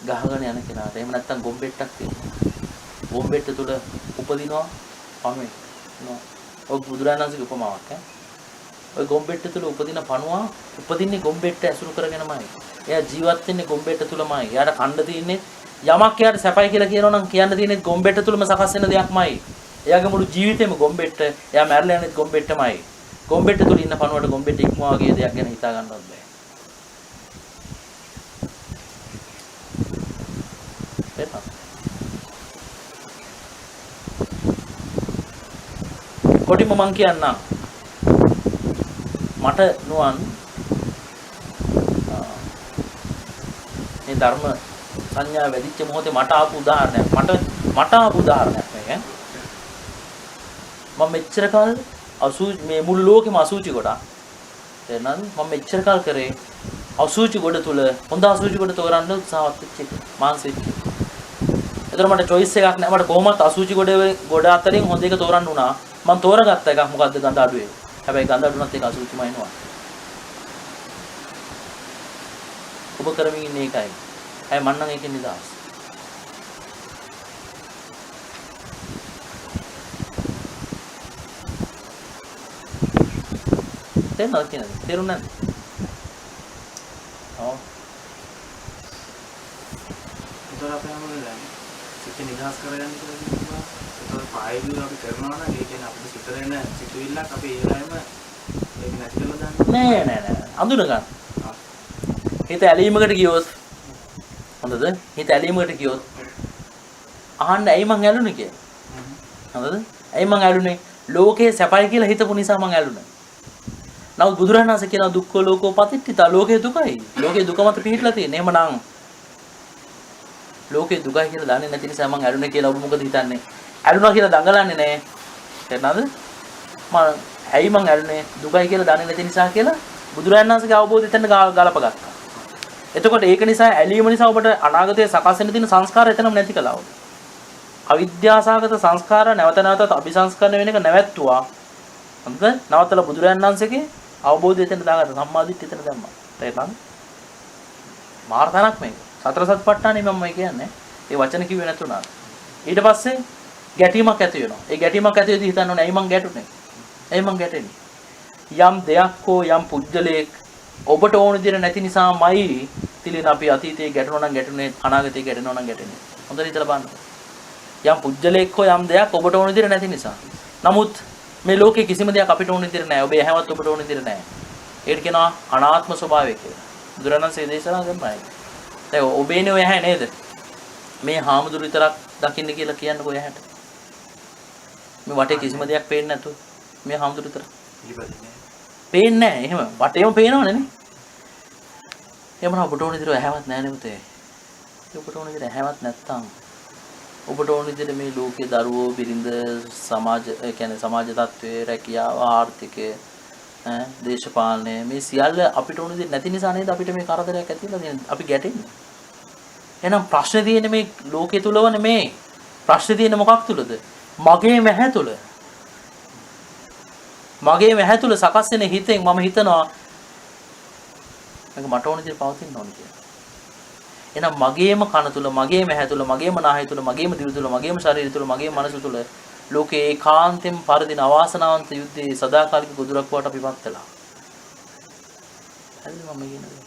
ගහගෙන යන කෙනාට එහෙම නැත්නම් ගොම්බෙට්ටක් තියෙනවා ගොම්බෙට්ට තුල උපදිනවා පණුවේ නෝ ඔය බුදුරජාණන්සේගේ උපමාවක් ඈ ඔය ගොම්බෙට්ට තුල උපදින පණුවා උපදින්නේ ගොම්බෙට්ට ඇසුරු කරගෙනමයි. එයා ජීවත් වෙන්නේ ගොම්බෙට්ට තුලමයි. එයාට කණ්ඩ තියෙන්නේ යමක් එයාට සැපයි කියලා කියනවා නම් කියන්න තියෙන්නේ ගොම්බෙට්ට තුලම සකස් වෙන දෙයක්මයි. එයාගේ මුළු ජීවිතේම ගොම්බෙට්ට. එයා මැරලා යන්නේ ගොම්බෙට්ටමයි. ගොම්බෙට්ට තුල ඉන්න පණුවට ගොම්බෙට්ට ඉක්මවා වගේ දෙයක් ගැන හිතා ගන්නවත් බෑ. එපා. කොටිම මං කියන්නම්. මට නුවන් මේ ධර්ම සංඥා වැඩිච්ච මොහොතේ මට ආපු උදාහරණයක් මට ආපු උදාහරණයක් මේක මම මෙච්චර කාල මේ මුළු ලෝකෙම අසුචි ගොඩක් තේරෙනවද මම මෙච්චර කාල කරේ අසුචි ගොඩ තුල හොඳ අසුචි ගොඩ තෝරන්න උත්සාහවත් වෙච්ච එක මානසික වෙච්ච එතන මට choice එකක් නැහැ මට කොහොමත් අසුචි ගොඩ අතරින් හොඳ එක තෝරන්න උනා මම තෝරගත්ත එකක් මොකද්ද ගඳ අඩුවේ හැබැයි ගඳ අඩුනත් ඒක අසුචිම එනවා. ඔබ කරමින් ඉන්නේ ඒකයි. හැබැයි මන්න නම් ඒකෙන් නිදහස්. තේරුණාද කියන්නේ? තේරුණා නැද්ද? ඔව්. ඒතර අපේ හැමෝම දැන් සිත නිදහස් කරගන්න කියලා කියනවා. ඒතර පායවිල අපි කරනවා නම් ඒ කියන්නේ අපිට සිත දෙන සිතුවිල්ලක් අපි ඒ වෙලාවෙම ඒක නැති කරලා දාන්න. නෑ. අඳුන ගන්න. හිත ඇලීමකට ගියොත් හොඳද? හිත ඇලීමකට ගියොත් අහන්න ඇයි මං ඇලුනේ කියලා. හොඳද? ඇයි මං ඇලුනේ? ලෝකේ සැපයි කියලා හිතපු නිසා මං ඇලුනේ. නමුත් බුදුරජාණන් වහන්සේ කියන දුක්ඛ ලෝකෝ පතිට්ඨිතා ලෝකේ දුකයි. ලෝකේ දුක මත පිහිටලා තියෙන්නේ. එහෙමනම් ලෝකේ දුකයි කියලා දන්නේ නැති නිසා මං ඇලුනේ කියලා ඔබ මොකද හිතන්නේ? ඇලුනා කියලා දඟලන්නේ නැහැ. තේරෙනවද? ඇයි මං ඇලුනේ? දුකයි කියලා දන්නේ නැති නිසා කියලා බුදුරජාණන් වහන්සේගේ අවබෝධය එතන ගලපගත්තා. එතකොට ඒක නිසා ඇලීම නිසා ඔබට අනාගතයේ සකස් වෙන්න තියෙන සංස්කාර එතනම නැති කළා ඔබ. අවිද්‍යාසගත සංස්කාර නැවත නැවතත් අபிසංස්කරණය වෙන එක නැවැත්තුවා. හරිද? නවත්තලා බුදුරජාණන් වහන්සේගේ අවබෝධය එතන දාගත්තා. සම්මාදිට්ඨිය එතන දැම්මා. තේරුණාද? මාර්ථනක් මේක. සතර සතිපට්ඨානෙ මම කියන්නේ. ඒ වචන කිව්වේ නැතුණා. ඊට පස්සේ ගැටීමක් ඇති වෙනවා. ඒ ගැටීමක් ඇති වෙද්දී හිතන්න ඕනේ ඇයි මං ගැටුනේ? ඇයි මං ගැටෙන්නේ? යම් දෙයක් හෝ යම් පුජ්‍යලයක් ඔබට ඕන විදිහට නැති නිසාමයි තිලින අපි අතීතයේ ගැටුණා නම් ගැටුනේ අනාගතයේ ගැටෙනවා නම් ගැටෙන්නේ. හොඳට හිතලා බලන්න. යම් පුජ්‍යලයක් හෝ යම් දෙයක් ඔබට ඕන විදිහට නැති නිසා. නමුත් මේ ලෝකේ කිසිම දෙයක් අපිට ඕන විදිහට නැහැ. ඔබේ හැමත් ඔබට ඕන විදිහට නැහැ. ඒකට කියනවා අනාත්ම ස්වභාවය කියලා. බුදුරණන්සේ දේශනා කරනවා. දැන් ඔබේනේ ඔය ඇහැ නේද? මේ හාමුදුරු විතරක් දකින්න කියලා කියන්නේ ඔය ඇහැට. මේ වටේ කිසිම දෙයක් පේන්නේ නැතු. මේ හාමුදුරු විතර. පේන්නේ නැහැ. එහෙම වටේම පේනවනේ නේ. එහෙමනම් ඔබට ඕන විදිහට ඇහැවත් නැහැ නේ පුතේ. ඔබට ඕන විදිහට ඇහැවත් නැත්තම් ඔබට ඕන විදිහට මේ ලෝකයේ දරුවෝ බිරිඳ සමාජ ඒ කියන්නේ සමාජ තත්ත්වයේ රැකියාව ආර්ථිකය දේශපාලනය මේ සියල්ල අපිට ඕන විදිහට නැති නිසා නේද අපිට මේ කරදරයක් ඇති වෙලා තියෙන්නේ. අපි ගැටෙන්නේ. එහෙනම් ප්‍රශ්නේ තියෙන්නේ මේ ලෝකයේ තුලව නෙමේ. ප්‍රශ්නේ තියෙන්නේ මොකක් තුලද? මගේ මැහැ තුල. මගේ මැහැ තුල සකස් වෙන හිතෙන් මම හිතනවා මේක මට ඕන විදිහට පවතින්න ඕන කියලා. එහෙනම් මගේම කන තුල, මගේම ඇහැ තුල, මගේම නාහය තුල, මගේම දිව තුල, මගේම ශරීරය තුල, මගේම මනස තුල ලෝකේ ඒකාන්තයෙන් පරදින අවාසනාවන්ත යුද්ධයේ සදාකාලික ගොදුරක් වට අපිපත් වෙලා. හරිද මම කියන්නේ?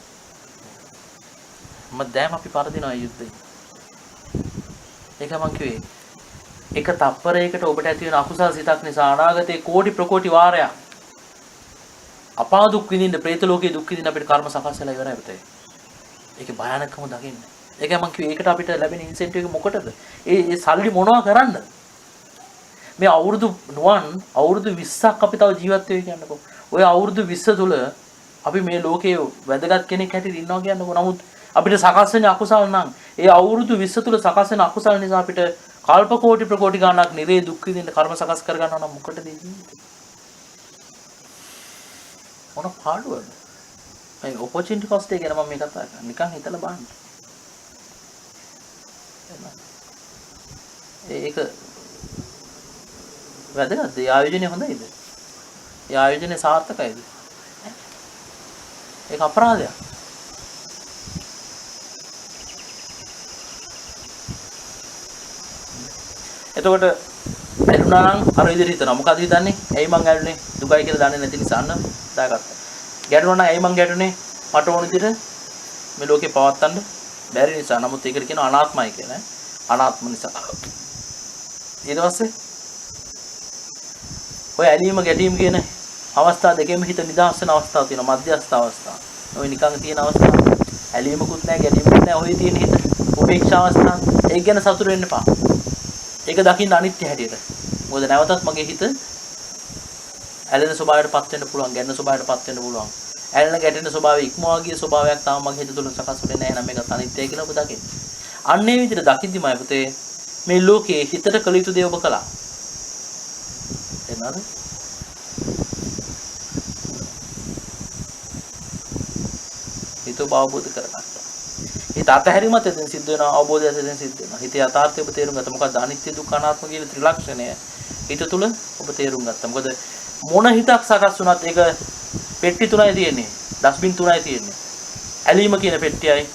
දැන් අපි පරදිනවා යුද්ධේ. ඒක මං කිව්වේ. එක තප්පරයකට ඔබට ඇති වෙන අකුසල සිතක් නිසා අනාගතේ කෝටි ප්‍රකෝටි වාරයක් අපා දුක් විඳින්න പ്രേත ලෝකයේ දුක් විඳින්න අපිට කර්ම සකස් වෙලා ඉවරයි පුතේ. ඒකේ භයානකම දකින්න. ඒකයි මං කිව්වේ ඒකට අපිට ලැබෙන ඉන්සෙන්ටිව් එක මොකටද? ඒ සල්ලි මොනවා කරන්නද? මේ අවුරුදු 20ක් අපි තව ජීවත් වෙයි කියන්නකෝ. ඔය අවුරුදු 20 තුල අපි මේ ලෝකයේ වැදගත් කෙනෙක් හැටියට ඉන්නවා කියන්නකෝ. නමුත් අපිට සකස් වෙන අකුසල නම් ඒ අවුරුදු 20 තුල සකස් වෙන අකුසල නිසා අපිට කල්ප කෝටි ප්‍රකෝටි ගණනක් නිරේ දුක් විඳින්න කර්ම සකස් කර ගන්නවා නම් මොකටද ජීවිතේ? මොන පාඩුවද? මේ opportunity cost එක ගැන මම මේ කතා කරන්නේ. නිකන් හිතලා බලන්න. ඒක වැදගත්. ඒ ආයෝජනය හොඳයිද? ඒ ආයෝජනය සාර්ථකයිද? ඒක අපරාධයක්. එතකොට ඇලුනා නම් අර විදිහට හිතනවා. මොකද හිතන්නේ? ඇයි මං ඇලුනේ? දුකයි කියලා දන්නේ නැති නිසා අන්න දාගත්තා. ගැටුණා නම් ඇයි මං ගැටුනේ? මට ඕන විදිහට මේ ලෝකේ පවත්තන්න බැරි නිසා. නමුත් ඒකට කියනවා අනාත්මයි කියලා. අනාත්ම නිසා. ඊට පස්සේ ඔය ඇලීම ගැටීම කියන අවස්ථා දෙකෙම හිත නිදහස් වෙන අවස්ථාවක් තියෙනවා. මධ්‍යස්ථ අවස්ථාව. ඔය නිකන් තියෙන අවස්ථාව. ඇලීමකුත් නැහැ ගැටීමකුත් නැහැ. ඔය තියෙන හිත උපේක්ෂා අවස්ථාව. ඒක ගැන සතුට වෙන්න එපා. ඒක දකින්න අනිත්‍ය හැටියට. මොකද නැවතත් මගේ හිත ඇලෙන ස්වභාවයටපත් වෙන්න පුළුවන්, ගැටෙන ස්වභාවයටපත් වෙන්න පුළුවන්. ඇලෙන ගැටෙන ස්වභාවය ඉක්මවා ගිය ස්වභාවයක් තාම මගේ හිත තුළ සකස් වෙන්නේ නැහැ නම් මේකත් අනිත්‍යයි කියලා ඔබ දකින්න. අන්නේ විදිහට දකිද්දිමයි පුතේ මේ ලෝකයේ හිතට කළ යුතු දේ ඔබ කළා. එනවාද? හිත අවබෝධ කරගන්න. හිත අතහැරීමත් එතෙන් සිද්ධ වෙනවා, අවබෝධයත් එතෙන් සිද්ධ වෙනවා. හිතේ යථාර්ථය ඔබ තේරුම් ගත්තා. මොකද අනිත්‍ය දුක්ඛ අනාත්ම කියන ත්‍රිලක්ෂණය හිත තුළ ඔබ තේරුම් ගත්තා. මොකද මොන හිතක් සකස් වුණත් ඒක පෙට්ටි තුනයි තියෙන්නේ. ඩස්බින් තුනයි තියෙන්නේ. ඇලීම කියන පෙට්ටියයි,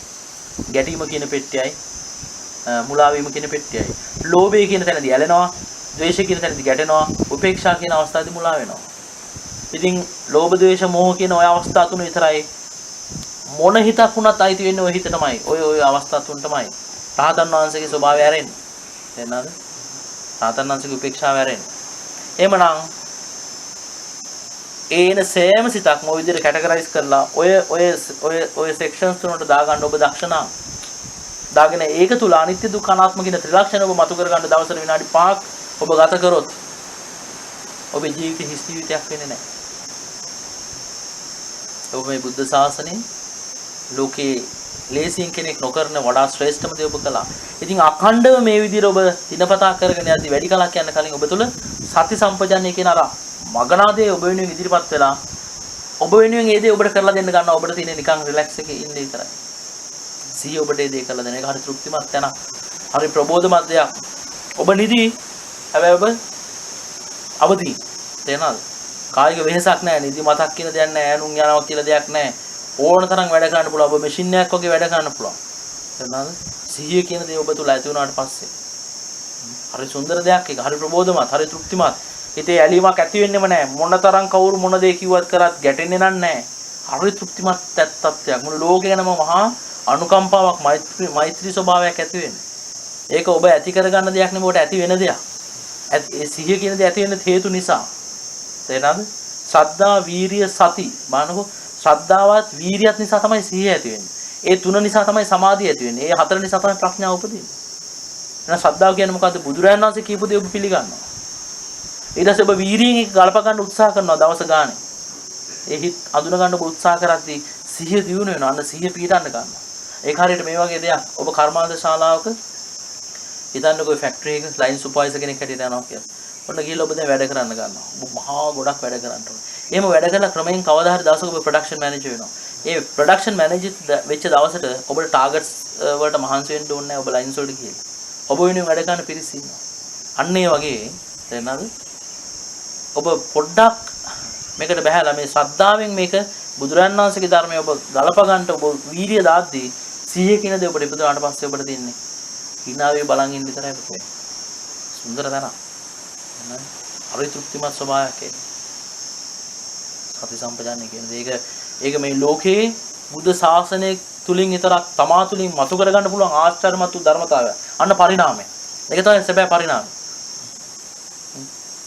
ගැටීම කියන පෙට්ටියයි, මුලා වීම කියන පෙට්ටියයි. ලෝභය කියන තැනදී ඇලෙනවා, ද්වේෂය කියන තැනදී ගැටෙනවා, උපේක්ෂා කියන අවස්ථාවේදී මුලා වෙනවා. ඉතින් ලෝභ, ද්වේෂ, මෝහ කියන ওই අවස්ථා තුන විතරයි මොන හිතක් වුණත් අයිති වෙන්නේ ওই හිතටමයි. ওই අවස්ථා තුනටමයි. රහතන් වහන්සේගේ ස්වභාවය ඇරෙන්නේ. තේරෙනවද? රහතන් වහන්සේගේ උපේක්ෂාව ඇරෙන්නේ. එහෙමනම් ඒන සෑම සිතක්ම ওই විදිහට කැටගරයිස් කරලා ඔය සෙක්ෂන්ස් තුනට දාගන්න ඔබ දක්ෂ නම් දාගෙන ඒක තුල අනිත්‍ය දුක්ඛ අනාත්ම කියන ත්‍රිලක්ෂණ ඔබ මතු කර ගන්න දවසට විනාඩි 5ක් ඔබ ගත කරොත් ඔබේ ජීවිතේ හිස් ජීවිතයක් වෙන්නේ නැහැ. ඔබ මේ බුද්ධ ශාසනයේ ලෝකේ ලේසියෙන් කෙනෙක් නොකරන වඩා ශ්‍රේෂ්ඨම දේ ඔබ කළා. ඉතින් අඛණ්ඩව මේ විදිහට ඔබ දිනපතා කරගෙන යද්දි වැඩි කලක් යන කලින් ඔබ තුල සති සම්පජන්ණය කියන අර මගනාදේ ඔබ වෙනුවෙන් ඉදිරිපත් වෙලා ඔබ වෙනුවෙන් ඒ දේ ඔබට කරලා දෙන්න ගන්නවා. ඔබට තියෙන නිකන් රිලැක්ස් එකේ ඉන්න විතරයි. සිහිය ඔබට ඒ දේ කරලා දෙන එක හරි තෘප්තිමත් යන හරි ප්‍රබෝධමත් දෙයක්. ඔබ නිදි හැබැයි ඔබ අවදි. තේරෙනවද? කායික වෙහසක් නැහැ, නිදි මතක් කියන දෙයක් නැහැ, ඈනුම් යනවා කියලා දෙයක් නැහැ. ඕන තරම් වැඩ කරන්න පුළුවන්. ඔබ මැෂින් එකක් වගේ වැඩ කරන්න පුළුවන්. තේරෙනවද? සිහිය කියන දේ ඔබ තුල ඇති වුණාට පස්සේ හරි සුන්දර දෙයක් ඒක. හරි ප්‍රබෝධමත්, හරි තෘප්තිමත්. හිතේ ඇලීමක් ඇති වෙන්නෙම නැහැ. මොන තරම් කවුරු මොන දේ කිව්වත් කරත් ගැටෙන්නේ නැහැ. හරි තෘප්තිමත් තත්ත්වයක්. මුළු ලෝකේ ගැනම මහා අනුකම්පාවක්, මෛත්‍රී ස්වභාවයක් ඇති වෙන්නේ. ඒක ඔබ ඇති කරගන්න දෙයක් නෙමෙයි, ඔබට ඇති වෙන දෙයක්. ඒ සිහිය කියන දේ ඇති වෙන්න හේතු නිසා. තේරෙනවද? ශ්‍රද්ධා, වීරිය, සති. බලන්නකො ශ්‍රද්ධාවත් වීරියත් නිසා තමයි සිහිය ඇති වෙන්නේ. ඒ තුන නිසා තමයි සමාධිය ඇති වෙන්නේ. ඒ හතර නිසා තමයි ප්‍රඥාව උපදින්නේ. එහෙනම් ශ්‍රද්ධාව කියන්නේ මොකද්ද? බුදුරජාණන් වහන්සේ කියපු දේ ඔබ පිළිගන්නවා. ඊට පස්සේ ඔබ වීරියෙන් ඒක ගලප ගන්න උත්සාහ කරනවා දවස ගානේ. ඒ හිත් අඳුන ගන්න ඔබ උත්සාහ කරද්දී සිහිය දියුණු වෙනවා. අන්න සිහිය පීඩන්න ගන්නවා. ඒක හරියට මේ වගේ දෙයක්. ඔබ කර්මාන්ත ශාලාවක හිතන්නකෝ ෆැක්ටරි එක ලයින් සුපර්වයිසර් කෙනෙක් හැටියට යනවා කියලා. ඔන්න ගිහලා ඔබ දැන් වැඩ කරන්න ගන්නවා. ඔබ මහා ගොඩක් වැඩ කරන්න ඕනේ. එහෙම වැඩ කරලා ක්‍රමයෙන් කවදා හරි දවසක ඔබ ප්‍රොඩක්ෂන් මැනේජර් වෙනවා. ඒ ප්‍රොඩක්ෂන් මැනේජර් වෙච්ච දවසට ඔබට ටාගට්ස් වලට මහන්සි වෙන්න ඕනේ නැහැ. ඔබ ලයින්ස් වලට ගිහලා. ඔබ වෙනුවෙන් වැඩ කරන පිරිස ඉන්නවා. අන්න ඒ වගේ තේරෙනවද? ඔබ පොඩ්ඩක් මේකට බහැලා මේ ශ්‍රද්ධාවෙන් මේක බුදුරජාණන් වහන්සේගේ ධර්මය ඔබ ගලප ගන්නට ඔබ වීර්යය දාද්දී සිහිය කියන දේ ඔබට ඉපදුනාට පස්සේ ඔබට දෙන්නේ hinaවේ බලන් ඉන්න විතරයි පුතේ. සුන්දර තැනක්. හරි තෘප්තිමත් ස්වභාවයක් ඒක. සති සම්පජාන්නේ කියන දේ ඒක මේ ලෝකේ බුද්ධ ශාසනය තුලින් විතරක් තමා තුලින් මතු කරගන්න පුළුවන් ආශ්චර්යමත් වූ ධර්මතාවය. අන්න පරිණාමය. ඒක තමයි සැබෑ පරිණාමය.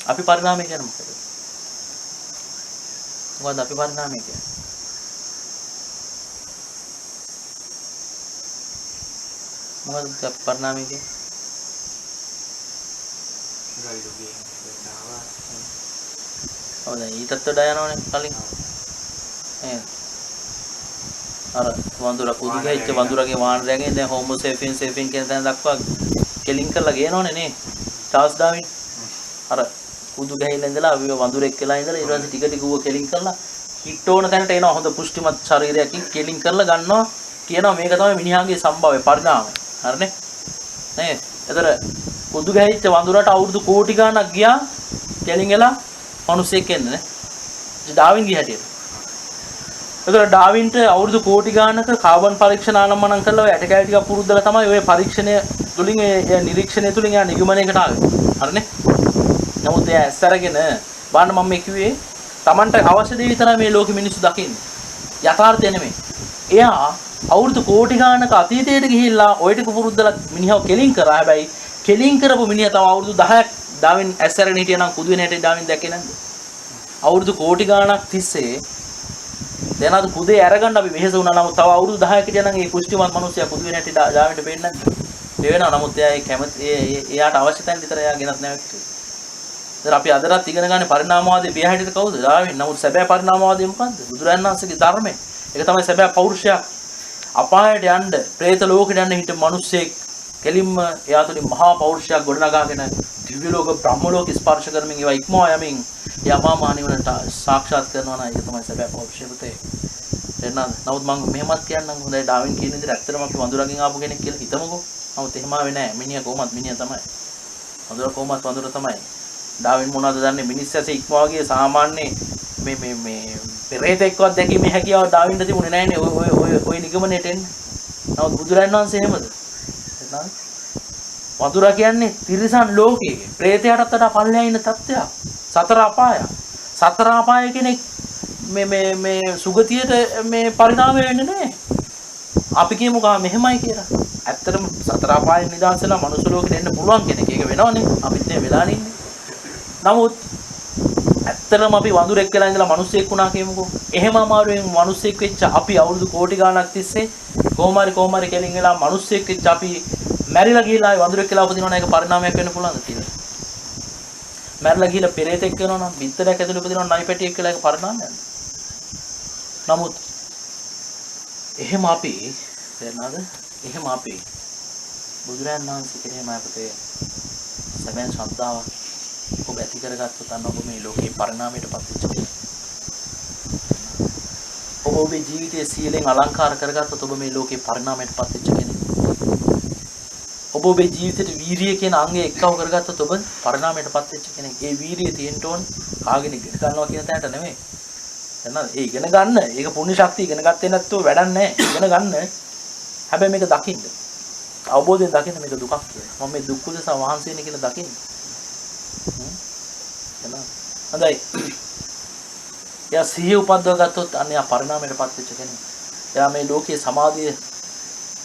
අපි පරිණාමය කියන්නේ මොකද? මොකද අපි පරිණාමය කියන්නේ? මොකද අපි පරිණාමය කියන්නේ? ඊටත් වඩා යනවනේ කලින්. අර වඳුර කුදු ගහිච්ච වඳුරගේ වානරයන්ගේ දැන් හෝමෝ සේපියන් කියන තැන දක්වා කෙලින් කරලා ගේනවනේ නේ. Charles Darwin. අර කුදු ගහිලා ඉඳලා අපි වඳුරෙක් කියලා ඉඳලා ඊට පස්සේ ටික ටික ඌව කෙලින් කරලා හිට ඕන තැනට එනවා. හොඳ පුෂ්ටිමත් ශරීරයකින් කෙලින් කරලා ගන්නවා. කියනවා මේක තමයි මිනිහාගේ සම්භවය පරිණාමය. හරිනේ? නේ? ඒතර කුදු ගහිච්ච වඳුරට අවුරුදු කෝටි ගාණක් ගියා කෙලින් එලා මිනිස්සෙක් එන්නේ නේ. ඩාවින් ගිය හැටියට. ඒතර ඩාවින්ට අවුරුදු කෝටි ගාණක කාබන් පරීක්ෂණ ආනම්මනම් කරලා ඔය ඇටකැලි ටිකක් පුරුද්දලා තමයි ඔය පරීක්ෂණය තුලින් ඒ නිරීක්ෂණය තුලින් යා නිගමනයකට ආවේ. හරිනේ? නමුත් එයා ඇස්සරගෙන බලන්න මම මේ කිව්වේ Tamanට අවශ්‍ය දේ විතරයි මේ ලෝකෙ මිනිස්සු දකින්නේ. යථාර්ථය නෙමෙයි. එයා අවුරුදු කෝටි ගාණක අතීතයට ගිහිල්ලා ඔය ටික පුරුද්දලා මිනිහව කෙලින් කරා. හැබැයි කෙලින් කරපු මිනිහා තව අවුරුදු 10ක් ඩාවින් ඇස්සරගෙන හිටියා නම් කුදු වෙන හැටි ඩාවින් දැක්කේ නැද්ද? අවුරුදු කෝටි ගාණක් තිස්සේ දැන් අද කුදේ අරගන්න අපි වෙහෙස වුණා. නමුත් තව අවුරුදු 10ක හිටියා නම් මේ පුෂ්ටිමත් මිනිස්සයා කුදු වෙන හැටි ඩාවින්ට පේන්නේ නැද්ද? පේනවා. නමුත් එයා ඒ කැමති එයාට අවශ්‍ය තැන් විතර එයා ගෙනත් නැවතුනේ. ඉතින් අපි අදටත් ඉගෙන ගන්න පරිණාමවාදී පිය හැටියට කවුද? ඩාවින්. නමුත් සැබෑ පරිණාමවාදී මොකද්ද? බුදුරජාණන් වහන්සේගේ ධර්මය. ඒක තමයි සැබෑ පෞරුෂයක්. අපායට යන්න, പ്രേත ලෝකෙට යන්න හිට මිනිස්සෙක් කෙලින්ම එයා තුලින් මහා පෞරුෂයක් ගොඩනගාගෙන දිව්‍ය ලෝක, බ්‍රහ්ම ලෝක ස්පර්ශ කරමින් ඒවා ඉක්මවා යමින් යමා මානිවනට සාක්ෂාත් කරනවා නම් ඒක තමයි සැබෑ පෞරුෂය පුතේ. එන්නත් නමුත් මම මෙහෙමත් කියන්නම් හොඳයි ඩාවින් කියන විදිහට ඇත්තටම අපි වඳුරගෙන් ආපු කෙනෙක් කියලා හිතමුකෝ. නමුත් එහෙම ආවේ නැහැ. මිනිහා කොහොමත් මිනිහා තමයි. වඳුර කොහොමත් වඳුර තමයි. ඩාවින් මොනවද දන්නේ මිනිස් ඇසේ ඉක්මවා ගිය සාමාන්‍ය මේ පෙරේතෙක්වත් දැකීමේ හැකියාව ඩාවින්ට තිබුණේ නැහැනේ ඔය නිගමනයට එන්න. නමුත් බුදුරජාණන් වහන්සේ එහෙමද? එහෙනම් වඳුරා කියන්නේ තිරිසන් ලෝකයේ ප්‍රේතයටත් වඩා පල්ලෙහා ඉන්න තත්ත්වයක්. සතර අපාය. සතර අපාය කෙනෙක් මේ සුගතියට මේ පරිණාමය වෙන්නේ නැහැ. අපි කියමු ගා මෙහෙමයි කියලා. ඇත්තටම සතර අපායෙන් නිදහස් වෙලා මනුස්ස ලෝකෙට එන්න පුළුවන් කෙනෙක්. ඒක වෙනවනේ. අපිත් මේ වෙලානේ ඉන්නේ. නමුත් ඇත්තටම අපි වඳුරෙක් කියලා ඉඳලා මිනිස්සෙක් වුණා කියමුකෝ. එහෙම අමාරුවෙන් මිනිස්සෙක් වෙච්ච අපි අවුරුදු කෝටි ගාණක් තිස්සේ කොහොම හරි කෙලින් වෙලා මිනිස්සෙක් වෙච්ච අපි මැරිලා ගිහලා වඳුරෙක් කියලා උපදිනවා නම් ඒක පරිණාමයක් වෙන්න පුළුවන්ද කියලා. මැරිලා ගිහලා පෙරේතෙක් වෙනවා නම් බිත්තරයක් ඇතුළේ උපදිනවා නයි පැටියෙක් කියලා ඒක පරිණාමයක්ද? නමුත් එහෙම අපි තේරෙනවද? එහෙම අපි බුදුරජාණන් වහන්සේ කෙරෙහිම අපතේ සැබෑ ශ්‍රද්ධාවක් ඔබ ඇති කරගත්තොත් අන්න ඔබ මේ ලෝකේ පරිණාමයටපත් වෙච්ච කෙනෙක්. ඔබ ඔබේ ජීවිතයේ සීලෙන් අලංකාර කරගත්තොත් ඔබ මේ ලෝකේ පරිණාමයටපත් වෙච්ච කෙනෙක්. ඔබ ඔබේ ජීවිතේට වීරිය කියන අංගය එක්කව කරගත්තොත් ඔබ පරිණාමයටපත් වෙච්ච කෙනෙක්. ඒ වීරිය තියෙන්න ඕන කාගෙන ඉගෙන ගන්නවා කියන තැනට නෙමෙයි. එහෙනම් ඒ ඉගෙන ගන්න, ඒක පුණ්‍ය ශක්තිය ඉගෙන ගත්තේ නැත්නම් වැඩක් නැහැ. ඉගෙන ගන්න. හැබැයි මේක දකින්න. අවබෝධයෙන් දකින්න මේක දුකක් කියලා. මම මේ දුක් උදෙසා වහන්සේනේ කියලා දකින්න. හොඳයි. යා සිහිය උපද්දව ගත්තොත් අන්න යා පරිණාමයටපත් වෙච්ච කෙනෙක්. එයා මේ ලෝකයේ සමාධිය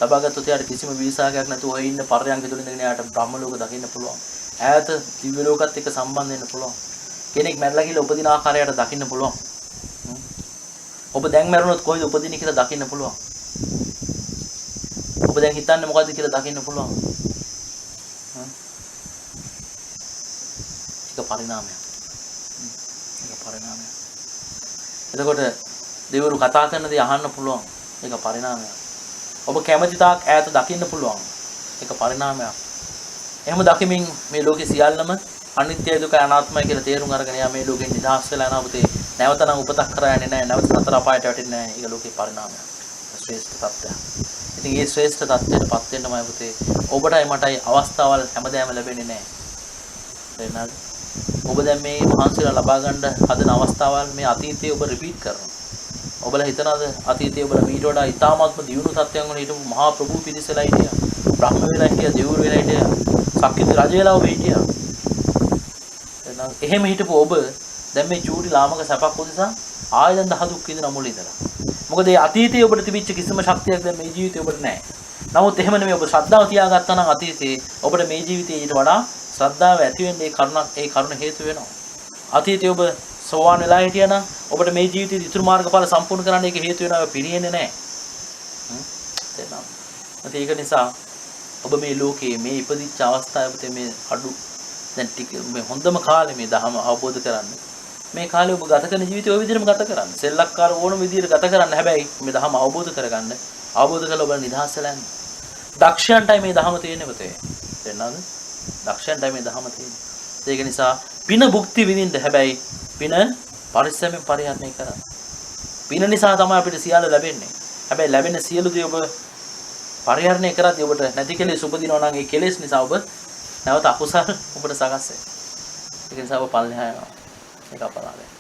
ලබා ගත්තොත් එයාට කිසිම විසාකයක් නැතුව ඔය ඉන්න පර්යංක තුල ඉඳගෙන එයාට බ්‍රහ්ම ලෝක දකින්න පුළුවන්. ඈත දිව්‍ය ලෝකත් එක්ක සම්බන්ධ වෙන්න පුළුවන්. කෙනෙක් මැරලා කියලා උපදින ආකාරයට දකින්න පුළුවන්. ඔබ දැන් මැරුණොත් කොයිද උපදින්නේ කියලා දකින්න පුළුවන්. ඔබ දැන් හිතන්නේ මොකද්ද කියලා දකින්න පුළුවන්. ඒක පරිණාමයක්. ඒක පරිණාමයක්. එතකොට දෙවිවරු කතා කරන දේ අහන්න පුළුවන්. ඒක පරිණාමයක්. ඔබ කැමති තාක් ඈත දකින්න පුළුවන්. ඒක පරිණාමයක්. එහෙම දකිමින් මේ ලෝකේ සියල්ලම අනිත්‍යයි දුකයි අනාත්මයි කියලා තේරුම් අරගෙන යා මේ ලෝකෙන් නිදහස් වෙලා යනවා පුතේ. නැවතනම් උපතක් කරා යන්නේ නැහැ. නැවත සතර අපායට වැටෙන්නේ නැහැ. ඒක ලෝකේ පරිණාමයක්. ශ්‍රේෂ්ඨ තත්ත්වයක්. ඉතින් මේ ශ්‍රේෂ්ඨ තත්ත්වයටපත් වෙන්නමයි පුතේ ඔබටයි මටයි අවස්ථාවල් හැමදාම ලැබෙන්නේ නැහැ. තේරුණාද? ඔබ දැන් මේ මහන්සියලා ලබා ගන්න හදන අවස්ථාවල් මේ අතීතයේ ඔබ රිපීට් කරනවා. ඔබලා හිතනවාද අතීතයේ ඔබලා මීට වඩා ඉතාමත්ම දියුණු තත්ත්වයන් වල හිටපු මහා ප්‍රභූ පිරිසලා හිටියා. බ්‍රහ්ම වෙලා හිටියා, දෙවිවරු වෙලා හිටියා, සක්විති රජ වෙලා ඔබ හිටියා. එහෙම හිටපු ඔබ දැන් මේ චූටි ලාමක සැපක් උදෙසා ආයෙ දැන් දහ දුක් විඳින මුල ඉඳලා. මොකද ඒ අතීතයේ ඔබට තිබිච්ච කිසිම ශක්තියක් දැන් මේ ජීවිතේ ඔබට නැහැ. නමුත් එහෙම නෙමෙයි ඔබ ශ්‍රද්ධාව තියාගත්තා නම් අතීතයේ ඔබට මේ ජීවිතේ ඊට වඩා ශ්‍රද්ධාව ඇති වෙන්නේ ඒ කරුණ හේතු වෙනවා. අතීතයේ ඔබ සෝවාන් වෙලා හිටියා නම් ඔබට මේ ජීවිතේ ඉතුරු මාර්ගඵල සම්පූර්ණ කරන්න ඒක හේතු වෙනවා. පිරියෙන්නේ නැහැ. ඒක නිසා ඔබ මේ ලෝකයේ මේ ඉපදිච්ච අවස්ථාවේ මේ අඩු දැන් ටික මේ හොඳම කාලේ මේ ධහම අවබෝධ කරන්නේ මේ කාලේ ඔබ ගත කරන ජීවිතය ඔය විදිහටම ගත කරන්න. සෙල්ලක්කාර ඕන විදිහට ගත කරන්න. හැබැයි මේ ධහම අවබෝධ කරගන්න. අවබෝධ කරලා ඔබ නිදහස් වෙලා යන්න. දක්ෂයන්ටයි මේ ධහම තියෙන්නේ පුතේ. තේරෙනවද? දක්ෂයන්ටයි මේ ධහම තියෙන්නේ. ඒක නිසා පින භුක්ති විඳින්න හැබැයි පින පරිස්සමෙන් පරිහරණය කරන්න. පින නිසා තමයි අපිට සියල්ල ලැබෙන්නේ. හැබැයි ලැබෙන සියලු දේ ඔබ පරිහරණය කරද්දී ඔබට නැති කෙලෙස් උපදිනවා නම් ඒ කෙලෙස් නිසා ඔබ නැවත අකුසල ඔබට සකස් වෙනවා. ඒක නිසා ඔබ පල්ලෙහා යනවා. ඒක අපරාධයි.